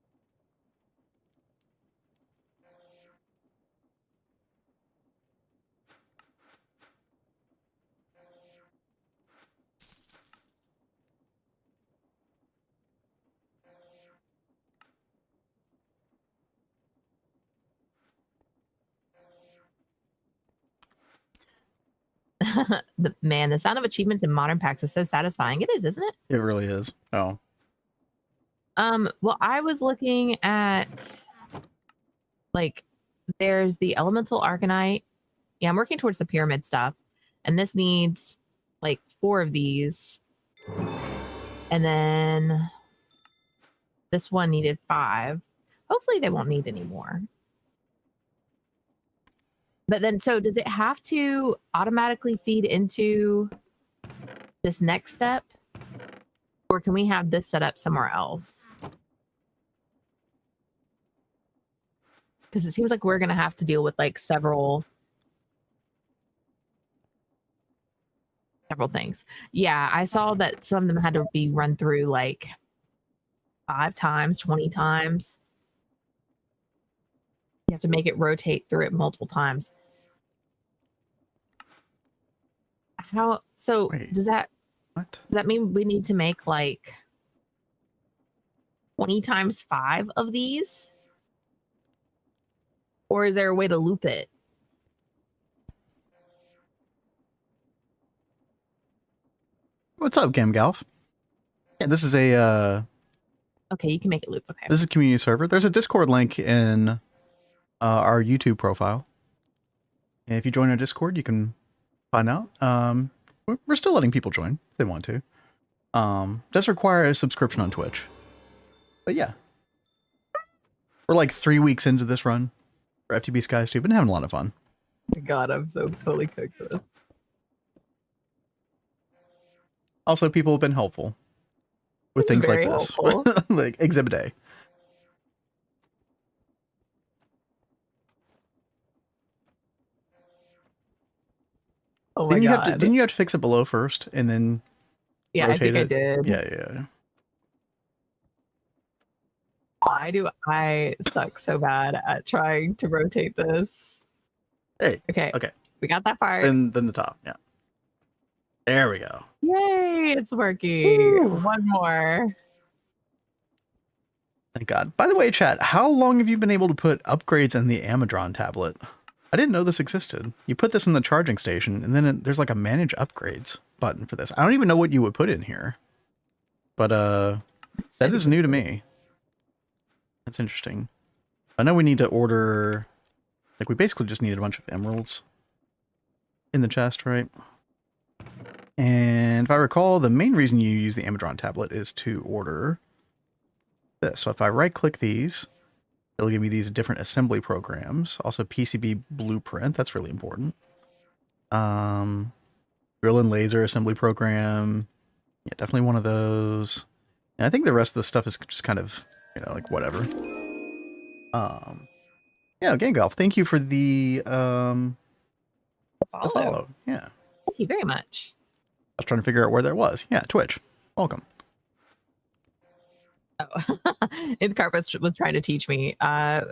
The sound of achievements in modern packs is so satisfying. It is, isn't it? It really is. Oh. Well, I was looking at, like, there's the elemental arcanite. Yeah, I'm working towards the pyramid stuff, and this needs like 4 of these, and then this one needed 5. Hopefully they won't need any more. But then, so does it have to automatically feed into this next step, or can we have this set up somewhere else? Because it seems like we're going to have to deal with like several things. Yeah, I saw that some of them had to be run through like 5 times, 20 times. You have to make it rotate through it multiple times. How so? Wait, does that mean we need to make like 20 times 5 of these? Or is there a way to loop it? What's up, Gamgalf? Yeah, this is a Okay, you can make it loop. Okay. this is a community server. There's a Discord link in our YouTube profile. And if you join our Discord, you can find out. We're still letting people join if they want to. Does require a subscription on Twitch. But yeah. We're like 3 weeks into this run for FTBSkies too. Been having a lot of fun. Oh my God, I'm so totally cooked for this. Also, people have been helpful with things Very like this. helpful. Like Exhibit A. Oh my God. Didn't you have to fix it below first and then Yeah, rotate I think it? I did. Yeah. Why do I suck so bad at trying to rotate this? Hey. Okay. Okay. We got that part. Then the top. Yeah. There we go. Yay, it's working. Woo. One more. Thank God. By the way, chat, how long have you been able to put upgrades in the Amadron tablet? I didn't know this existed. You put this in the charging station, and then there's like a manage upgrades button for this. I don't even know what you would put in here. But that is new to me. That's interesting. I know we need to order, like we basically just needed a bunch of emeralds in the chest, right? And if I recall, the main reason you use the Amadron tablet is to order this. So if I right click these, it'll give me these different assembly programs. Also PCB blueprint, that's really important. Drill and laser assembly program. Yeah, definitely one of those. And I think the rest of the stuff is just kind of, you know, like whatever. Yeah, Gangolf, thank you for the Follow. Yeah. Thank you very much. I was trying to figure out where that was. Yeah, Twitch. Welcome. Oh, the carpet was trying to teach me. I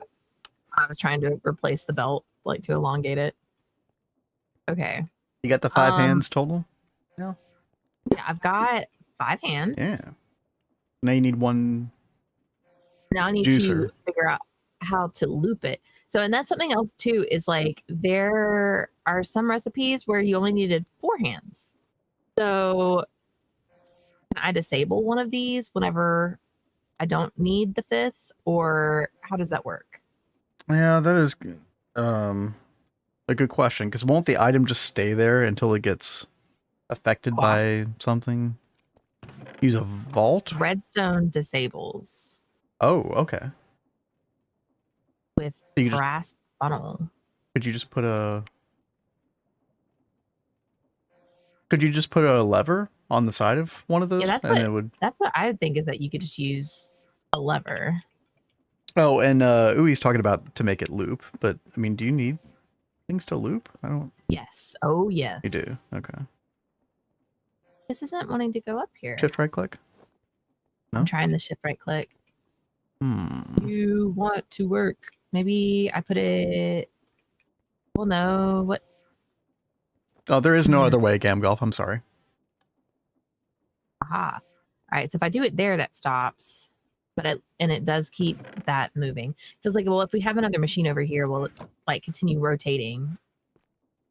was trying to replace the belt, like to elongate it. Okay. You got the 5 hands total? Yeah, I've got 5 hands. Yeah. Now you need one. Now I need juicer. to figure out how to loop it. So, and that's something else too, is like there are some recipes where you only needed 4 hands. So can I disable one of these whenever I don't need the 5th, or how does that work? Yeah, that is a good question, because won't the item just stay there until it gets affected by something? Use a vault? Redstone disables Oh, okay. with You just- brass funnel. Could you just put a... Could you just put a lever on the side of one of those? Yeah, that's what I think is that you could just use a lever. Oh, and Ui's talking about to make it loop, but I mean, do you need things to loop? I don't... Yes. Oh, yes. You do? Okay. This isn't wanting to go up here. Shift right click? No? I'm trying the shift right click. Hmm. You want to work. Maybe I put it... Well, no. What? Oh, there is no other way, Gamgolf. I'm sorry. Aha. All right. So if I do it there, that stops. But it does keep that moving. So it's like, well, if we have another machine over here, will it like continue rotating?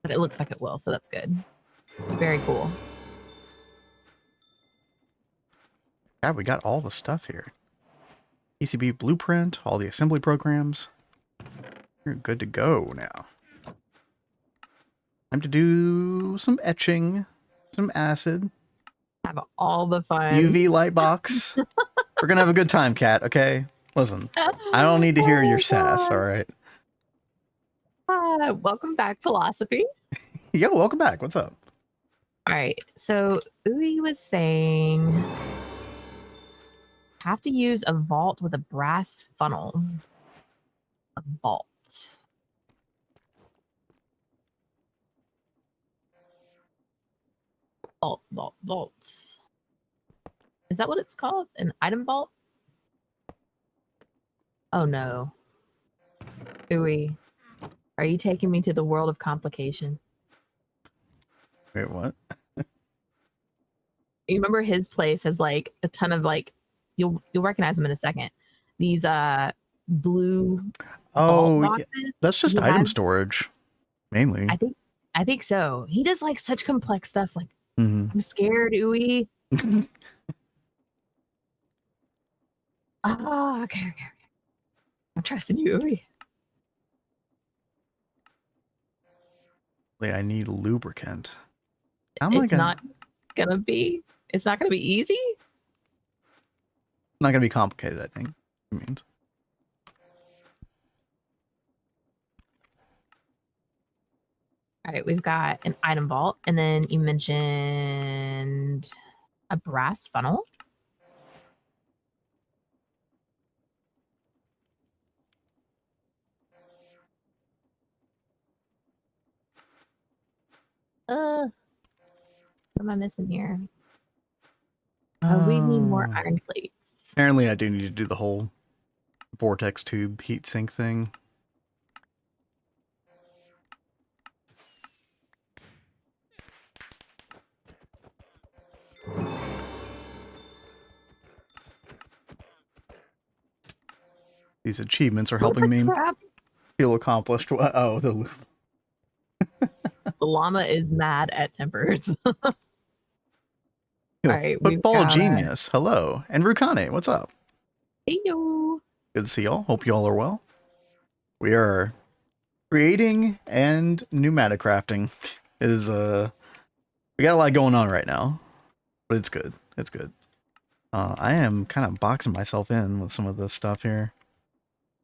But it looks like it will, so that's good. Very cool. Yeah, we got all the stuff here. PCB blueprint, all the assembly programs. You're good to go now. Time to do some etching, some acid, Have all the fun. UV light box. We're gonna have a good time, Kat, okay? Listen, I don't need to hear your sass, all right? Welcome back, Philosophy. Yo, welcome back. What's up? All right. So Ui was saying have to use a vault with a brass funnel. A vault. Vault. Is that what it's called? An item vault? Oh no. Ui, are you taking me to the world of complication? Wait, what? You remember his place has like a ton of like you'll recognize them in a second. These blue vault boxes. That's just He item has- storage, mainly. I think so. He does like such complex stuff. Like Mhm. I'm scared, Ui. Oh, okay. I'm trusting you, Ui. I need lubricant. How am I It's gonna... not gonna be easy. Not gonna be complicated, I think. It means. All right, we've got an item vault, and then you mentioned a brass funnel. What am I missing here? Oh, we need more iron plates. Apparently, I do need to do the whole vortex tube heatsink thing. These achievements are helping me Crap. feel accomplished. Oh, the The llama is mad at tempers. Alright, we've football got- genius. Hello, and Rukane, what's up? Hey yo. Good to see y'all. Hope y'all are well. We are creating and pneumaticrafting. Is we got a lot going on right now, but it's good. It's good. I am kind of boxing myself in with some of this stuff here.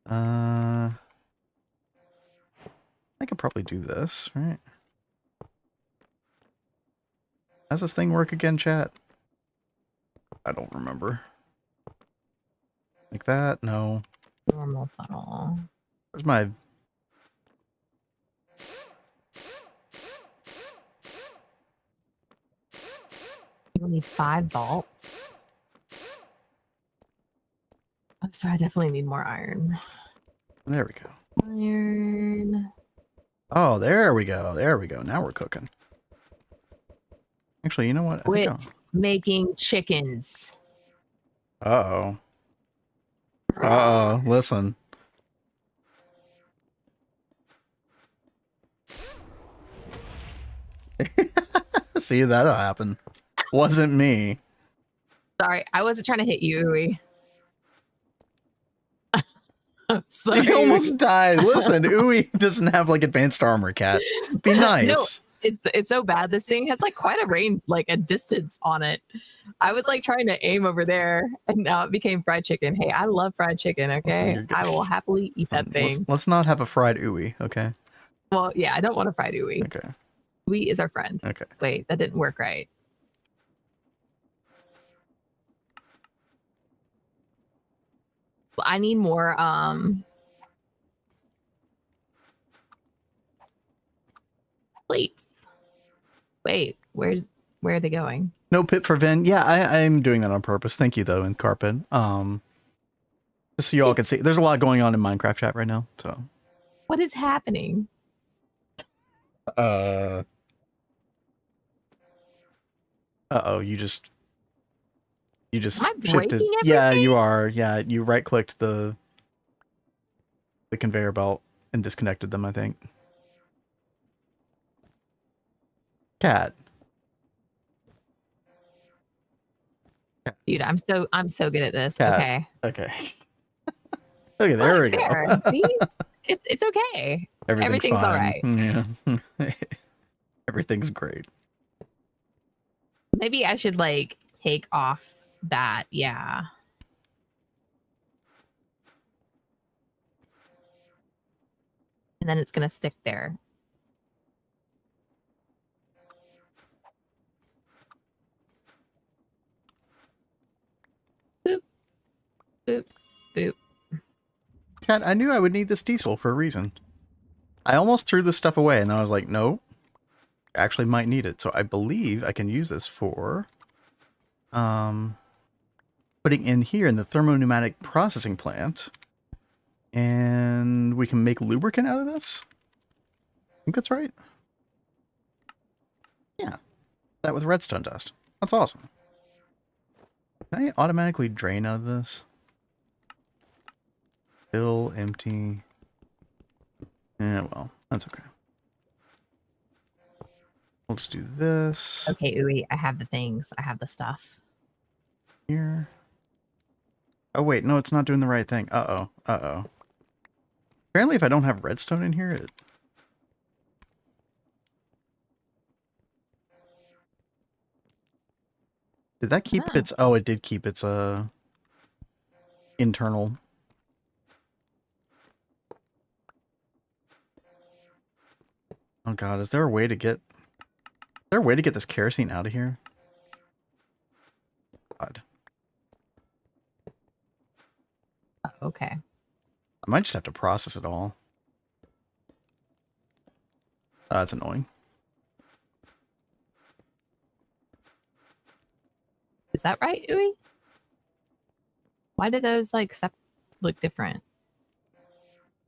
I could probably do this, right? How's this thing work again, chat? I don't remember. Like that? No. Normal funnel. Where's my... You'll need 5 vaults. I'm sorry, I definitely need more iron. There we go. Iron. Oh, there we go. There we go. Now we're cooking. Actually, you know what? I think Quit making chickens. Uh-oh. Uh-oh. Listen. See, that'll happen. Wasn't me. Sorry, I wasn't trying to hit you, Ui. I'm sorry. He almost died. Listen, Ui doesn't have like advanced armor, cat. Be nice. No, It's so bad. This thing has like quite a range, like a distance on it. I was like trying to aim over there, and now it became fried chicken. Hey, I love fried chicken. Okay, you're good. I will happily eat that thing. Let's not have a fried ooey, okay? Well, yeah, I don't want a fried ooey. Okay. Ooey is our friend. Okay. Wait, that didn't work right. Well, I need more. Plates. Wait, where are they going? No pit for Vin. Yeah, I'm doing that on purpose. Thank you though, in Carpet. Just so you all can see. There's a lot going on in Minecraft chat right now. So. What is happening? Uh-oh, you just Am I breaking shifted. everything? Yeah, you are. Yeah, you right clicked the conveyor belt and disconnected them, I think. Cat. Dude, I'm so good at this. Cat. Okay. Okay. Okay, there we go. See? It's okay. Everything's all right. Yeah. Everything's great. Maybe I should like take off that. Yeah. And then it's going to stick there. Boop. Boop. Boop. Cat, I knew I would need this diesel for a reason. I almost threw this stuff away and then I was like, no, I actually might need it. So I believe I can use this for putting in here in the thermopneumatic processing plant. And we can make lubricant out of this? I think that's right. Yeah. That with redstone dust. That's awesome. Can I automatically drain out of this? Fill, empty. Yeah, well, that's okay. We'll just do this. Okay, Ooey, I have the things. I have the stuff. Here. Oh, wait, no, it's not doing the right thing. Uh-oh, uh-oh. Apparently if I don't have redstone in here, it... Did that keep its... Oh, it did keep its, internal... Oh god, is there a way to get... Is there a way to get this kerosene out of here? God. Okay. I might just have to process it all. That's annoying. Is that right, Ooey? Why did those like look different?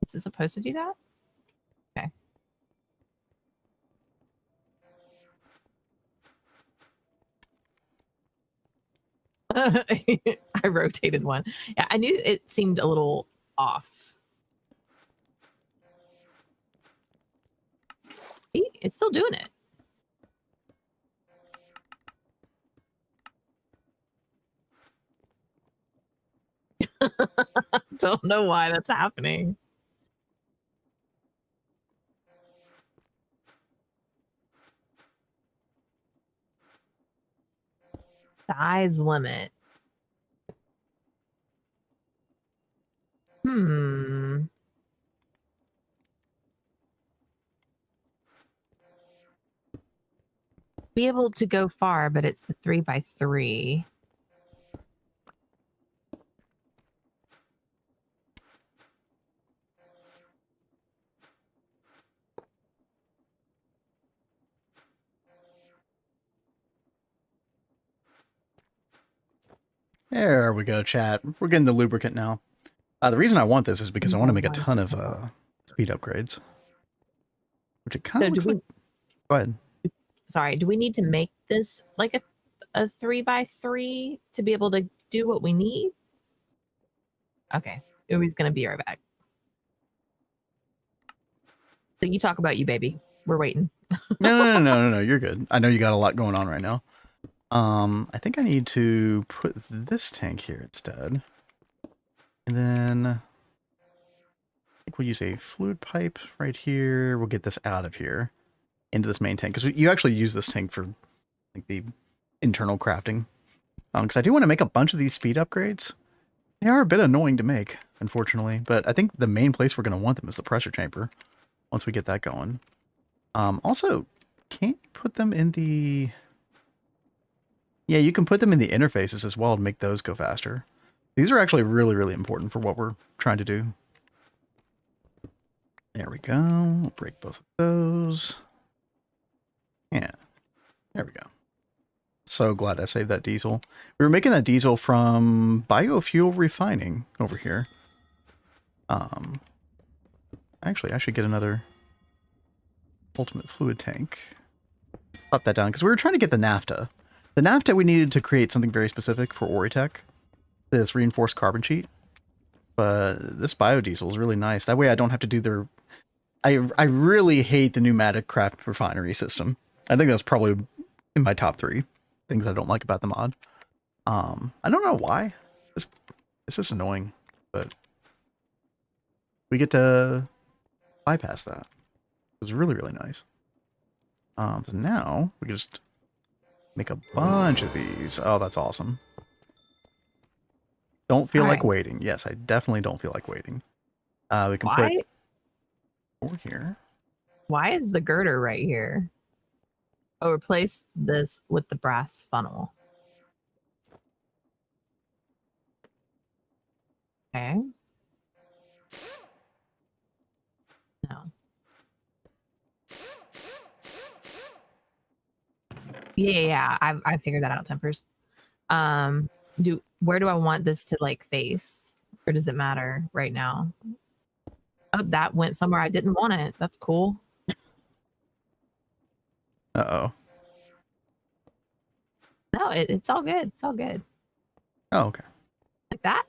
Is it supposed to do that? Okay. I rotated one. Yeah, I knew it seemed a little off. See, it's still doing it. Don't know why that's happening. Size limit. Be able to go far, but it's the 3x3. There we go, chat. We're getting the lubricant now. The reason I want this is because I want to make a ton of speed upgrades. Which it kind of looks like... Go ahead. Sorry, do we need to make this like a 3x3 to be able to do what we need? Okay, Umi's gonna be right back. So you talk about you, baby. We're waiting. No, you're good. I know you got a lot going on right now. I think I need to put this tank here instead. And then I think we'll use a fluid pipe right here. We'll get this out of here. into this main tank, because you actually use this tank for like the internal crafting. Because I do want to make a bunch of these speed upgrades. They are a bit annoying to make, unfortunately, but I think the main place we're going to want them is the pressure chamber once we get that going. Also, can't you put them in the... Yeah, you can put them in the interfaces as well to make those go faster. These are actually really, really important for what we're trying to do. There we go. We'll break both of those. Yeah, there we go. So glad I saved that diesel. We were making that diesel from biofuel refining over here. Actually, I should get another ultimate fluid tank. Pop that down, because we were trying to get the naphtha. The naphtha we needed to create something very specific for Oritech. This reinforced carbon sheet. But this biodiesel is really nice. That way I don't have to do their... I really hate the Pneumaticraft refinery system. I think that's probably in my top 3 things I don't like about the mod. I don't know why. It's just annoying, but we get to bypass that. It was really, really nice. So now we can just make a bunch of these. Oh, that's awesome. Don't feel like waiting. Yes, I definitely don't feel like waiting. We can put over here. Why is the girder right here? Oh, replace this with the brass funnel. Okay. No. Yeah. I figured that out, Tempers. Where do I want this to like face? Or does it matter right now? Oh, that went somewhere I didn't want it. That's cool. Uh-oh. No, it's all good. It's all good. Oh, okay. Like that?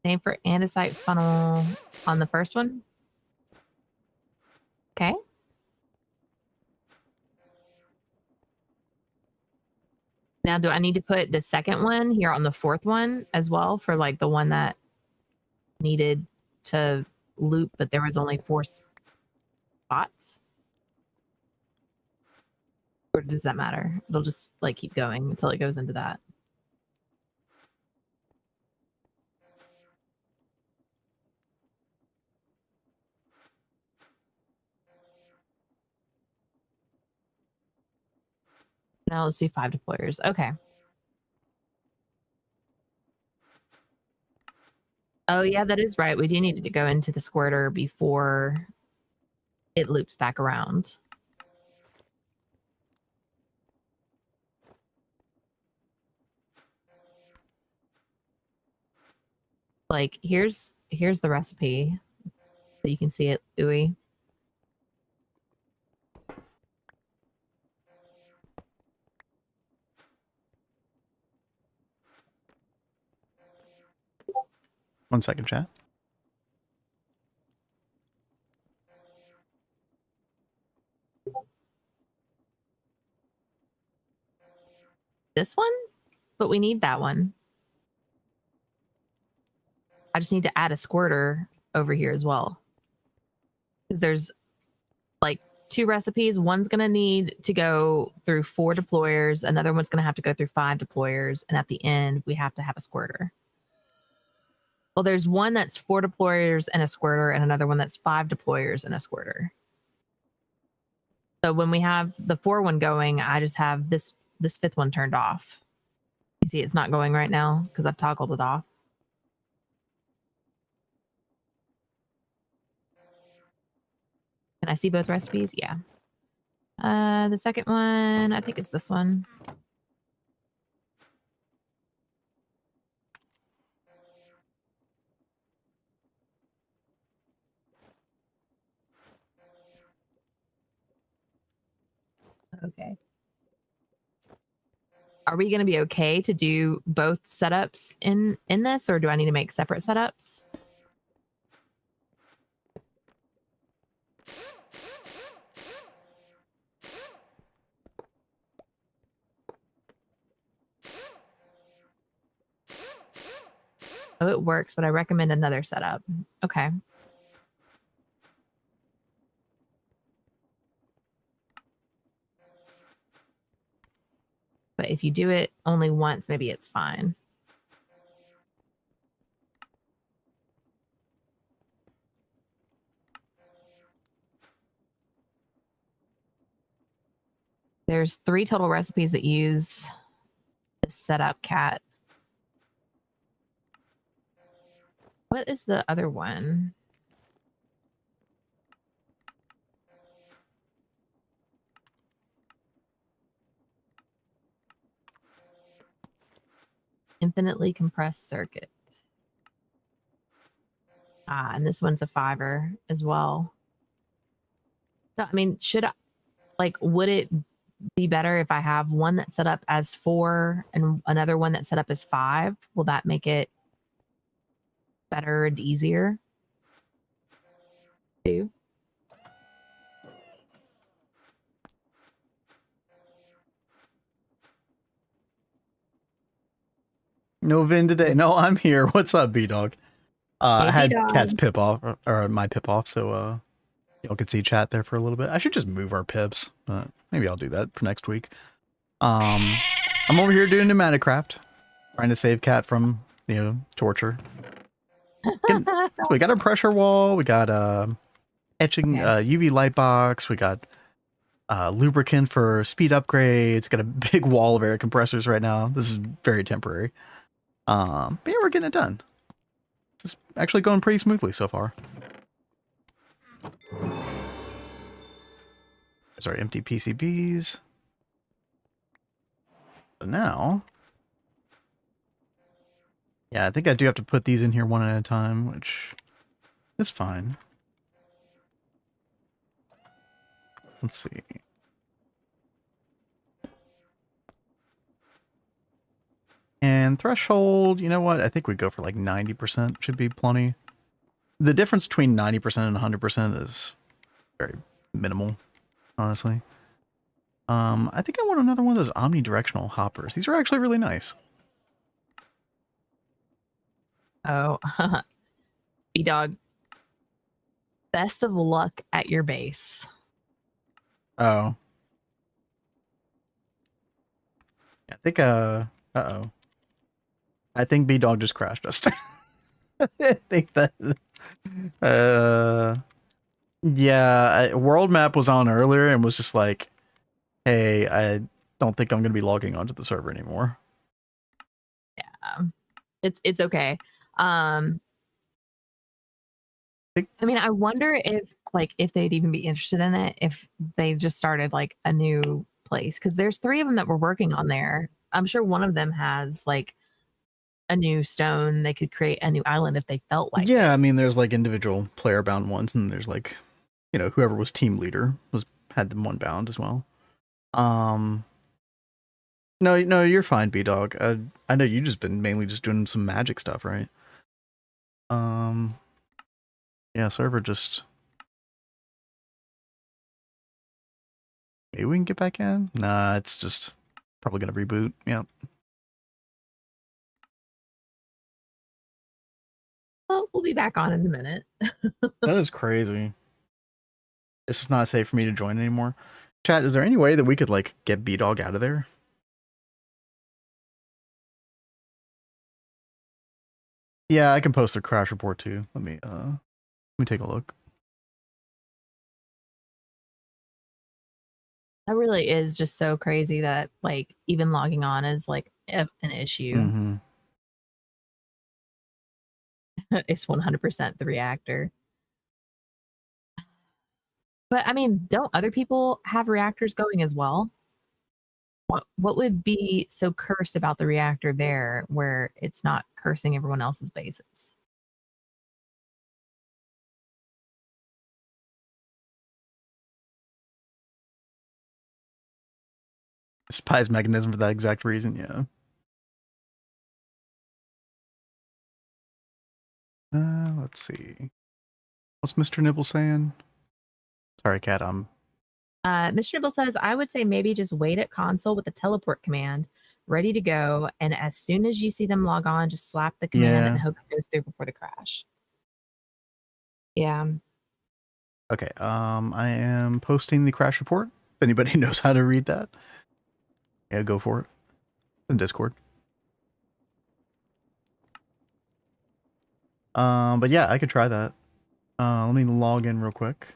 Same for andesite funnel on the first one. Okay. Now, do I need to put the second one here on the fourth one as well for like the one that needed to loop, but there was only 4 spots? Or does that matter? It'll just like keep going until it goes into that. Now let's do 5 deployers. Okay. Oh yeah, that is right. We do need to go into the squirter before it loops back around. Like here's the recipe so you can see it, ooey. One second, chat. This one? But we need that one. I just need to add a squirter over here as well. Because there's like 2 recipes. One's going to need to go through 4 deployers. Another one's going to have to go through 5 deployers. And at the end, we have to have a squirter. Well, there's one that's 4 deployers and a squirter, and another one that's 5 deployers and a squirter. So when we have the 4 one going, I just have this 5th one turned off. You see, it's not going right now because I've toggled it off. Can I see both recipes? Yeah. The second one, I think it's this one. Okay. Are we going to be okay to do both setups in this, or do I need to make separate setups? it works, but I recommend another setup. Okay. But if you do it only once, maybe it's fine. There's 3 total recipes that use this setup cat. What is the other one? Infinitely compressed circuit. Ah, and this one's a 5er as well. So, I mean, would it be better if I have one that's set up as 4 and another one that's set up as 5? Will that make it better and easier? Do? No Vin today. No, I'm here. What's up, B-Dog? I had B-Dog. Cat's pip off, or my pip off, so y'all could see chat there for a little bit. I should just move our pips, but maybe I'll do that for next week. I'm over here doing Pneumaticraft, trying to save Cat from, torture. So we got a pressure wall, we got etching UV light box, we got lubricant for speed upgrades, got a big wall of air compressors right now. This is very temporary. But yeah, we're getting it done. This is actually going pretty smoothly so far. Sorry, empty PCBs. So now, yeah, I think I do have to put these in here one at a time, which is fine. Let's see. And threshold, you know what? I think we go for like 90% should be plenty. The difference between 90% and 100% is very minimal, honestly. I think I want another one of those omnidirectional hoppers. These are actually really nice. Oh, B-Dog. Best of luck at your base. Oh. I think, uh-oh. I think B-Dog just crashed us. I think that, yeah, world map was on earlier and was just like, hey, I don't think I'm going to be logging onto the server anymore. Yeah, it's okay. I mean, I wonder if they'd even be interested in it if they just started like a new place, because there's 3 of them that we're working on there. I'm sure one of them has like a new stone. They could create a new island if they felt like yeah, it. I mean, there's like individual player bound ones, and there's like, whoever was team leader had them one bound as well. No, you're fine, B-Dog. I know you just been mainly just doing some magic stuff, right? Yeah, server just... Maybe we can get back in? Nah, it's just probably gonna reboot. Yeah. Well, we'll be back on in a minute. That is crazy. It's just not safe for me to join anymore. Chat, is there any way that we could like get B-Dog out of there? Yeah, I can post a crash report too. Let me take a look. That really is just so crazy that like even logging on is like an issue. Mm-hmm. It's 100% the reactor. But I mean, don't other people have reactors going as well? What would be so cursed about the reactor there where it's not cursing everyone else's bases? Spy's mechanism for that exact reason, yeah. Let's see. What's Mr. Nibble saying? Sorry, Cat, Mr. Nibble says, I would say maybe just wait at console with the teleport command. ready to go. And as soon as you see them log on, just slap the command and Yeah. hope it goes through before the crash. Yeah. Okay. I am posting the crash report. If anybody knows how to read that, yeah, go for it. In Discord. But yeah, I could try that. Let me log in real quick.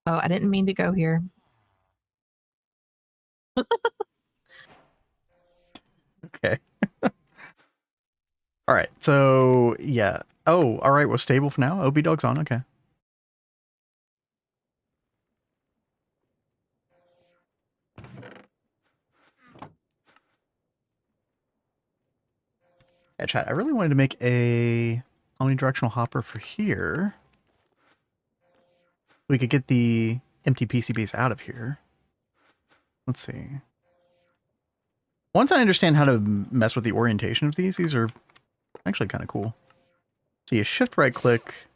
Oh, I didn't mean to go here. Okay. All right. So yeah. Oh, all right. We're stable for now. OB dog's on. Okay. Yeah, chat. I really wanted to make a omnidirectional hopper for here. We could get the empty PCBs out of here. Let's see. Once I understand how to mess with the orientation of these are actually kind of cool. So you shift right click,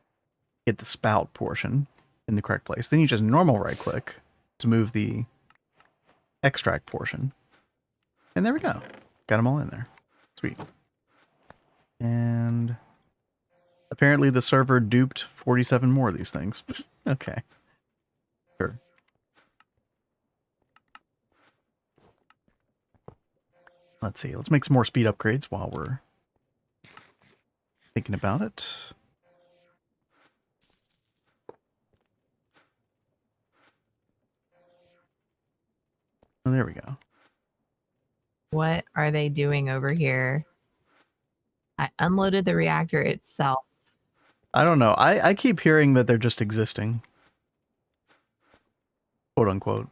get the spout portion in the correct place. Then you just normal right click to move the extract portion. And there we go. Got them all in there. Sweet. And apparently the server duped 47 more of these things. Okay. Sure. Let's see. Let's make some more speed upgrades while we're thinking about it. Oh, there we go. What are they doing over here? I unloaded the reactor itself. I don't know. I keep hearing that they're just existing. Quote unquote.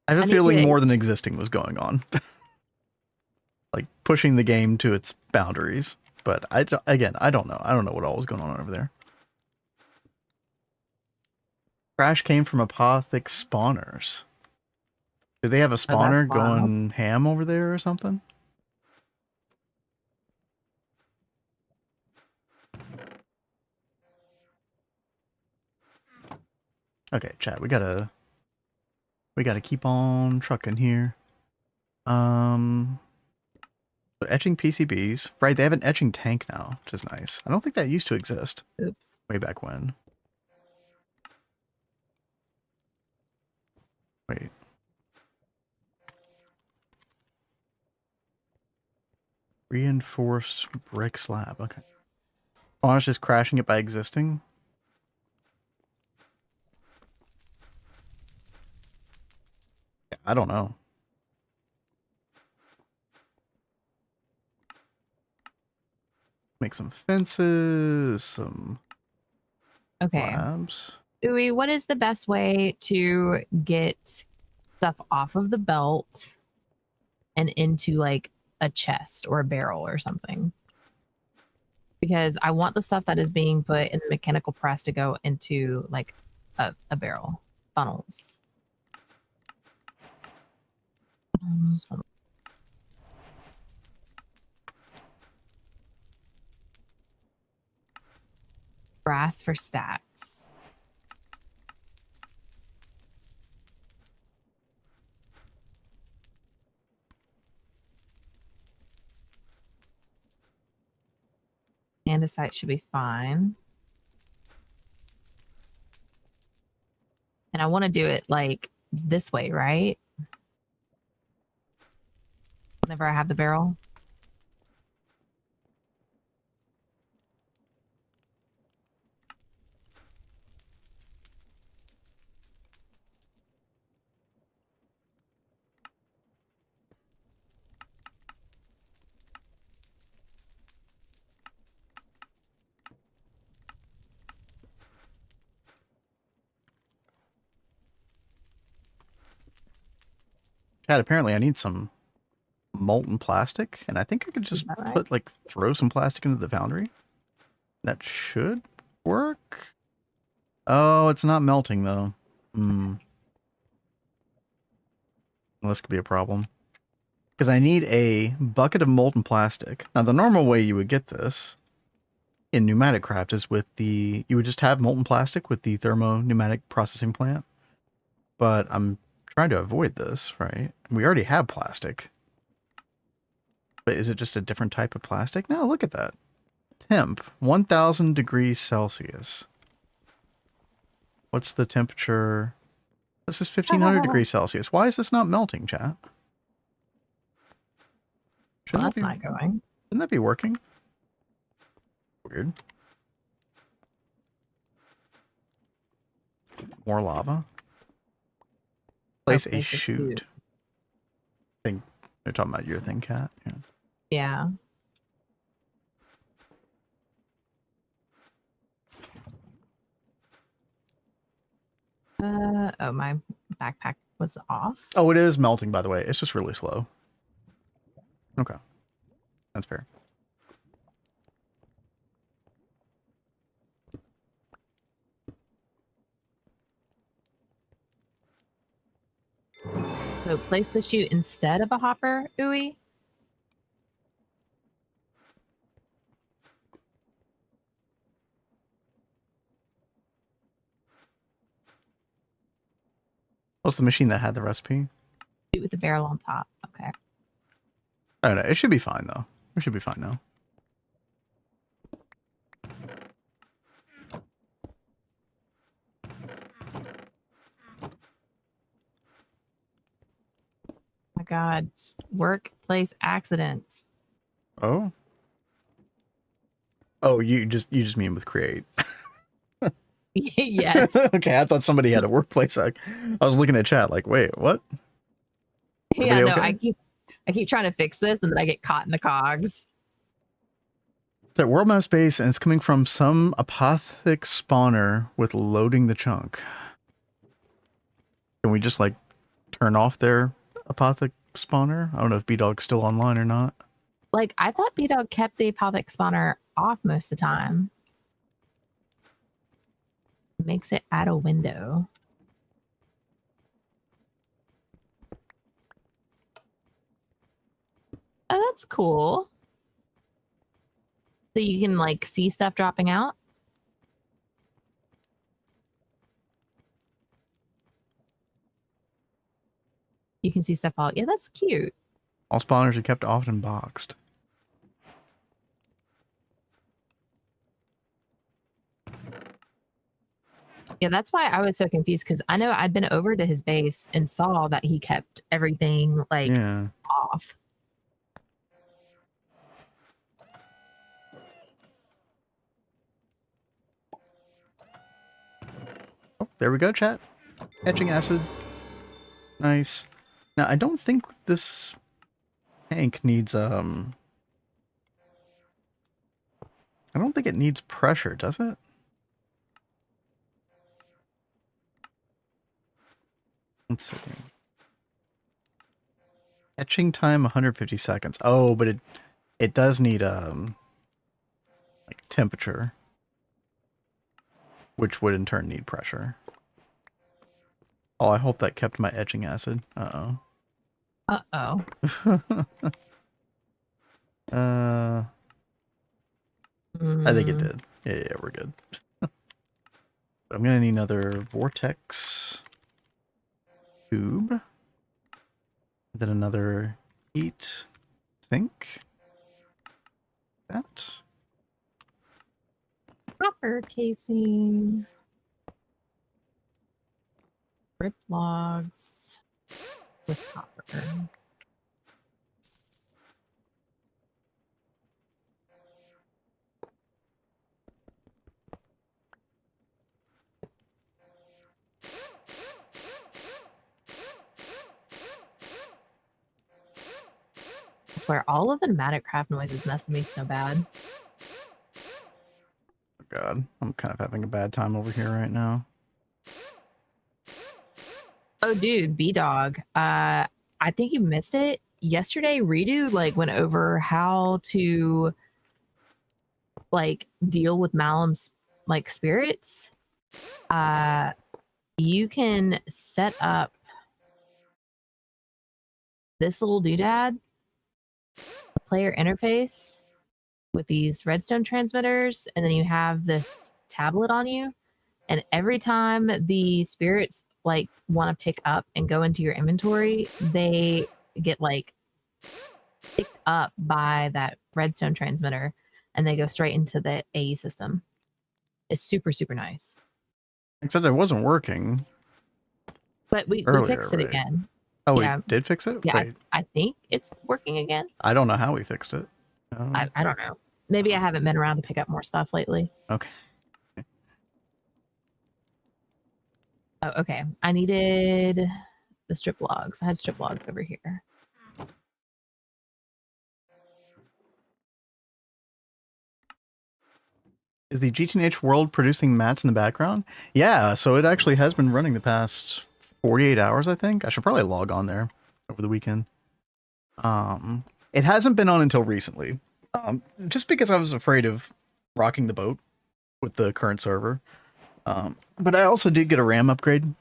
I have a feeling more than existing was going on. Like pushing the game to its boundaries. But I don't know. I don't know what all was going on over there. Crash came from apothic spawners. Do they have a spawner going ham over there or something? Okay, chat, we gotta keep on trucking here. So etching PCBs. Right, they have an etching tank now, which is nice. I don't think that used to exist. Oops. Way back when. Wait. Reinforced brick slab. Okay. Oh, I was just crashing it by existing. Yeah, I don't know. Make some fences, some slabs. Uwe, what is the best way to get stuff off of the belt and into like a chest or a barrel or something? Because I want the stuff that is being put in the mechanical press to go into like a barrel. Funnels. Brass for stats. Andesite should be fine. And I want to do it like this way, right? Whenever I have the barrel. Chad, apparently I need some molten plastic, and I think I could just put throw some plastic into the foundry. That should work. Oh, it's not melting though. Well, this could be a problem. Because I need a bucket of molten plastic. Now the normal way you would get this in Pneumaticraft is with the, you would just have molten plastic with the thermo-pneumatic processing plant. But I'm trying to avoid this, right? We already have plastic. But is it just a different type of plastic? No, look at that. Temp, 1000 degrees Celsius. What's the temperature? This is 1500 degrees Celsius. Why is this not melting, chat? Well, that's not going. Shouldn't that be working? Weird. More lava. Place a chute. I think they're talking about your thing, Cat. Yeah. Oh, my backpack was off. Oh, it is melting, by the way. It's just really slow. Okay. That's fair. So place the chute instead of a hopper, ooey? What's the machine that had the recipe? Chute with the barrel on top. Okay. I don't know. It should be fine, though. It should be fine now. My God. Workplace accidents. Oh? Oh, you just mean with create. Yes. Okay, I thought somebody had a workplace. I was looking at chat like, wait, what? Yeah, no, okay? I keep trying to fix this and then I get caught in the cogs. It's at World Map Space and it's coming from some apothic spawner with loading the chunk. Can we just like turn off their apothic spawner? I don't know if B-Dog's still online or not. Like, I thought B-Dog kept the apothic spawner off most of the time. Makes it at a window. Oh, that's cool. So you can like see stuff dropping out. You can see stuff out. Yeah, that's cute. All spawners are kept off and boxed. Yeah, that's why I was so confused because I know I'd been over to his base and saw that he kept everything like off. Oh, there we go, chat. Etching acid. Nice. Now, I don't think this tank needs, I don't think it needs pressure, does it? Let's see. Etching time 150 seconds. Oh, but it does need like temperature, which would in turn need pressure. Oh, I hope that kept my etching acid. Uh-oh. Uh-oh. I think it did. Yeah, we're good. I'm gonna need another vortex tube. Then another heat sink. That. Copper casing. Rip logs with copper. I swear, all of the Pneumaticraft noises mess with me so bad. Oh God, I'm kind of having a bad time over here right now. Oh, dude, B-Dog. I think you missed it. Yesterday, Redo like went over how to like deal with Malum's like spirits. You can set up this little doodad, player interface, with these redstone transmitters, and then you have this tablet on you, and every time the spirits like want to pick up and go into your inventory, they get like picked up by that redstone transmitter and they go straight into the AE system. It's super, super nice. Except it wasn't working. But we fixed it right? again. Oh, Yeah. we did fix it? Yeah, Wait. I think it's working again. I don't know how we fixed it. I don't know. Maybe I haven't been around to pick up more stuff lately. Okay. Oh, okay. I needed the strip logs. I had strip logs over here. Is the GTH world producing mats in the background? Yeah, so it actually has been running the past 48 hours, I think. I should probably log on there over the weekend. It hasn't been on until recently. Just because I was afraid of rocking the boat with the current server. But I also did get a RAM upgrade.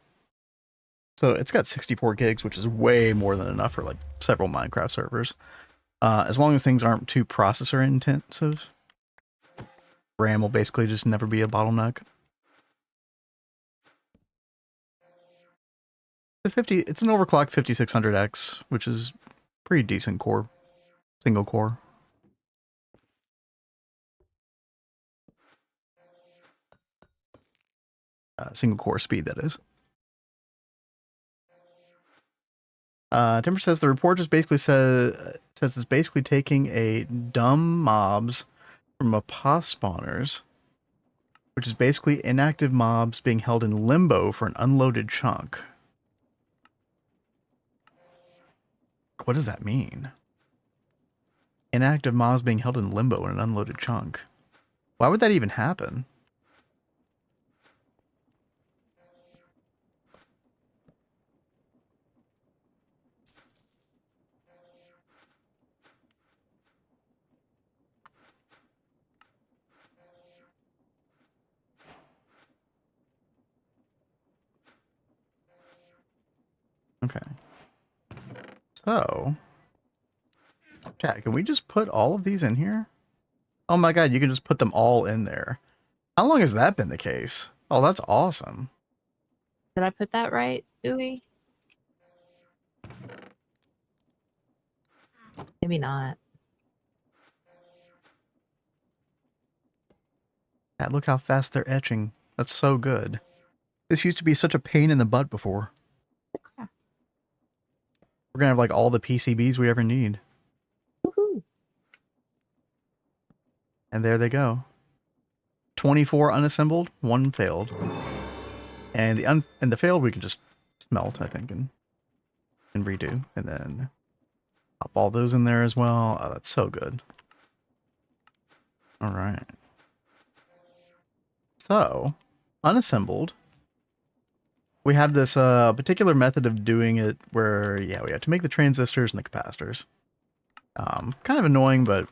So it's got 64 gigs, which is way more than enough for like several Minecraft servers. As long as things aren't too processor intensive, RAM will basically just never be a bottleneck. It's an overclocked 5600X, which is pretty decent core, single core. Single core speed, that is. Timber says the report just basically says it's basically taking a dumb mobs from apoth spawners, which is basically inactive mobs being held in limbo for an unloaded chunk. What does that mean? Inactive mobs being held in limbo in an unloaded chunk. Why would that even happen? Okay. So, chat, can we just put all of these in here? Oh my god, you can just put them all in there. How long has that been the case? Oh, that's awesome. Did I put that right, Ooey? Maybe not. Chat, look how fast they're etching. That's so good. This used to be such a pain in the butt before. Okay. We're gonna have like all the PCBs we ever need. Woohoo. And there they go. 24 unassembled, 1 failed. And the failed we can just smelt, I think, and redo. And then pop all those in there as well. Oh, that's so good. Alright. So, unassembled. We have this particular method of doing it where, yeah, we have to make the transistors and the capacitors. Kind of annoying, but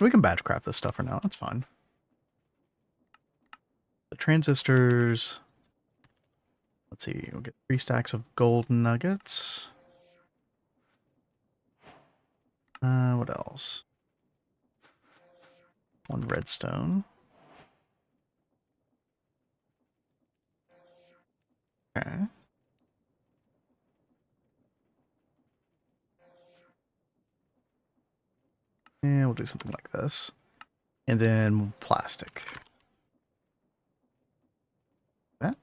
we can batch craft this stuff for now. That's fine. The transistors. Let's see. We'll get 3 stacks of gold nuggets. What else? 1 redstone. Okay. And we'll do something like this. And then plastic. That.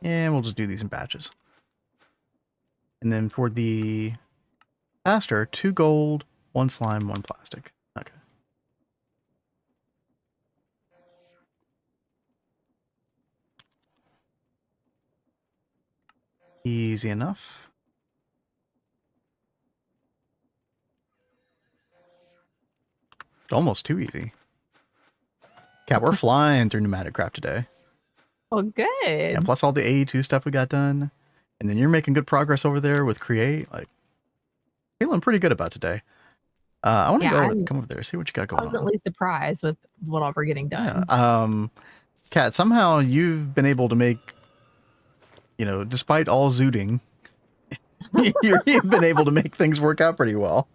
And we'll just do these in batches. And then for the capacitor, 2 gold, 1 slime, 1 plastic. Okay. Easy enough. Almost too easy. Cat, we're flying through Pneumaticraft today. Oh, good. Yeah, plus all the AE2 stuff we got done. And then you're making good progress over there with Create. Like, feeling pretty good about today. I want to come over there, see what you got going on. Pleasantly surprised with what all we're getting done. Yeah. Kat, somehow you've been able to make, despite all zooting, you've been able to make things work out pretty well.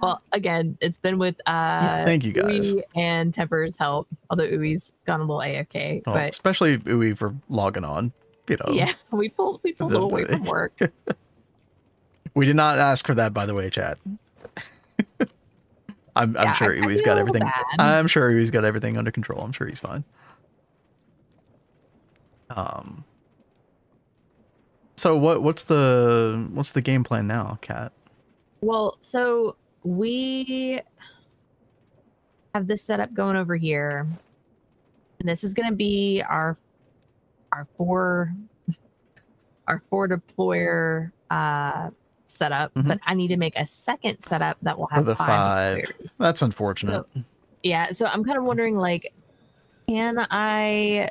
Well, again, it's been with thank you guys. Uwe and Temper's help. Although Uwe's gone a little AFK, Oh, but especially Uwe for logging on. You know. yeah, we pulled away from work. We did not ask for that, by the way, chat. I'm sure Uwe's got everything. I'm sure Uwe's got everything under control. I'm sure he's fine. So what's the game plan now, Kat? Well, so we have this setup going over here, and this is going to be our four deployer setup. Mhm. But I need to make a second setup that will have For the 5 deployers. That's unfortunate. So, yeah, so I'm kind of wondering, like, can I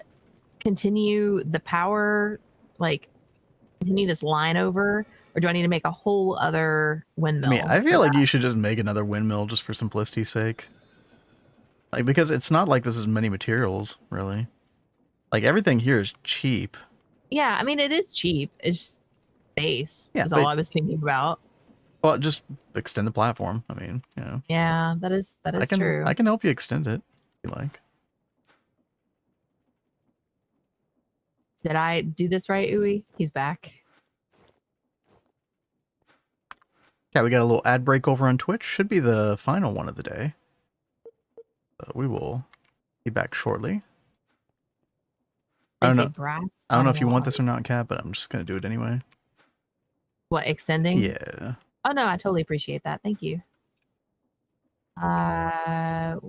continue the power, like continue this line over, or do I need to make a whole other windmill? I mean, I feel like you should just make another windmill just for simplicity's sake. Like, because it's not like this is many materials, really. Like, everything here is cheap. Yeah, I mean, it is cheap. It's just space is but, all I was thinking about. Well, just extend the platform. I mean, you know. Yeah, that is true. I can help you extend it if you like. Did I do this right, Uwe? He's back. Yeah, we got a little ad break over on Twitch. Should be the final one of the day. We will be back shortly. I don't know if you want this or not, Kat, but I'm just going to do it anyway. What, extending? Yeah. Oh, no, I totally appreciate that. Thank you. You want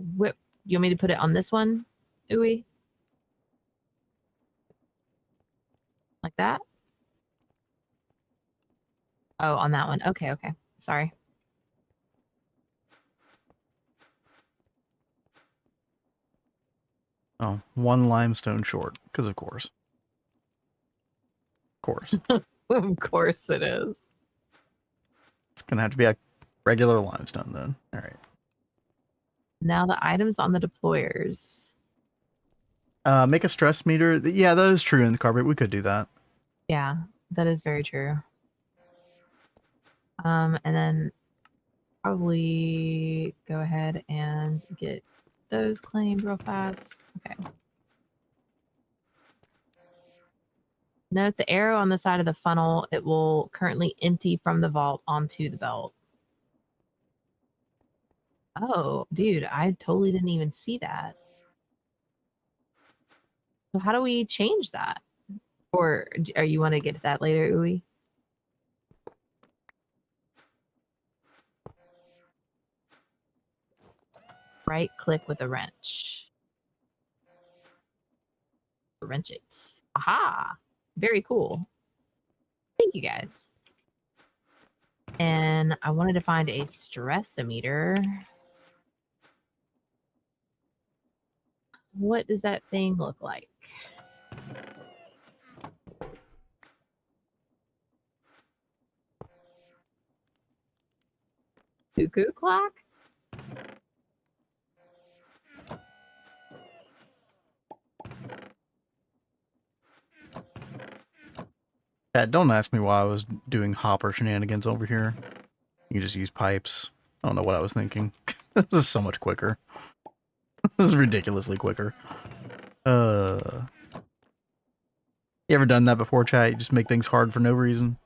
me to put it on this one, Uwe? Like that? Oh, on that one. Okay. Sorry. Oh, 1 limestone short, because of course. Of course. Of course it is. It's going to have to be a regular limestone then. All right. Now the items on the deployers. Make a stress meter. Yeah, that is true in the carpet. We could do that. Yeah, that is very true. And then probably go ahead and get those claimed real fast. Okay. Note the arrow on the side of the funnel. It will currently empty from the vault onto the belt. Oh, dude, I totally didn't even see that. So how do we change that? Or you want to get to that later, Uwe? Right click with a wrench. Wrench it. Aha! Very cool. Thank you guys. And I wanted to find a stress-o-meter. What does that thing look like? Cuckoo clock? Yeah, don't ask me why I was doing hopper shenanigans over here. You just use pipes. I don't know what I was thinking. This is so much quicker. This is ridiculously quicker. You ever done that before, chat? You just make things hard for no reason?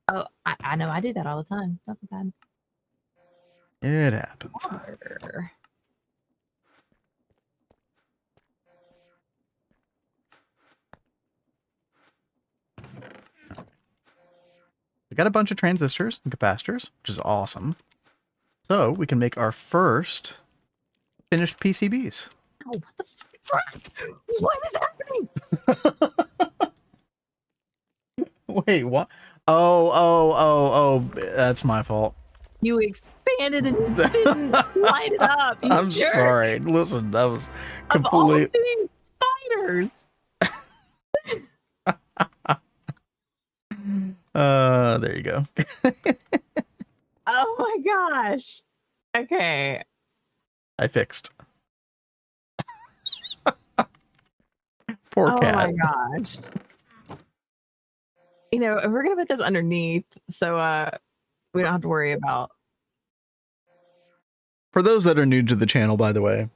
Oh, I know. I do that all the time. Not bad. It happens. Water. We got a bunch of transistors and capacitors, which is awesome. So we can make our first finished PCBs. Oh, what the fuck? What is happening? Wait, what? Oh, that's my fault. You expanded and didn't line it up. I'm jerk. sorry. Listen, that was Of all completely... things, spiders. There you go. Oh my gosh. Okay. I fixed. Poor cat. Oh my gosh. You know, we're gonna put this underneath, so we don't have to worry about For those that are new to the channel, by the way,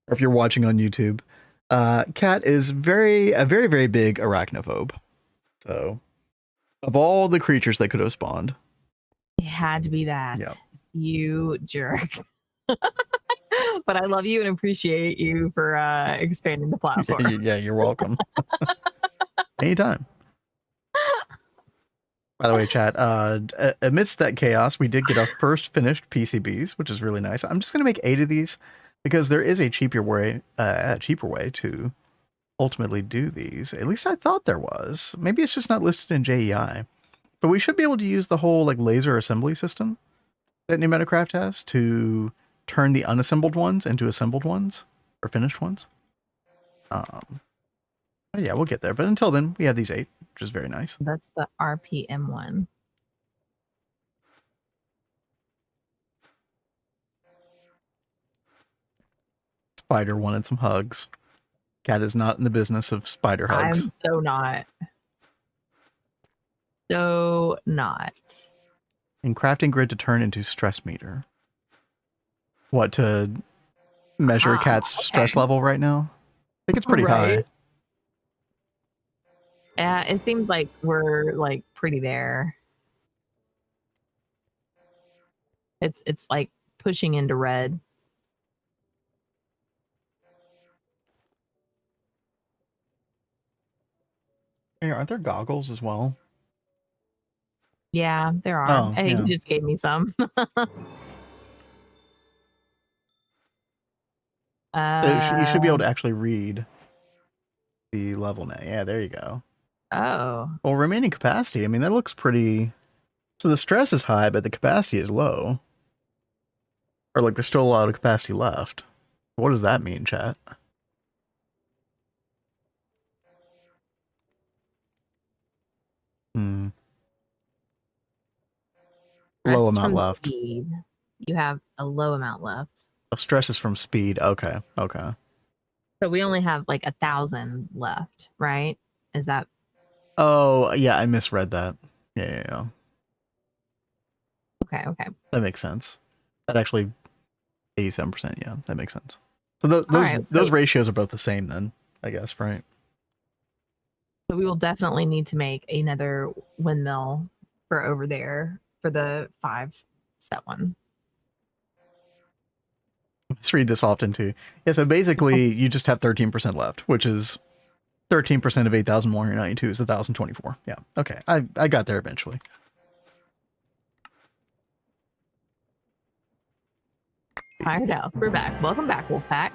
or if you're watching on YouTube, Cat is a very, very big arachnophobe. So, of all the creatures that could have spawned, it had to be that. yeah. You jerk. But I love you and appreciate you for expanding the platform. Yeah, you're welcome. Anytime. By the way, chat, amidst that chaos, we did get our first finished PCBs, which is really nice. I'm just going to make 8 of these because there is a cheaper way to ultimately do these. At least I thought there was. Maybe it's just not listed in JEI. But we should be able to use the whole like laser assembly system that Pneumaticraft has to turn the unassembled ones into assembled ones or finished ones. But yeah, we'll get there. But until then, we have these 8, which is very nice. That's the RPM one. Spider wanted some hugs. Cat is not in the business of spider hugs. I'm so not. So not. In crafting grid to turn into stress meter. What, to measure Cat's stress level right now? I think it's pretty high. Yeah, it seems like we're like pretty there. It's like pushing into red. Hey, aren't there goggles as well? Yeah, there are. Oh, Hey, yeah. he just gave me some. You should be able to actually read the level now. Yeah, there you go. Oh. Well, remaining capacity, I mean, that looks pretty... So the stress is high, but the capacity is low. Or like there's still a lot of capacity left. What does that mean, chat? Low amount left. Speed. You have a low amount left. Oh, stress is from speed. Okay. Okay. So we only have like 1,000 left, right? Is that? Oh, yeah, I misread that. Yeah. Okay. That makes sense. That actually 87%. Yeah, that makes sense. So those ratios are both the same then, I guess, right? So we will definitely need to make another windmill for over there for the 5-set one. Let's read this often too. Yeah, so basically you just have 13% left, which is 13% of 8,192 is 1,024. Yeah, okay. I got there eventually. Fired out. We're back. Welcome back, Wolfpack.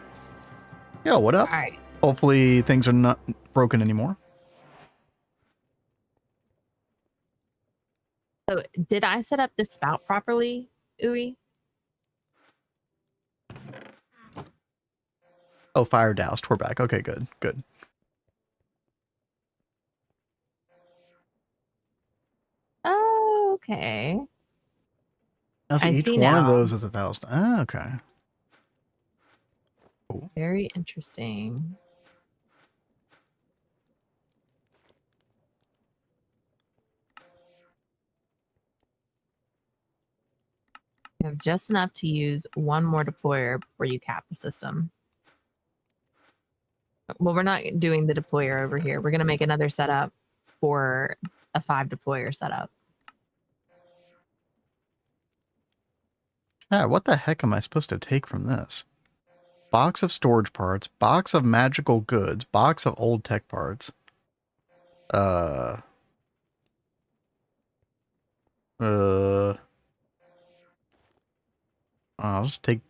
Yo, what up? All right. Hopefully things are not broken anymore. So did I set up this spout properly, Uwe? Oh, fire doused. We're back. Okay, good. Oh, okay. I each see one now. of those is 1,000. Ah, okay. Cool. Very interesting. You have just enough to use one more deployer before you cap the system. Well, we're not doing the deployer over here. We're going to make another setup for a 5 deployer setup. Yeah, what the heck am I supposed to take from this? Box of storage parts, box of magical goods, box of old tech parts. I'll just take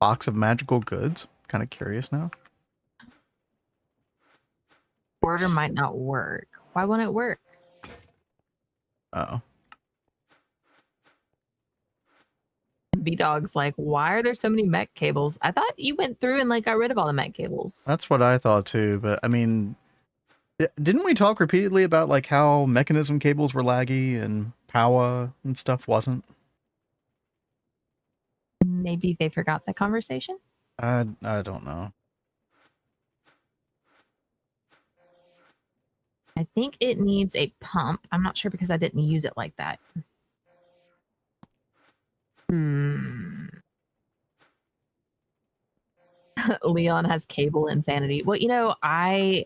box of magical goods. Kind of curious now. Order might not work. Why won't it work? Oh. B-Dog's like, why are there so many mech cables? I thought you went through and like got rid of all the mech cables. That's what I thought too, but I mean, didn't we talk repeatedly about like how mechanism cables were laggy and power and stuff wasn't? Maybe they forgot that conversation? I don't know. I think it needs a pump. I'm not sure because I didn't use it like that. Leon has cable insanity. Well, you know, I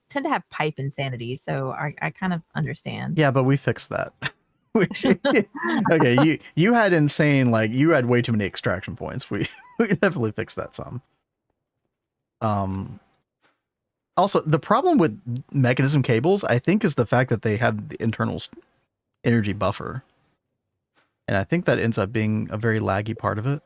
tend to have pipe insanity, so I kind of understand. Yeah, but we fixed that. Okay, you had insane, like you had way too many extraction points. We definitely fixed that some. Also, the problem with mechanism cables, I think, is the fact that they have the internal energy buffer. And I think that ends up being a very laggy part of it.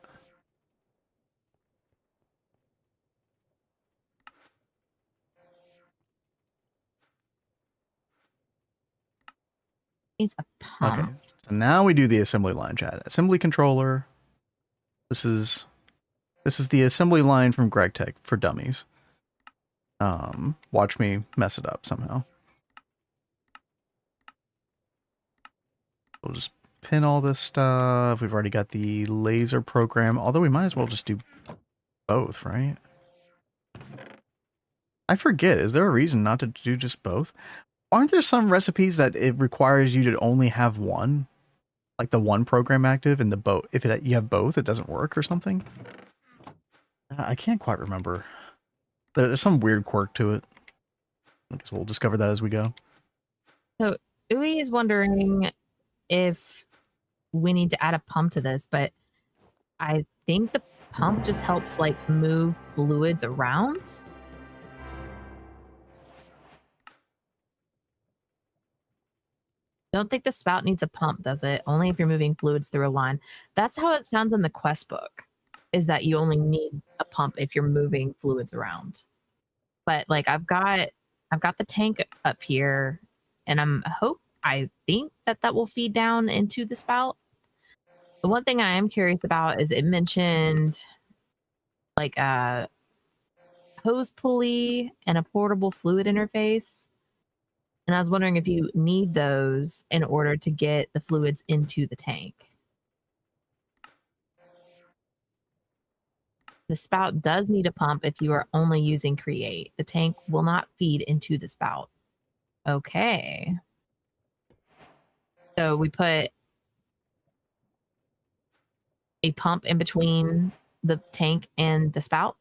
Needs a pump. Okay, so now we do the assembly line, chat. Assembly controller. This is the assembly line from GregTech for dummies. Watch me mess it up somehow. We'll just pin all this stuff. We've already got the laser program, although we might as well just do both, right? I forget. Is there a reason not to do just both? Aren't there some recipes that it requires you to only have one? Like the one program active and the both. If you have both, it doesn't work or something? I can't quite remember. There's some weird quirk to it. I guess we'll discover that as we go. So Ui is wondering if we need to add a pump to this, but I think the pump just helps like move fluids around. Don't think the spout needs a pump, does it? Only if you're moving fluids through a line. That's how it sounds in the quest book, is that you only need a pump if you're moving fluids around. But like I've got the tank up here, and I think that will feed down into the spout. The one thing I am curious about is it mentioned like a hose pulley and a portable fluid interface. And I was wondering if you need those in order to get the fluids into the tank. The spout does need a pump if you are only using Create. The tank will not feed into the spout. Okay. So we put a pump in between the tank and the spout.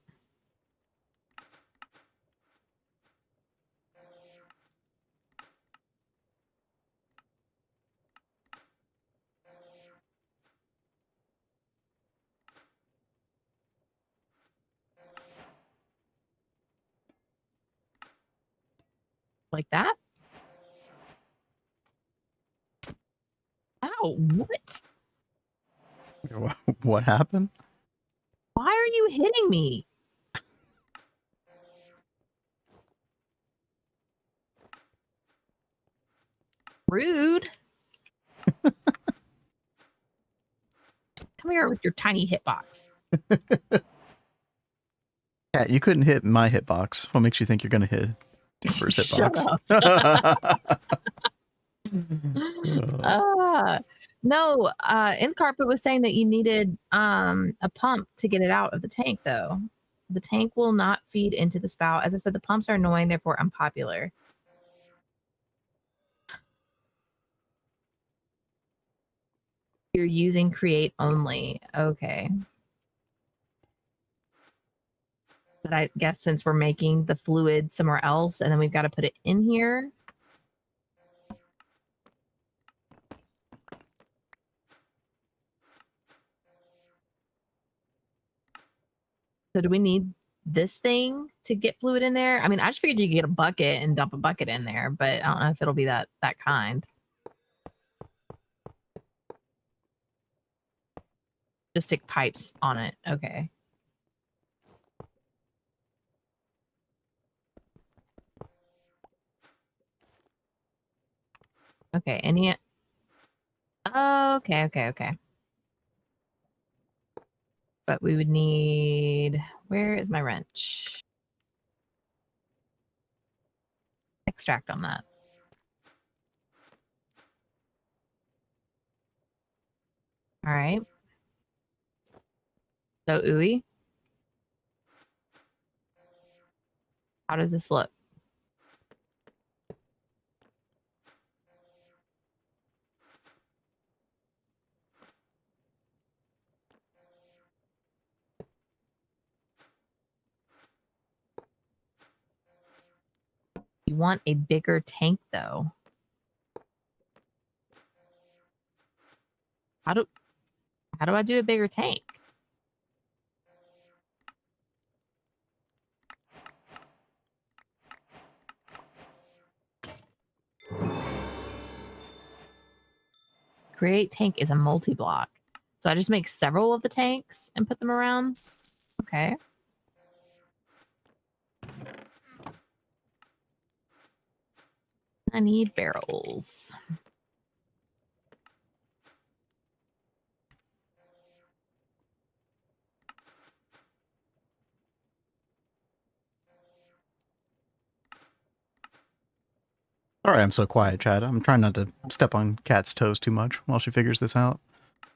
Like that. Ow, what? What happened? Why are you hitting me? Rude. Come here with your tiny hitbox. Cat, you couldn't hit my hitbox. What makes you think you're going to hit Timber's Shut hitbox? No, In Carpet was saying that you needed a pump to get it out of the tank, though. The tank will not feed into the spout. As I said, the pumps are annoying, therefore unpopular. You're using Create only. Okay. But I guess since we're making the fluid somewhere else and then we've got to put it in here. So do we need this thing to get fluid in there? I mean, I just figured you could get a bucket and dump a bucket in there, but I don't know if it'll be that kind. Just stick pipes on it. Okay. Okay. Any? Okay. But we would need. Where is my wrench? Extract on that. All right. So ooey. How does this look? You want a bigger tank, though. How do I do a bigger tank? Create tank is a multi-block. So I just make several of the tanks and put them around. Okay. I need barrels. Sorry, I'm so quiet, Chad. I'm trying not to step on Cat's toes too much while she figures this out.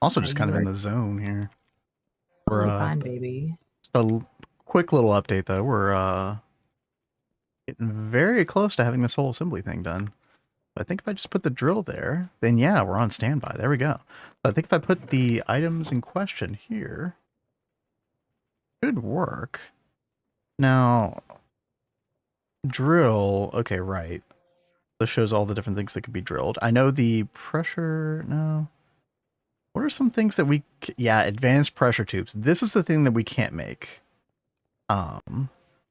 Also, just kind of in the zone here. Totally fine, baby. Just a quick little update, though. We're getting very close to having this whole assembly thing done. I think if I just put the drill there, then yeah, we're on standby. There we go. I think if I put the items in question here, it should work. Now, drill, okay, right. This shows all the different things that could be drilled. I know the pressure, no. What are some things that we, yeah, advanced pressure tubes. This is the thing that we can't make,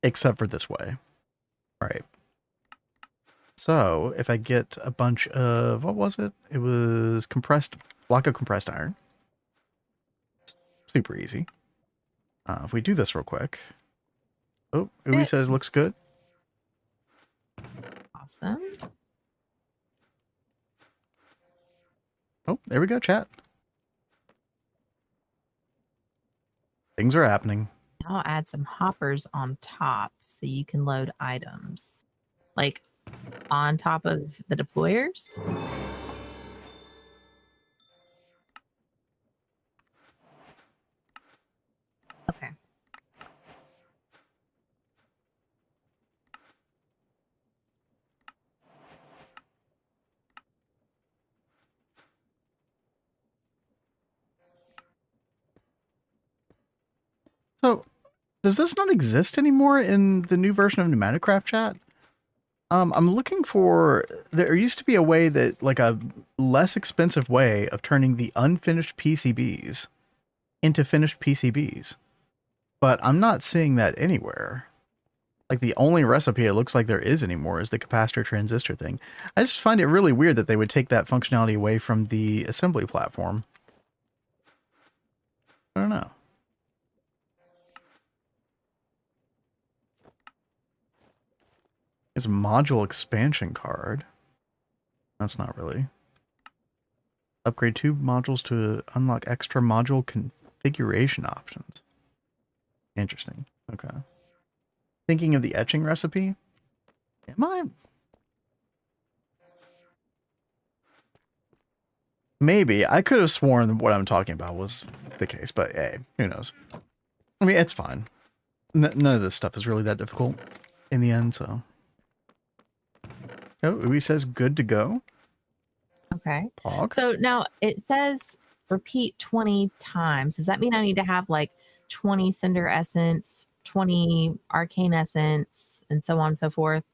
except for this way. All right. So if I get a bunch of, what was it? It was block of compressed iron. Super easy. If we do this real quick. Oh, Uwe says looks good. Awesome. Oh, there we go, chat. Things are happening. I'll add some hoppers on top so you can load items. Like on top of the deployers. Okay. So, does this not exist anymore in the new version of Pneumaticraft, chat? I'm looking for, there used to be a way that, like a less expensive way of turning the unfinished PCBs into finished PCBs. But I'm not seeing that anywhere. Like the only recipe it looks like there is anymore is the capacitor transistor thing. I just find it really weird that they would take that functionality away from the assembly platform. I don't know. It's a module expansion card. That's not really. Upgrade 2 modules to unlock extra module configuration options. Interesting. Okay. Thinking of the etching recipe? Am I? Maybe. I could have sworn what I'm talking about was the case, but hey, who knows? I mean, it's fine. None of this stuff is really that difficult in the end, so. Oh, Uwe says good to go. Okay. Pog. So now it says repeat 20 times. Does that mean I need to have like 20 Cinder Essence, 20 Arcane Essence, and so on and so forth?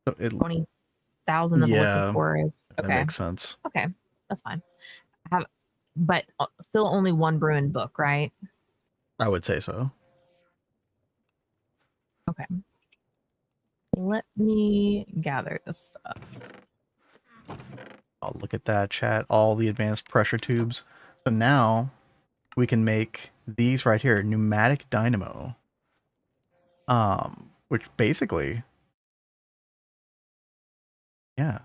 So 20,000 of Liquid Forest. Okay. That makes sense. Okay. That's fine. I have, but still only one Bruin book, right? I would say so. Okay. Let me gather this stuff. Oh, look at that, chat. All the advanced pressure tubes. So now we can make these right here, pneumatic dynamo. Which basically, yeah.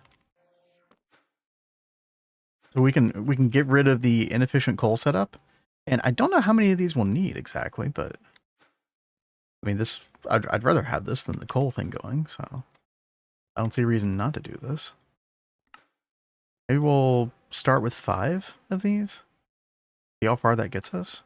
So we can get rid of the inefficient coal setup. And I don't know how many of these we'll need exactly, but I mean, this, I'd rather have this than the coal thing going, so I don't see a reason not to do this. Maybe we'll start with 5 of these. See how far that gets us.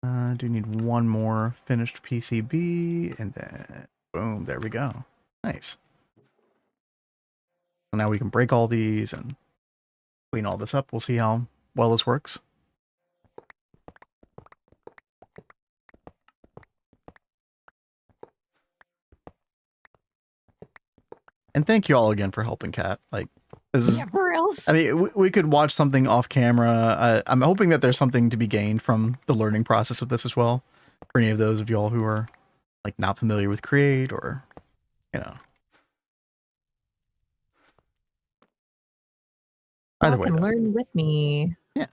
I do need one more finished PCB, and then boom, there we go. Nice. So now we can break all these and clean all this up. We'll see how well this works. And thank you all again for helping Kat. Like, this is, Yeah, for reals. I mean, we could watch something off camera. I'm hoping that there's something to be gained from the learning process of this as well. For any of those of y'all who are like not familiar with Create or, you know. Either way, can though. learn with me. Yeah.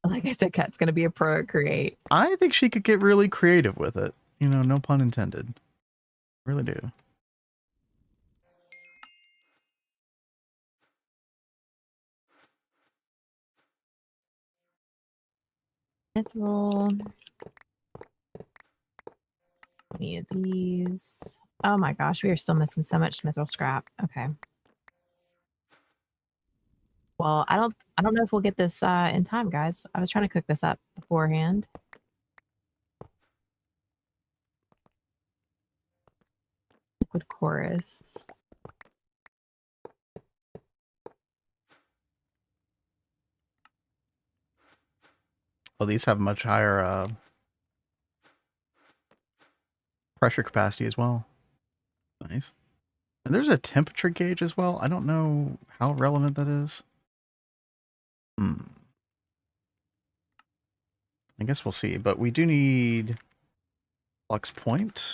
Like I said, Kat's going to be a pro at Create. I think she could get really creative with it. You know, no pun intended. Really do. Mithril. Any of these. Oh my gosh, we are still missing so much mithril scrap. Okay. Well, I don't know if we'll get this in time, guys. I was trying to cook this up beforehand. Liquid chorus. Well, these have much higher pressure capacity as well. Nice. And there's a temperature gauge as well. I don't know how relevant that is. I guess we'll see, but we do need flux point,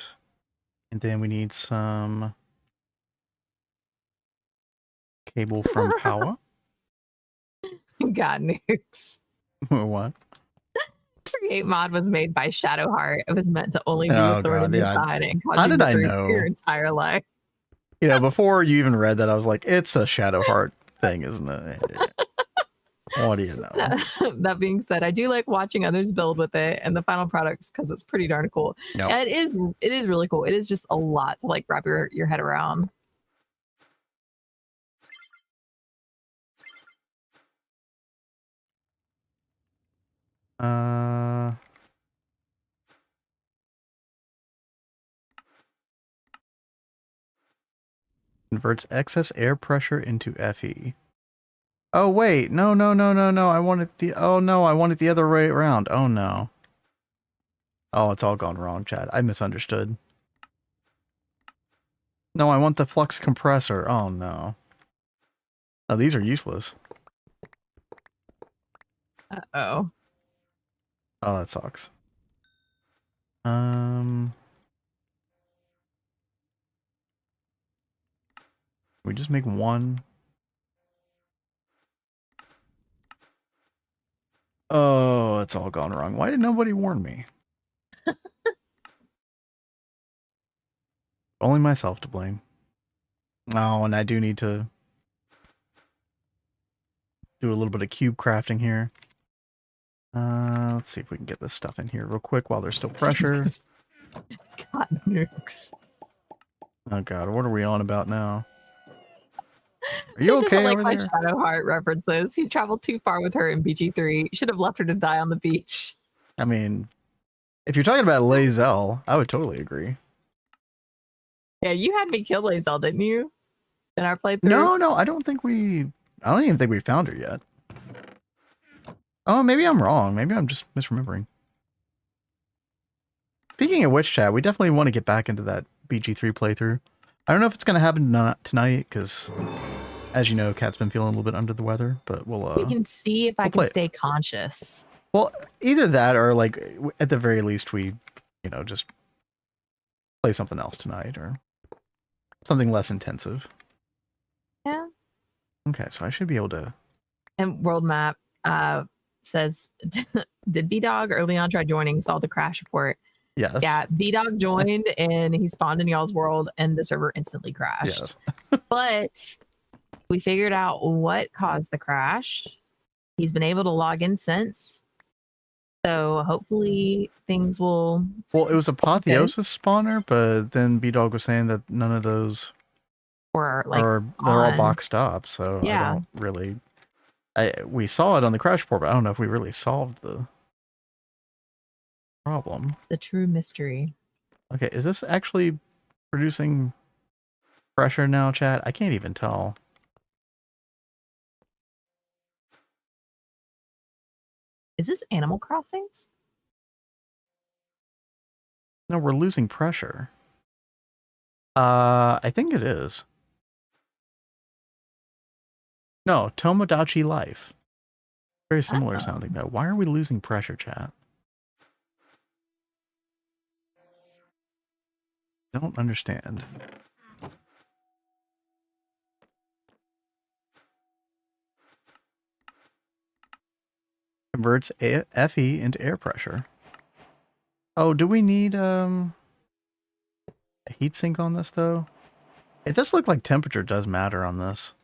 and then we need some cable from power. Got nukes. What? Create mod was made by Shadowheart. It was meant to only be Oh, with Thorn God, in your yeah. side and cause How you did I misery know? your entire life. You know, before you even read that, I was like, it's a Shadowheart thing, isn't it? What do you know? That being said, I do like watching others build with it and the final products because it's pretty darn cool. Yep. And it is really cool. It is just a lot to like wrap your head around. Converts excess air pressure into Fe. Oh wait, no. I wanted the other way around. Oh no. Oh, it's all gone wrong, Chad. I misunderstood. No, I want the flux compressor. Oh no. Oh, these are useless. Uh-oh. Oh, that sucks. We just make one. Oh, it's all gone wrong. Why did nobody warn me? Only myself to blame. Oh, and I do need to do a little bit of cube crafting here. Let's see if we can get this stuff in here real quick while there's still pressure. God nukes. Oh god, what are we on about now? Are you okay like over my there? Shadowheart references. He traveled too far with her in BG3. Should have left her to die on the beach. I mean, if you're talking about Lae'zel, I would totally agree. Yeah, you had me kill Lae'zel, didn't you? In our playthrough? No, I don't even think we found her yet. Oh, maybe I'm wrong. Maybe I'm just misremembering. Speaking of which, chat, we definitely want to get back into that BG3 playthrough. I don't know if it's going to happen tonight, because, as you know, Kat's been feeling a little bit under the weather, but we'll... we can see if I can stay conscious. Well, either that or, like, at the very least, we, you know, just play something else tonight, or something less intensive. Yeah. Okay, so I should be able to... And world map says, did B-Dog early on try joining, saw the crash report? Yes. Yeah, B-Dog joined and he spawned in y'all's world and the server instantly crashed. Yes. But we figured out what caused the crash. He's been able to log in since. So hopefully things will... Well, it was Apotheosis spawner, but then B-Dog was saying that none of those they're all boxed up, so yeah. I don't really... we saw it on the crash report, but I don't know if we really solved the problem. The true mystery. Okay, is this actually producing pressure now, chat? I can't even tell. Is this Animal Crossings? No, we're losing pressure. I think it is. No, Tomodachi Life. Very similar sounding though. Why are we losing pressure, chat? Don't understand. Converts FE into air pressure. Oh, do we need a heat sink on this though? It does look like temperature does matter on this.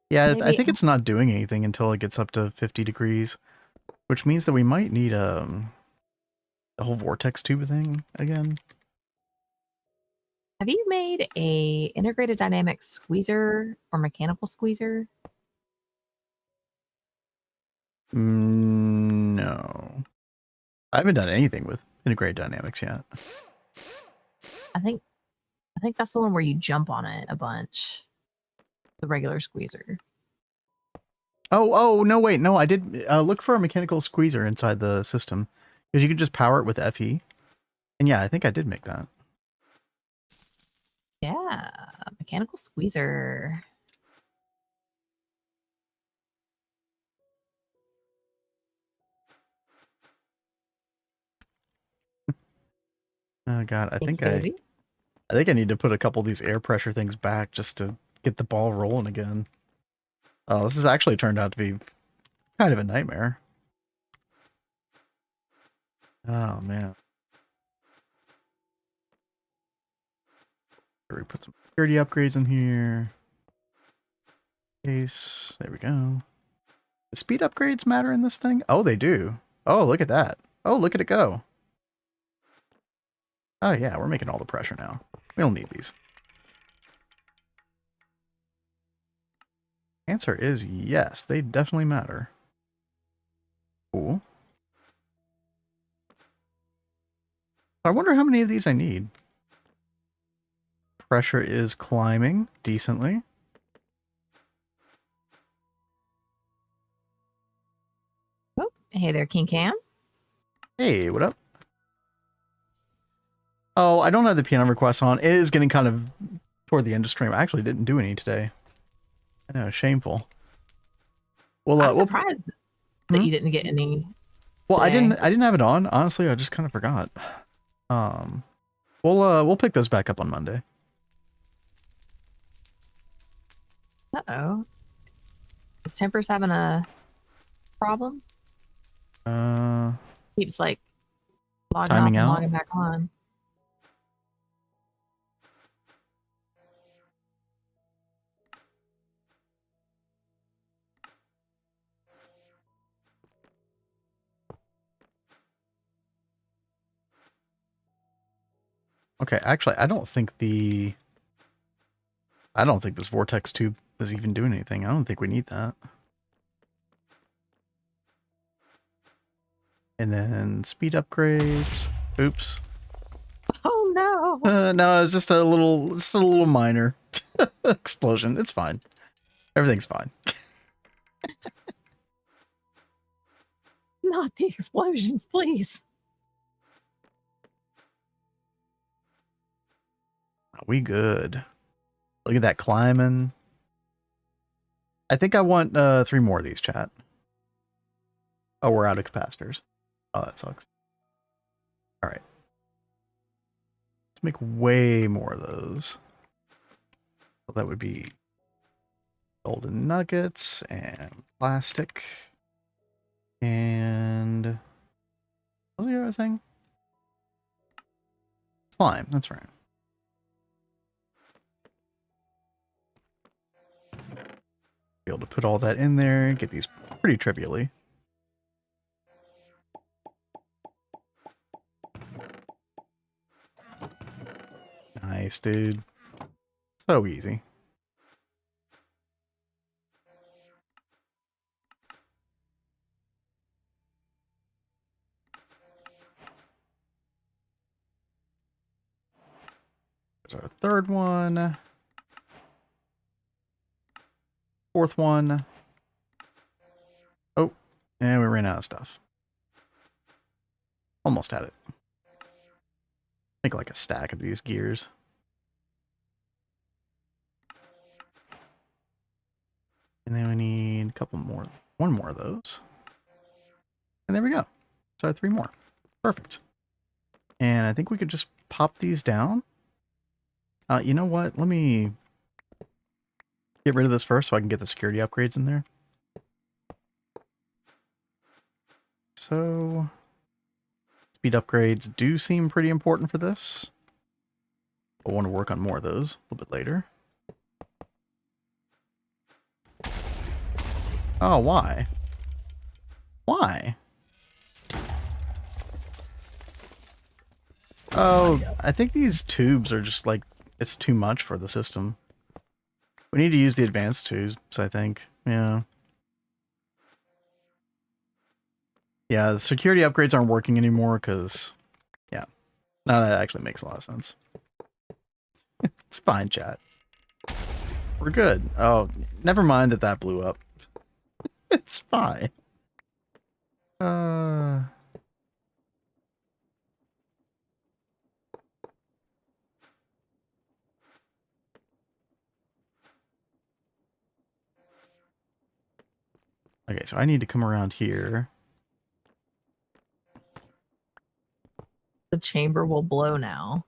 Yeah, I think it's not doing anything until it gets up to 50 degrees, which means that we might need the whole vortex tube thing again. Have you made a integrated dynamic squeezer or mechanical squeezer? No. I haven't done anything with integrated dynamics yet. I think that's the one where you jump on it a bunch. The regular squeezer. Oh, no, wait. No, I did look for a mechanical squeezer inside the system because you could just power it with FE. And yeah, I think I did make that. Yeah, mechanical squeezer. Oh god, I think I I need to put a couple of these air pressure things back just to get the ball rolling again. Oh, this has actually turned out to be kind of a nightmare. Oh man. We put some security upgrades in here. Case, there we go. The speed upgrades matter in this thing? Oh, they do. Oh, look at that. Oh, look at it go. Oh yeah, we're making all the pressure now. We don't need these. Answer is yes, they definitely matter. Cool. I wonder how many of these I need. Pressure is climbing decently. Oh, hey there, King Cam. Hey, what up? Oh, I don't have the piano requests on. It is getting kind of toward the end of stream. I actually didn't do any today. I know, shameful. Well, I'm surprised that you didn't get any. Well, today. I didn't have it on. Honestly, I just kind of forgot. We'll pick those back up on Monday. Uh-oh. Is Tempers having a problem? Keeps like logging off timing and out. logging back on. Okay, actually, I don't think this vortex tube is even doing anything. I don't think we need that. And then speed upgrades. Oops. Oh no. No, it's just a little minor explosion. It's fine. Everything's fine. Not the explosions, please. We good. Look at that climbing. I think I want 3 more of these, chat. Oh, we're out of capacitors. Oh, that sucks. All right. Let's make way more of those. So that would be golden nuggets and plastic. And what was the other thing? Slime, that's right. Be able to put all that in there and get these pretty trivially. Nice, dude. So easy. There's our third one. Fourth one. Oh, and we ran out of stuff. Almost had it. Make like a stack of these gears. And then we need a couple more. One more of those. And there we go. So 3 more. Perfect. And I think we could just pop these down. You know what? Let me get rid of this first so I can get the security upgrades in there. So, speed upgrades do seem pretty important for this. I want to work on more of those a little bit later. Oh, why? Why? Oh, I think these tubes are just like, it's too much for the system. We need to use the advanced tubes, I think. Yeah. Yeah, the security upgrades aren't working anymore because, yeah. No, that actually makes a lot of sense. It's fine, chat. We're good. Oh, never mind that blew up. It's fine. Okay, so I need to come around here. The chamber will blow now.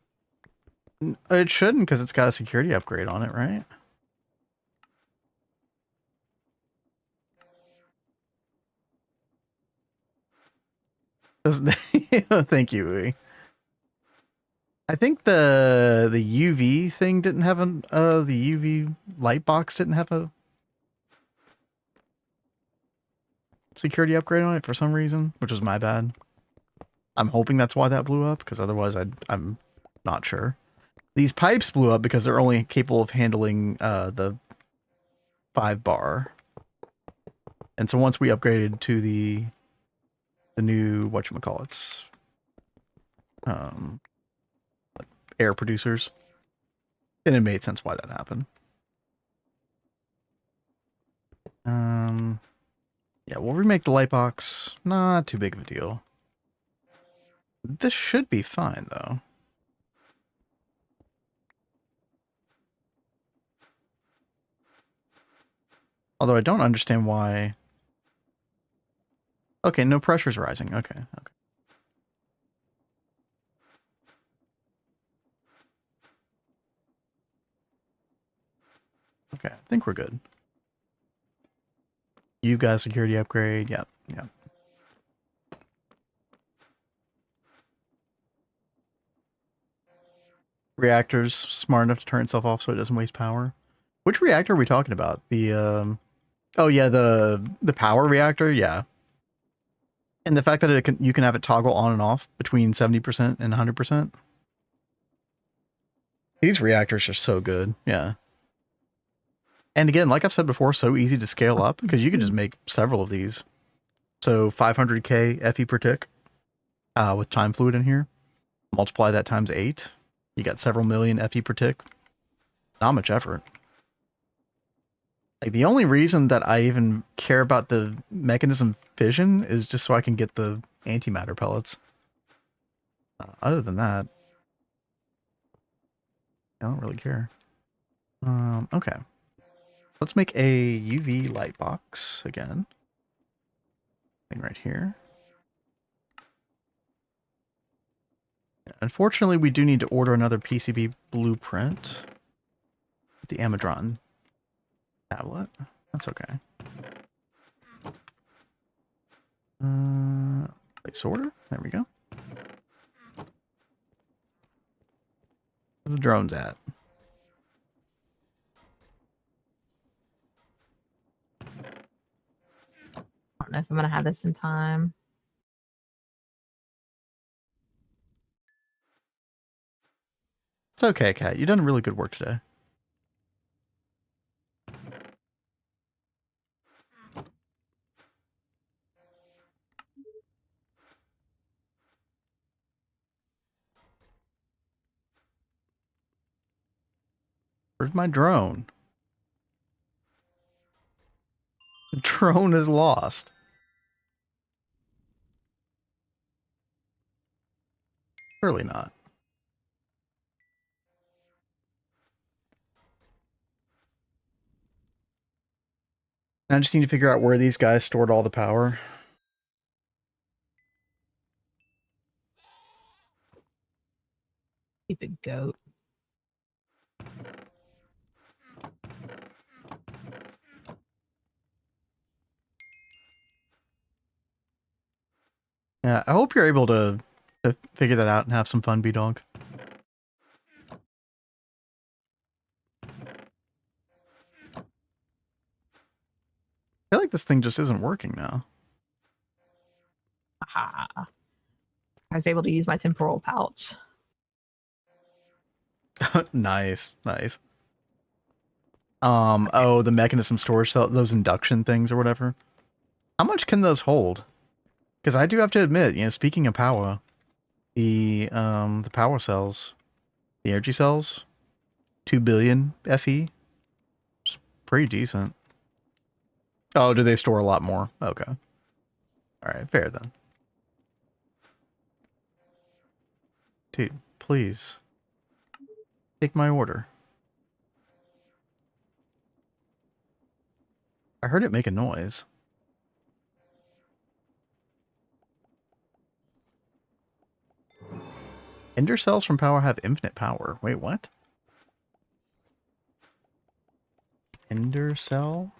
It shouldn't because it's got a security upgrade on it, right? Thank you, Uwe. I think the UV thing didn't have the UV light box didn't have a security upgrade on it for some reason, which was my bad. I'm hoping that's why that blew up, because otherwise I'm not sure. These pipes blew up because they're only capable of handling the 5 bar. And so once we upgraded to the new whatchamacallits, air producers, then it made sense why that happened. Yeah, we'll remake the light box. Not too big of a deal. This should be fine, though. Although I don't understand why... Okay, no pressure's rising. Okay, okay. Okay, I think we're good. You've got a security upgrade. Yep, yep. Reactor's smart enough to turn itself off so it doesn't waste power. Which reactor are we talking about? The, oh yeah, the power reactor? Yeah. And the fact that you can have it toggle on and off between 70% and 100%. These reactors are so good. Yeah. And again, like I've said before, so easy to scale up because you can just make several of these. So 500k FE per tick with time fluid in here. Multiply that times 8. You got several million FE per tick. Not much effort. Like the only reason that I even care about the mechanism fission is just so I can get the antimatter pellets. Other than that, I don't really care. Okay. Let's make a UV light box again. Right here. Unfortunately, we do need to order another PCB blueprint. The Amadron tablet. That's okay. Place order. There we go. Where the drone's at? I don't know if I'm going to have this in time. It's okay, Kat. You've done really good work today. Where's my drone? The drone is lost. Surely not. I just need to figure out where these guys stored all the power. Stupid goat. Yeah, I hope you're able to figure that out and have some fun, B-Dog. I feel like this thing just isn't working now. Aha. I was able to use my temporal pouch. Nice, nice. Oh, the mechanism storage cell, those induction things or whatever. How much can those hold? Because I do have to admit, you know, speaking of power, the power cells, the energy cells, 2 billion FE, it's pretty decent. Oh, do they store a lot more? Okay. All right, fair then. Dude, please take my order. I heard it make a noise. Ender cells from power have infinite power. Wait, what? Ender cell?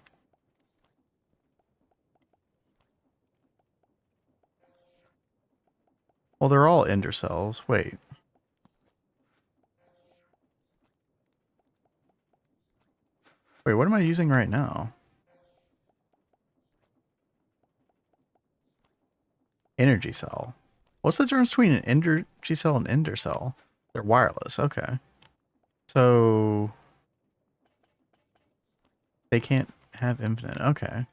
Well, they're all ender cells. Wait. Wait, what am I using right now? Energy cell. What's the difference between an energy cell and ender cell? They're wireless. Okay. So they can't have infinite. Okay.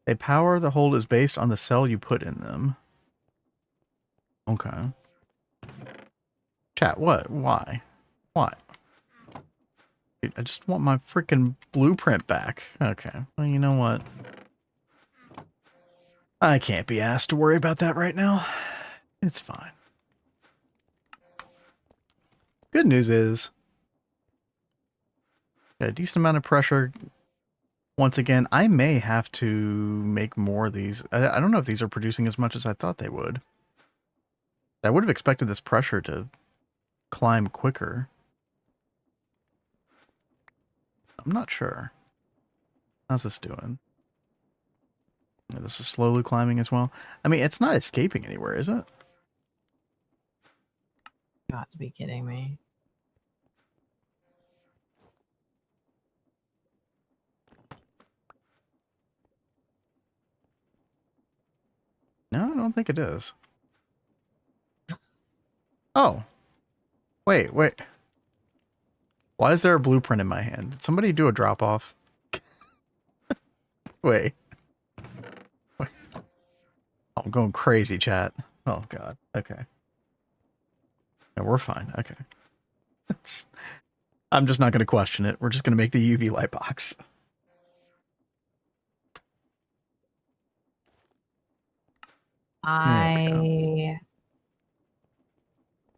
They power the hold is based on the cell you put in them. Okay. Chat, what? Why? Why? Dude, I just want my freaking blueprint back. Okay. Well, you know what? I can't be asked to worry about that right now. It's fine. Good news is, got a decent amount of pressure. Once again, I may have to make more of these. I don't know if these are producing as much as I thought they would. I would have expected this pressure to climb quicker. I'm not sure. How's this doing? Yeah, this is slowly climbing as well. I mean, it's not escaping anywhere, is it? Got to be kidding me. No, I don't think it is. Oh. Wait. Why is there a blueprint in my hand? Did somebody do a drop-off? Wait. Oh, I'm going crazy, chat. Oh, God. Okay. Yeah, we're fine. Okay. I'm just not going to question it. We're just going to make the UV light box. I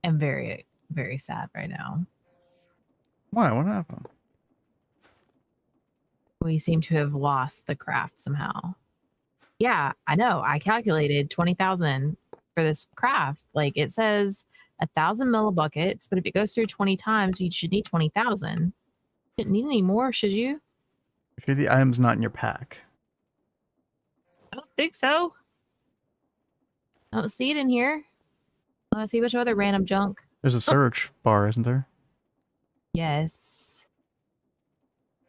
am very, very sad right now. Why? What happened? We seem to have lost the craft somehow. Yeah, I know. I calculated 20,000 for this craft. Like it says 1,000 millibuckets, but if it goes through 20 times, you should need 20,000. Shouldn't need any more, should you? If you're the item's not in your pack. I don't think so. I don't see it in here. Let's see a bunch of other random junk. There's a search bar, isn't there? Yes.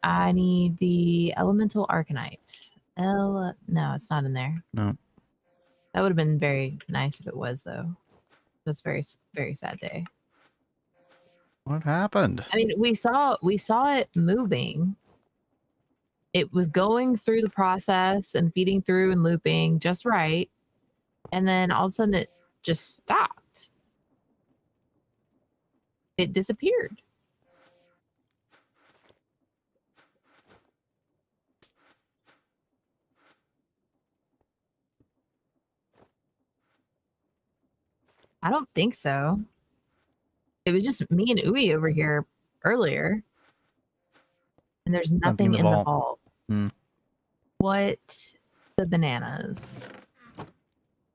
I need the elemental arcanite. No, it's not in there. No. That would have been very nice if it was, though. That's very, very sad day. What happened? I mean, we saw it moving. It was going through the process and feeding through and looping just right. And then all of a sudden it just stopped. It disappeared. I don't think so. It was just me and Uwe over here earlier. And there's nothing in the vault. What the bananas?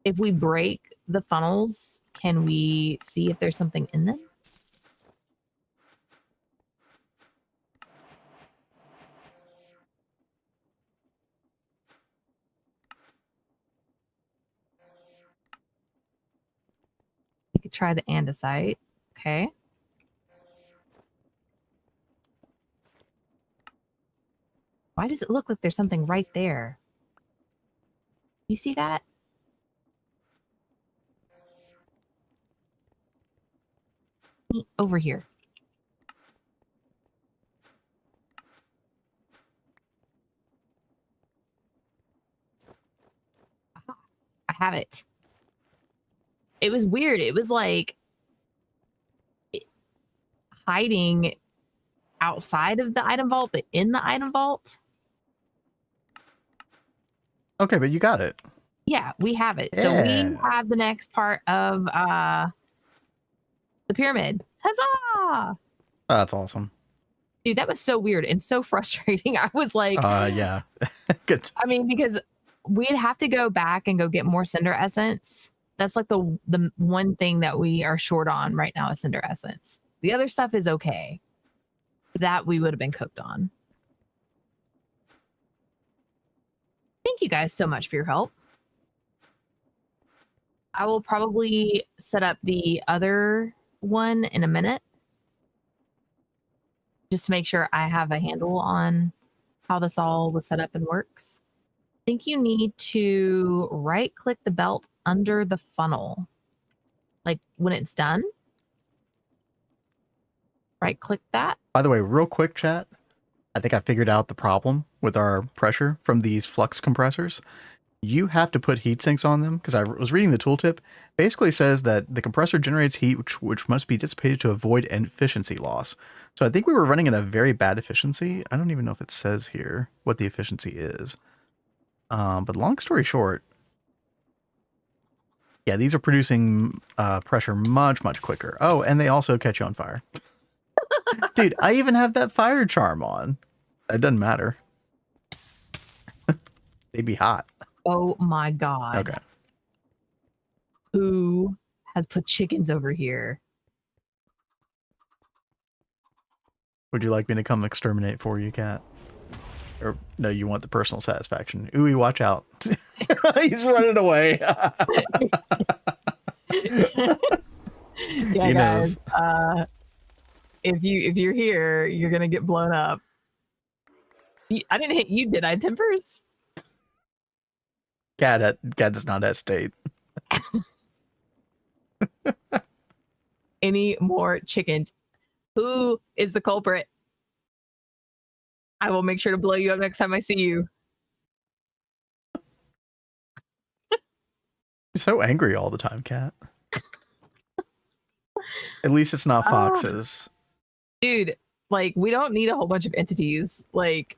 If we break the funnels, can we see if there's something in them? You could try the andesite. Okay. Why does it look like there's something right there? You see that? Over here. Aha, I have it. It was weird. It was like hiding outside of the item vault, but in the item vault. Okay, but you got it. Yeah, we have it. Yeah. So we have the next part of the pyramid. Huzzah! Oh, that's awesome. Dude, that was so weird and so frustrating. I was like, yeah. Good. I mean, because we'd have to go back and go get more cinder essence. That's like the one thing that we are short on right now is cinder essence. The other stuff is okay. That we would have been cooked on. Thank you guys so much for your help. I will probably set up the other one in a minute. Just to make sure I have a handle on how this all was set up and works. I think you need to right click the belt under the funnel. Like when it's done. Right click that. By the way, real quick chat. I think I figured out the problem with our pressure from these flux compressors. You have to put heat sinks on them because I was reading the tooltip. Basically says that the compressor generates heat which must be dissipated to avoid efficiency loss. So I think we were running at a very bad efficiency. I don't even know if it says here what the efficiency is. But long story short, yeah, these are producing pressure much quicker. Oh, and they also catch you on fire. Dude, I even have that fire charm on. It doesn't matter. They'd be hot. Oh my god. Okay. Who has put chickens over here? Would you like me to come exterminate for you, Cat? Or no, you want the personal satisfaction. Ooey, watch out. He's running away. Yeah, He guys. knows. If you're here, you're gonna get blown up. I didn't hit you, did I, Timbers? Cat does not hesitate. Any more chickens? Who is the culprit? I will make sure to blow you up next time I see you. You're so angry all the time, Cat. At least it's not foxes. Dude, like, we don't need a whole bunch of entities, like,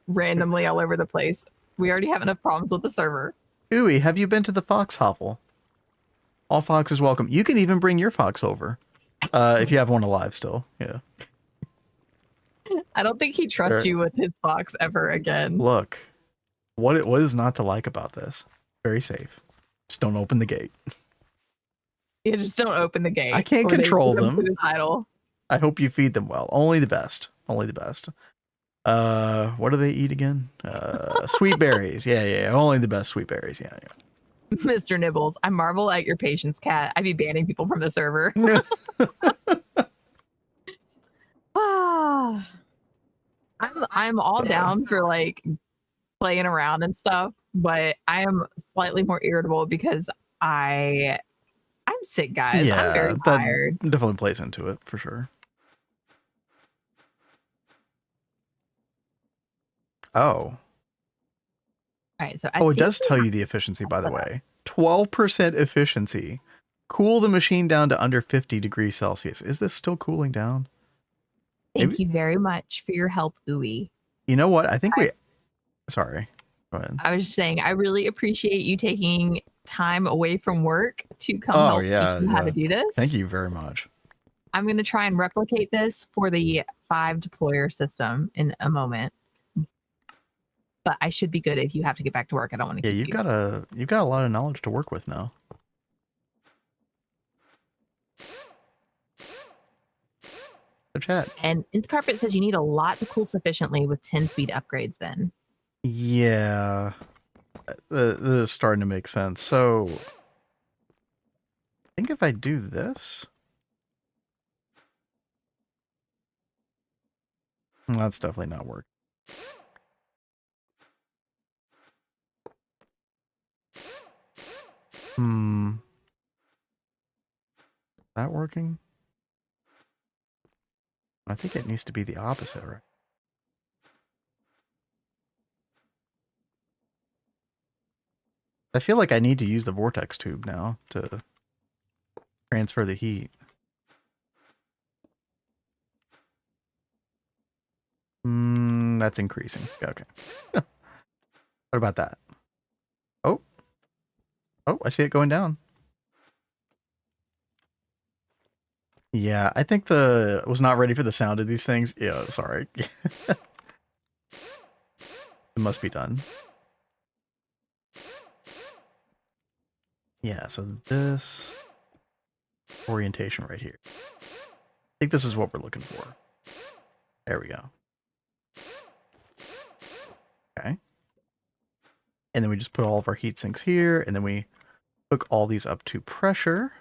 randomly all over the place. We already have enough problems with the server. Ooey, have you been to the fox hovel? All foxes welcome. You can even bring your fox over. If you have one alive still. Yeah. I don't think he trusts you with his fox ever again. Look, what is not to like about this? Very safe. Just don't open the gate. Yeah, just don't open the gate. I can't control them. Idle. I hope you feed them well. Only the best. Only the best. What do they eat again? Sweet berries. Yeah. Only the best sweet berries. Yeah. Mr. Nibbles, I marvel at your patience, Cat. I'd be banning people from the server. I'm all down for like playing around and stuff, but I am slightly more irritable because I'm sick, guys. Yeah, I'm very tired. Definitely plays into it for sure. Oh. All right, so it does tell you the efficiency, by the way. 12% efficiency. Cool the machine down to under 50 degrees Celsius. Is this still cooling down? Thank you very much for your help, Uwe. You know what? I think sorry. Go ahead. I was just saying, I really appreciate you taking time away from work to come help teach you how to do this. Thank you very much. I'm going to try and replicate this for the 5 deployer system in a moment. But I should be good if you have to get back to work. I don't want to keep you've got a lot of knowledge to work with now. So chat. And Carpet says you need a lot to cool sufficiently with 10 speed upgrades then. Yeah. This is starting to make sense. So I think if I do this, that's definitely not working. Is that working? I think it needs to be the opposite, right? I feel like I need to use the vortex tube now to transfer the heat. That's increasing. Okay. What about that? Oh, I see it going down. Yeah, I think was not ready for the sound of these things. Yeah, sorry. It must be done. Yeah, so this orientation right here. I think this is what we're looking for. There we go. Okay. And then we just put all of our heat sinks here, and then we hook all these up to pressure.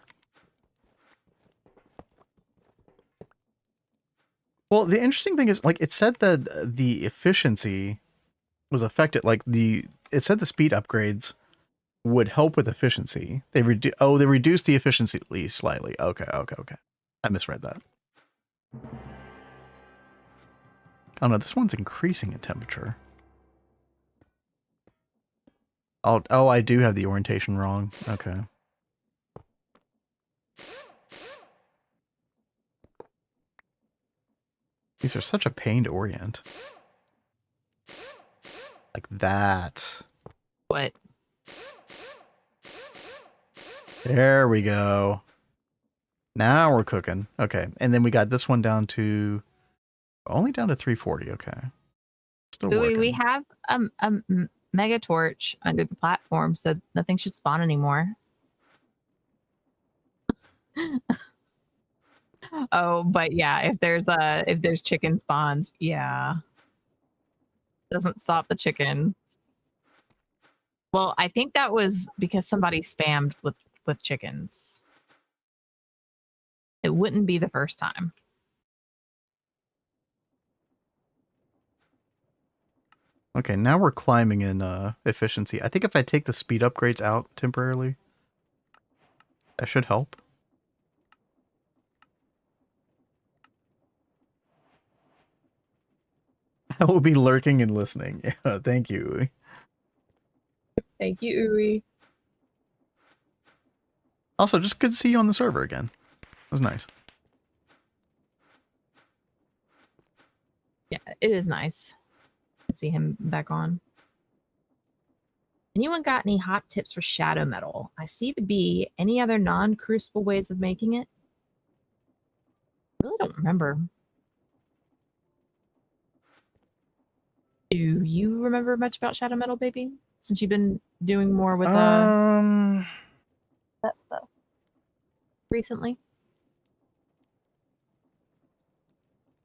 Well, the interesting thing is, like, it said that the efficiency was affected. Like, it said the speed upgrades would help with efficiency. They reduced the efficiency slightly. Okay. I misread that. Oh no, this one's increasing in temperature. Oh, I do have the orientation wrong. Okay. These are such a pain to orient. Like that. What? There we go. Now we're cooking. Okay. And then we got this one down to only down to 340. Okay. Still working. We have a mega torch under the platform, so nothing should spawn anymore. Oh, but yeah, if there's chicken spawns, yeah. Doesn't stop the chicken. Well, I think that was because somebody spammed with chickens. It wouldn't be the first time. Okay, now we're climbing in efficiency. I think if I take the speed upgrades out temporarily, that should help. I will be lurking and listening. Yeah, thank you, Uwe. Thank you, Uwe. Also, just good to see you on the server again. It was nice. Yeah, it is nice to see him back on. Anyone got any hot tips for shadow metal? I see the B. Any other non-crucible ways of making it? I really don't remember. Do you remember much about shadow metal, baby? Since you've been doing more with that stuff recently.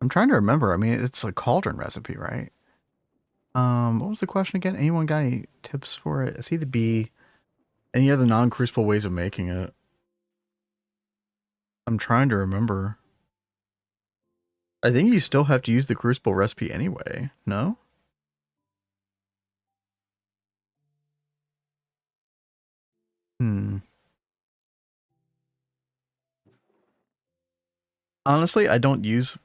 I'm trying to remember. I mean, it's a cauldron recipe, right? What was the question again? Anyone got any tips for it? I see the B. Any other non-crucible ways of making it? I'm trying to remember. I think you still have to use the crucible recipe anyway, no? Honestly, I don't use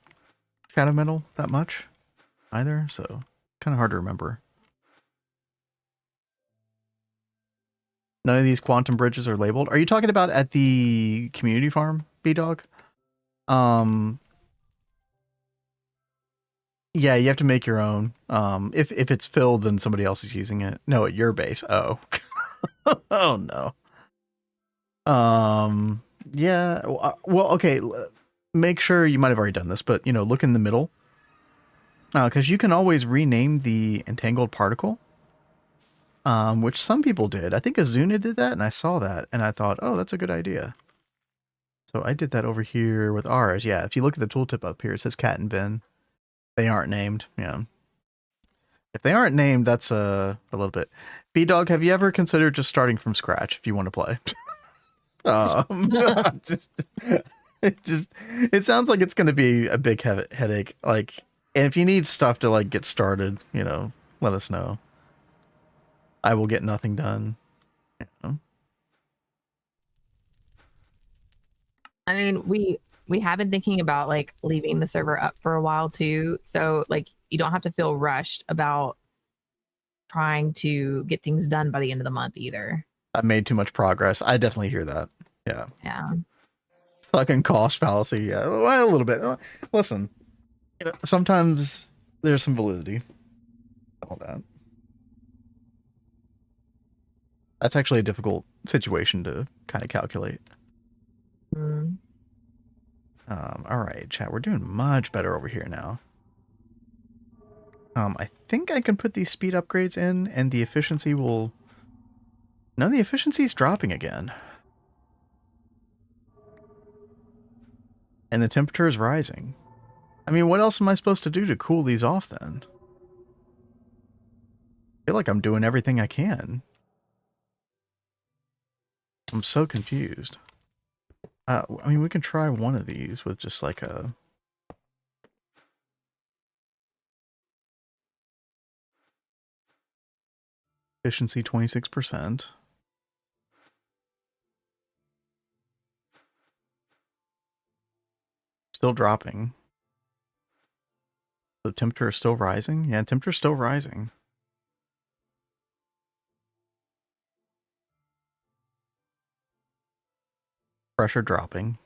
shadow metal that much either, so kind of hard to remember. None of these quantum bridges are labeled. Are you talking about at the community farm, B-Dog? Yeah, you have to make your own. If it's filled, then somebody else is using it. No, at your base. Oh. Oh, no. Yeah. Well, okay. Make sure you might have already done this, but look in the middle. Because you can always rename the entangled particle. Which some people did. I think Azuna did that, and I saw that, and I thought, oh, that's a good idea. So I did that over here with ours. Yeah, if you look at the tooltip up here, it says Cat and Ben. They aren't named. Yeah. If they aren't named, that's a little bit. B-Dog, have you ever considered just starting from scratch if you want to play? It sounds like it's going to be a big headache. Like, and if you need stuff to like get started, let us know. I will get nothing done. I mean, we have been thinking about like leaving the server up for a while too, so like you don't have to feel rushed about trying to get things done by the end of the month either. I made too much progress. I definitely hear that. Yeah. Yeah. Sucking cost fallacy. Yeah, well, a little bit. Listen, sometimes there's some validity. All that. That's actually a difficult situation to kind of calculate. Mm. All right, chat. We're doing much better over here now. I think I can put these speed upgrades in, and the efficiency will. No, the efficiency's dropping again. And the temperature is rising. I mean, what else am I supposed to do to cool these off then? I feel like I'm doing everything I can. I'm so confused. I mean, we can try one of these with just like a... Efficiency 26%. Still dropping. The temperature is still rising? Yeah, temperature's still rising. Pressure dropping.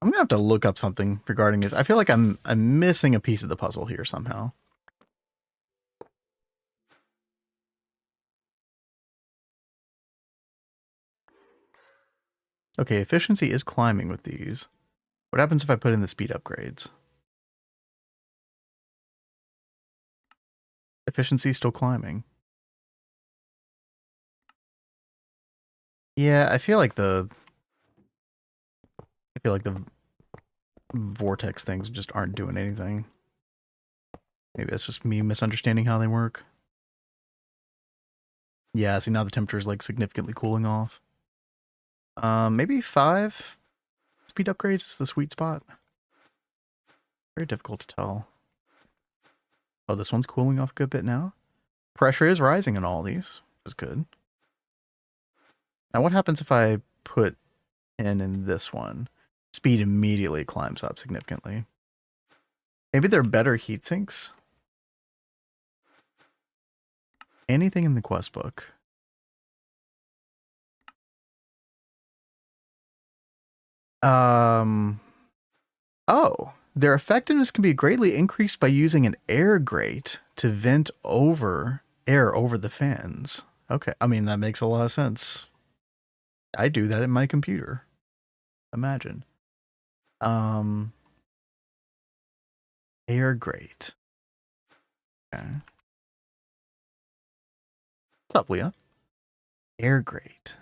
I'm gonna have to look up something regarding this. I feel like I'm missing a piece of the puzzle here somehow. Okay, efficiency is climbing with these. What happens if I put in the speed upgrades? Efficiency still climbing. Yeah, I feel like the vortex things just aren't doing anything. Maybe that's just me misunderstanding how they work. Yeah, see now the temperature is like significantly cooling off. Maybe 5 speed upgrades is the sweet spot. Very difficult to tell. Oh, this one's cooling off a good bit now. Pressure is rising in all these, which is good. Now what happens if I put in this one? Speed immediately climbs up significantly. Maybe they're better heat sinks. Anything in the quest book? Oh, their effectiveness can be greatly increased by using an air grate to vent air over the fans. Okay, I mean, that makes a lot of sense. I do that in my computer. Imagine. Air grate. Okay. What's up, Leah? Air grate.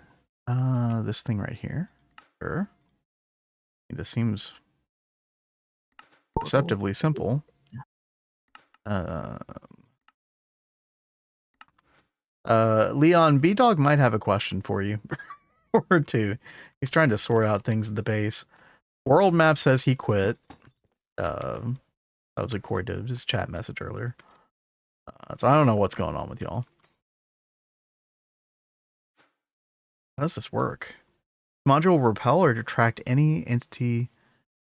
This thing right here. Sure. This seems deceptively simple. Leon, B-Dog might have a question for you. Or two. He's trying to sort out things at the base. World Map says he quit. That was a Corey did his chat message earlier. So I don't know what's going on with y'all. How does this work? Module will repel or detract any entity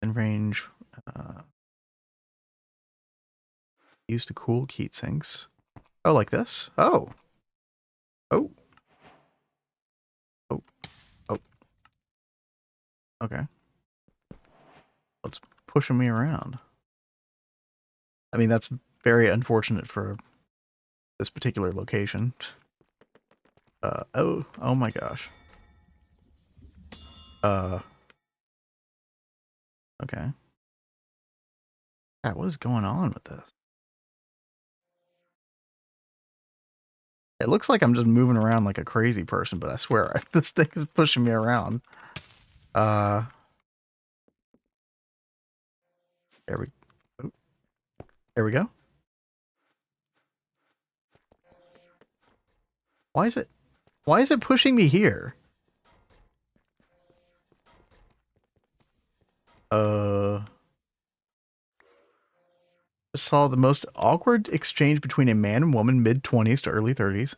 in range used to cool heat sinks. Oh, like this? Oh. Oh. Oh. Oh. Okay. What's pushing me around? I mean, that's very unfortunate for this particular location. Oh my gosh. Okay. God, what is going on with this? It looks like I'm just moving around like a crazy person, but I swear this thing is pushing me around. There we oh, there we go. Why is it pushing me here? Just saw the most awkward exchange between a man and woman, mid-20s to early 30s.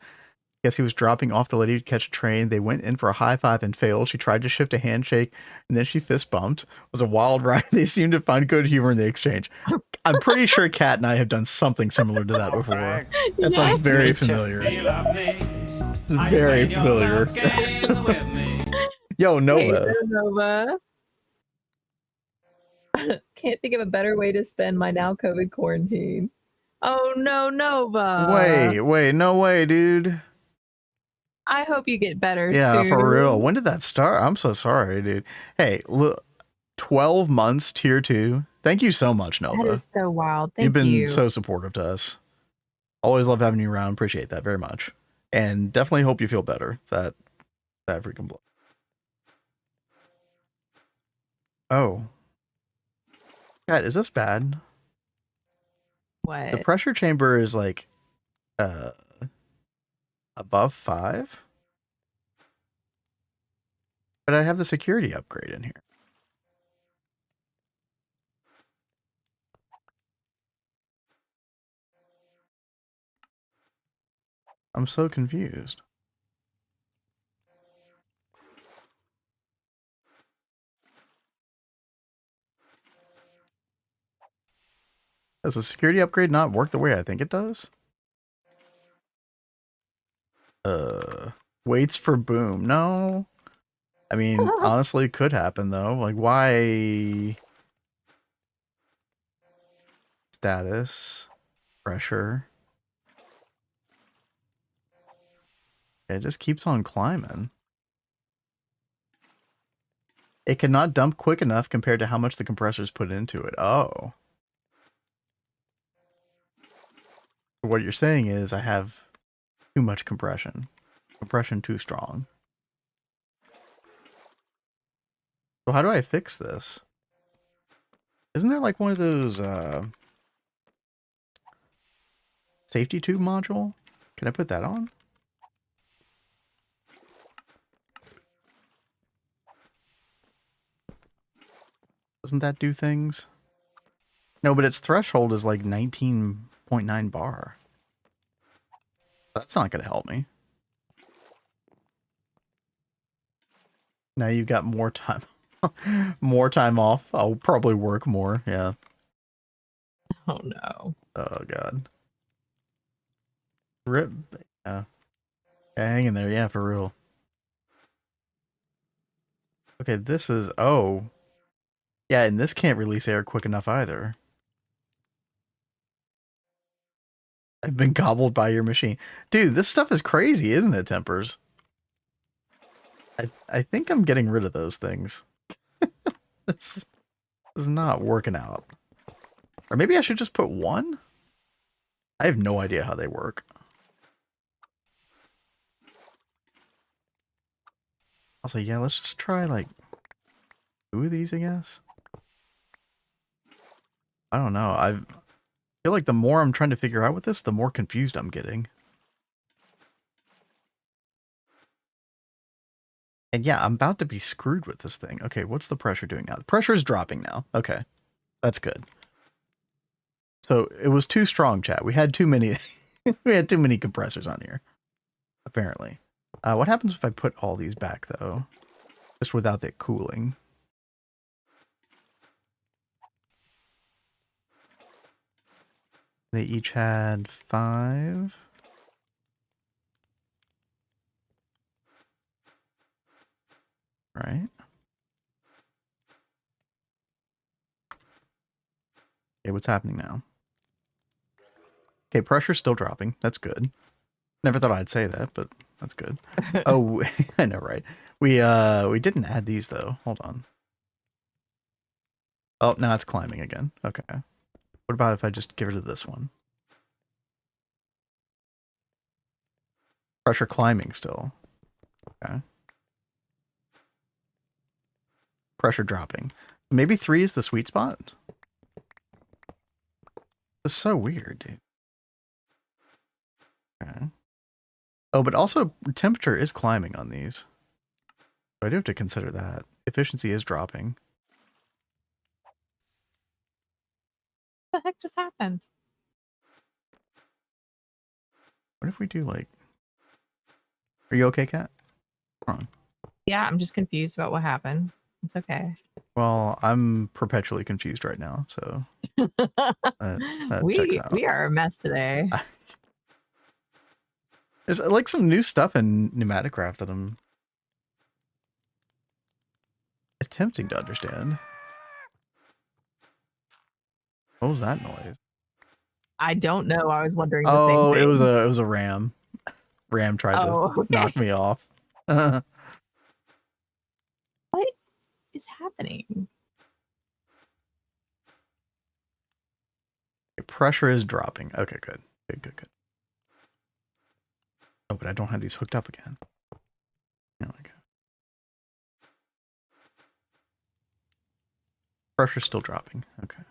Guess he was dropping off the lady to catch a train. They went in for a high five and failed. She tried to shift a handshake, and then she fist bumped. It was a wild ride. They seemed to find good humor in the exchange. I'm pretty sure Kat and I have done something similar to that before. That sounds very familiar. It's very familiar. Yo, Nova. Hey, Nova. Can't think of a better way to spend my now COVID quarantine. Oh no, Nova. Wait, no way, dude. I hope you get better Yeah, soon. for real. When did that start? I'm so sorry, dude. Hey, look, 12 months tier 2. Thank you so much, Nova. That is so wild. Thank you. You've been so supportive to us. Always love having you around. Appreciate that very much. And definitely hope you feel better. That freaking blow. Oh. God, is this bad? What? The pressure chamber is like above 5. But I have the security upgrade in here. I'm so confused. Does the security upgrade not work the way I think it does? Waits for boom. No. I mean, honestly, it could happen though. Like, why? Status. Pressure. It just keeps on climbing. It cannot dump quick enough compared to how much the compressors put into it. Oh. What you're saying is I have too much compression. Compression too strong. So how do I fix this? Isn't there like one of those safety tube module? Can I put that on? Doesn't that do things? No, but its threshold is like 19.9 bar. That's not going to help me. Now you've got more time. More time off. I'll probably work more. Yeah. Oh no. Oh god. Rip. Yeah. Hang in there. Yeah, for real. Okay, this is... Oh. Yeah, and this can't release air quick enough either. I've been gobbled by your machine. Dude, this stuff is crazy, isn't it, Tempers? I think I'm getting rid of those things. This is not working out. Or maybe I should just put one? I have no idea how they work. I'll say, yeah, let's just try like 2 of these, I guess. I don't know. I feel like the more I'm trying to figure out with this, the more confused I'm getting. And yeah, I'm about to be screwed with this thing. Okay, what's the pressure doing now? The pressure is dropping now. Okay, that's good. So it was too strong, chat. We had too many. We had too many compressors on here, apparently. What happens if I put all these back though, just without the cooling? They each had 5. Right. Okay, what's happening now? Okay, pressure's still dropping. That's good. Never thought I'd say that, but That's good. Oh, I know, right? We didn't add these though. Hold on. Oh, now it's climbing again. Okay. What about if I just get rid of this one? Pressure climbing still. Okay. Pressure dropping. Maybe 3 is the sweet spot? It's so weird, dude. Okay. Oh, but also temperature is climbing on these. So I do have to consider that. Efficiency is dropping. What the heck just happened? What if we do like... Are you okay, Kat? Wrong. Yeah, I'm just confused about what happened. It's okay. Well, I'm perpetually confused right now, so... that checks out. We are a mess today. There's like some new stuff in Pneumaticraft that I'm attempting to understand. What was that noise? I don't know. I was wondering the same Oh, thing. it was a ram. Ram tried to knock me off. What is happening? Pressure is dropping. Okay, good. Good. Oh, but I don't have these hooked up again. There we go. Pressure's still dropping. Okay.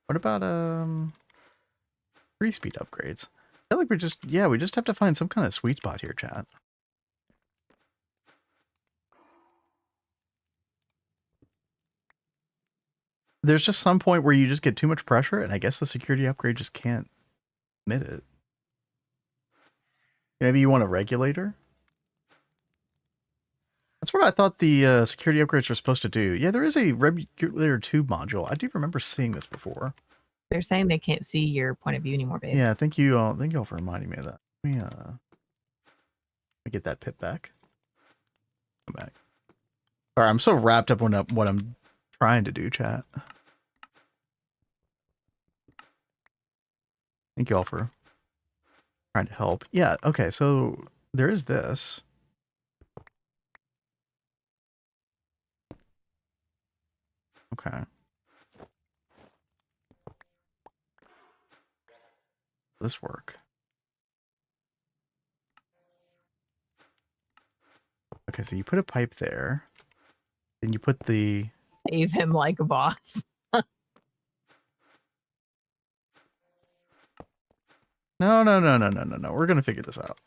What about 3-speed upgrades? I feel like we just have to find some kind of sweet spot here, chat. There's just some point where you just get too much pressure, and I guess the security upgrade just can't admit it. Maybe you want a regulator? That's what I thought the security upgrades were supposed to do. Yeah, there is a regulator tube module. I do remember seeing this before. They're saying they can't see your point of view anymore, babe. Yeah, thank you all for reminding me of that. Let me get that pip back. Come back. Sorry, I'm so wrapped up in what I'm trying to do, chat. Thank you all for trying to help. Yeah, okay, so there is this. Okay. This work. Okay, so you put a pipe there. Then you put the... Save him like a boss. No. We're going to figure this out.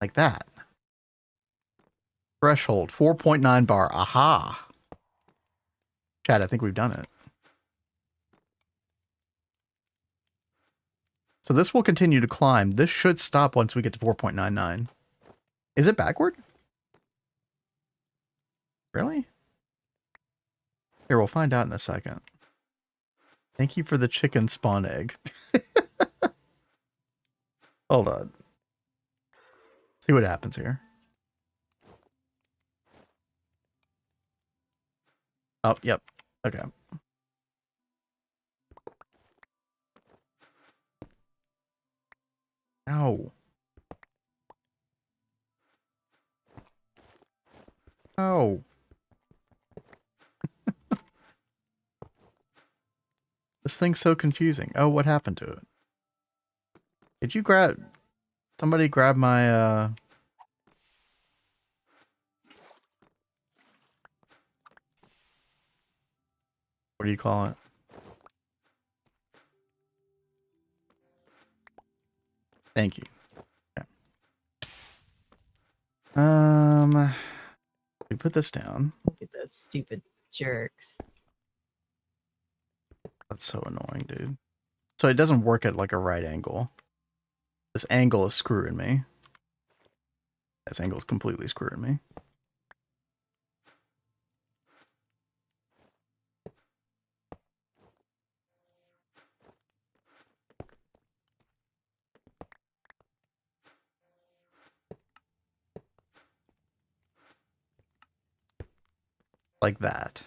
Like that. Threshold, 4.9 bar. Aha. Chat, I think we've done it. So this will continue to climb. This should stop once we get to 4.99. Is it backward? Really? Here, we'll find out in a second. Thank you for the chicken spawn egg. Hold on. See what happens here. Oh, yep. Okay. Ow. Oh. This thing's so confusing. Oh, what happened to it? Did you somebody grab my, what do you call it? Thank you. Okay. We put this down. Look at those stupid jerks. That's so annoying, dude. So it doesn't work at like a right angle. This angle is screwing me. This angle is completely screwing me. Like that.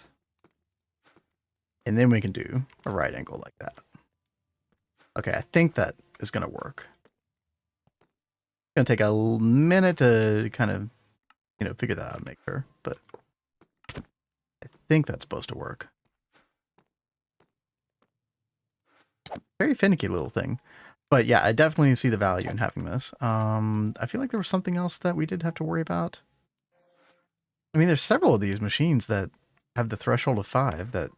And then we can do a right angle like that. Okay, I think that is going to work. It's going to take a minute to kind of, figure that out and make sure, but I think that's supposed to work. Very finicky little thing. But yeah, I definitely see the value in having this. I feel like there was something else that we did have to worry about. I mean, there's several of these machines that have the threshold of 5 that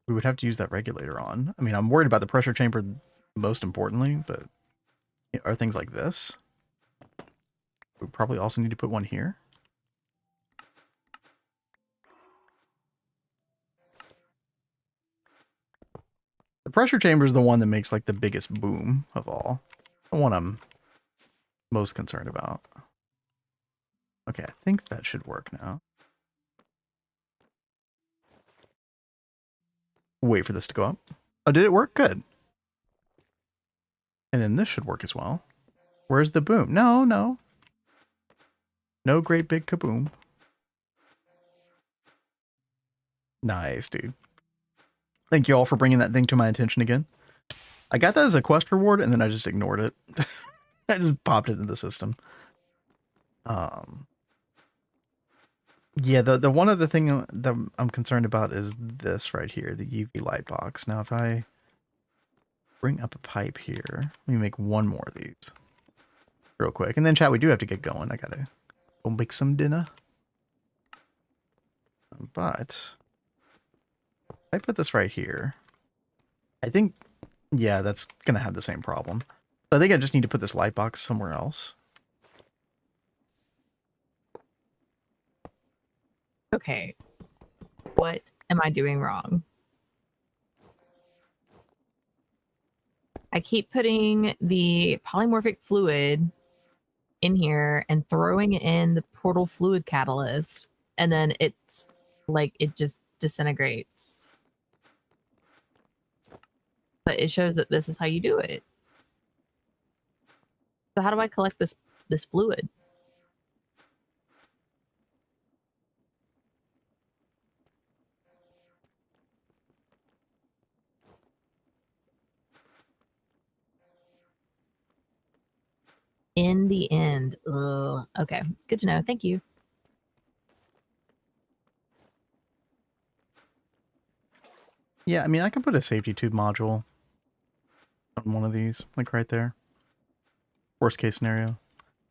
we would have to use that regulator on. I mean, I'm worried about the pressure chamber most importantly, but are things like this? We probably also need to put one here. The pressure chamber is the one that makes like the biggest boom of all. The one I'm most concerned about. Okay, I think that should work now. Wait for this to go up. Oh, did it work? Good. And then this should work as well. Where's the boom? No, no. No great big kaboom. Nice, dude. Thank you all for bringing that thing to my attention again. I got that as a quest reward, and then I just ignored it. I just popped it into the system. Yeah, the one other thing that I'm concerned about is this right here, the UV light box. Now, if I bring up a pipe here, let me make one more of these real quick. And then, chat, we do have to get going. I gotta go make some dinner. But I put this right here. I think, yeah, that's going to have the same problem. So I think I just need to put this light box somewhere else. Okay. What am I doing wrong? I keep putting the polymorphic fluid in here and throwing in the portal fluid catalyst, and then it's like it just disintegrates. But it shows that this is how you do it. So how do I collect this fluid? In the end. Ugh. Okay, good to know. Thank you. Yeah, I mean, I can put a safety tube module on one of these, like right there. Worst case scenario.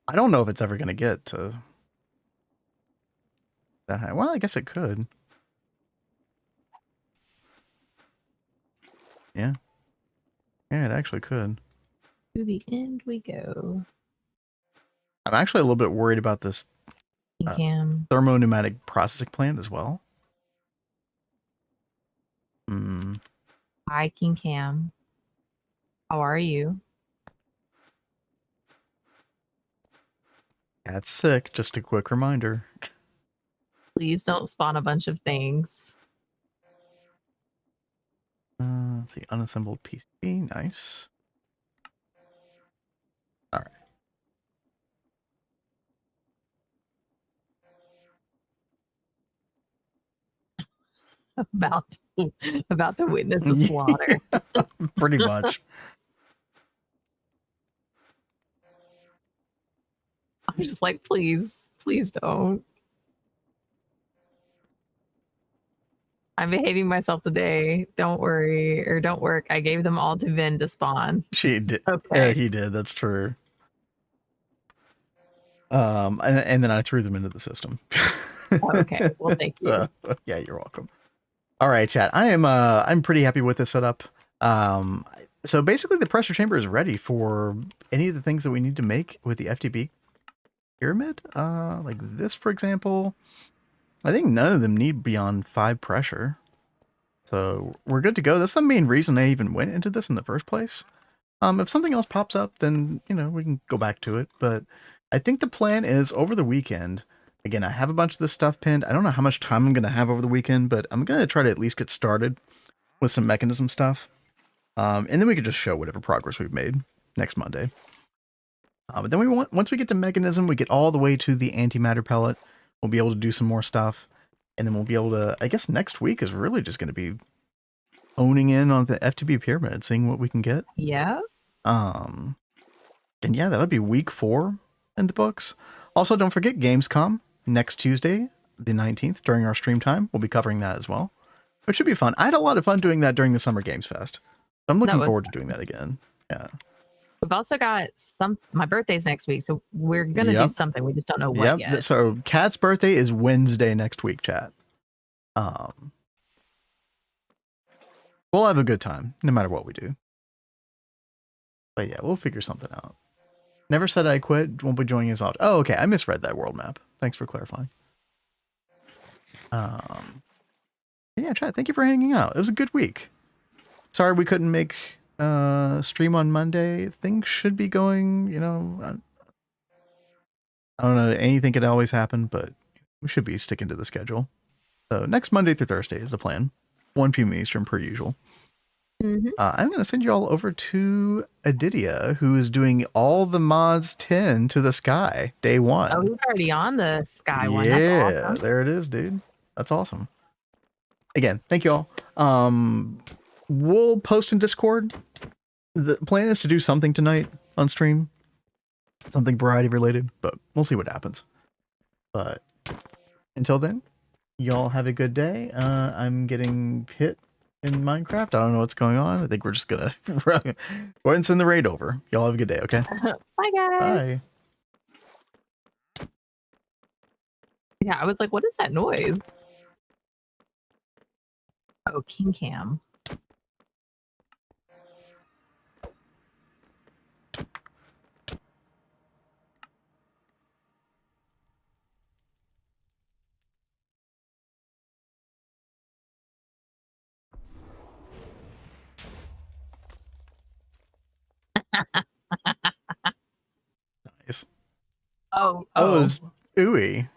I don't know if it's ever going to get to that high. Well, I guess it could. Yeah. Yeah, it actually could. To the end we go. I'm actually a little bit worried about this thermo-pneumatic processing plant as well. Hi, King Cam. How are you? That's sick. Just a quick reminder. Please don't spawn a bunch of things. Let's see. Unassembled PCB. Nice. All right. About to witness a slaughter. Pretty much. I'm just like, please don't. I'm behaving myself today. Don't worry, or don't work. I gave them all to Vin to spawn. She did. Okay. Yeah, he did. That's true. And then I threw them into the system. Okay. Well, thank you. So, yeah, you're welcome. All right, chat. I'm pretty happy with this setup. So basically the pressure chamber is ready for any of the things that we need to make with the FTB Pyramid. Like this, for example. I think none of them need beyond 5 pressure. So we're good to go. That's the main reason I even went into this in the first place. If something else pops up, then, we can go back to it. But I think the plan is over the weekend. Again, I have a bunch of this stuff pinned. I don't know how much time I'm going to have over the weekend, but I'm going to try to at least get started with some mechanism stuff. And then we could just show whatever progress we've made next Monday. But then once we get to mechanism, we get all the way to the antimatter pellet. We'll be able to do some more stuff. And then we'll be able to, I guess next week is really just going to be honing in on the FTB Pyramid, seeing what we can get. Yeah. And yeah, that'll be week 4 in the books. Also, don't forget Gamescom next Tuesday, the 19th, during our stream time. We'll be covering that as well, which should be fun. I had a lot of fun doing that during the Summer Games Fest. I'm looking forward to doing that again. Yeah. We've also got my birthday's next week, so we're gonna do something. We just don't know what yet. So Kat's birthday is Wednesday next week, chat. We'll have a good time, no matter what we do. But yeah, we'll figure something out. Never said I quit. Won't be joining us all. Oh, okay. I misread that world map. Thanks for clarifying. Yeah, chat. Thank you for hanging out. It was a good week. Sorry we couldn't make stream on Monday. Things should be going, you know, I don't know, anything could always happen, but we should be sticking to the schedule. So next Monday through Thursday is the plan. 1 p.m. Eastern per usual. I'm going to send you all over to Adidia, who is doing all the mods 10 to the sky day 1. Oh, he's already on the sky one. Yeah, that's awesome. There it is, dude. That's awesome. Again, thank you all. We'll post in Discord. The plan is to do something tonight on stream. Something variety related, but we'll see what happens. But until then, y'all have a good day. I'm getting hit in Minecraft. I don't know what's going on. I think we're just gonna go ahead and send the raid over. Y'all have a good day, okay? Bye, guys. Bye. Yeah, I was like, what is that noise? Oh, King Cam. Nice. Oh, it was ooey.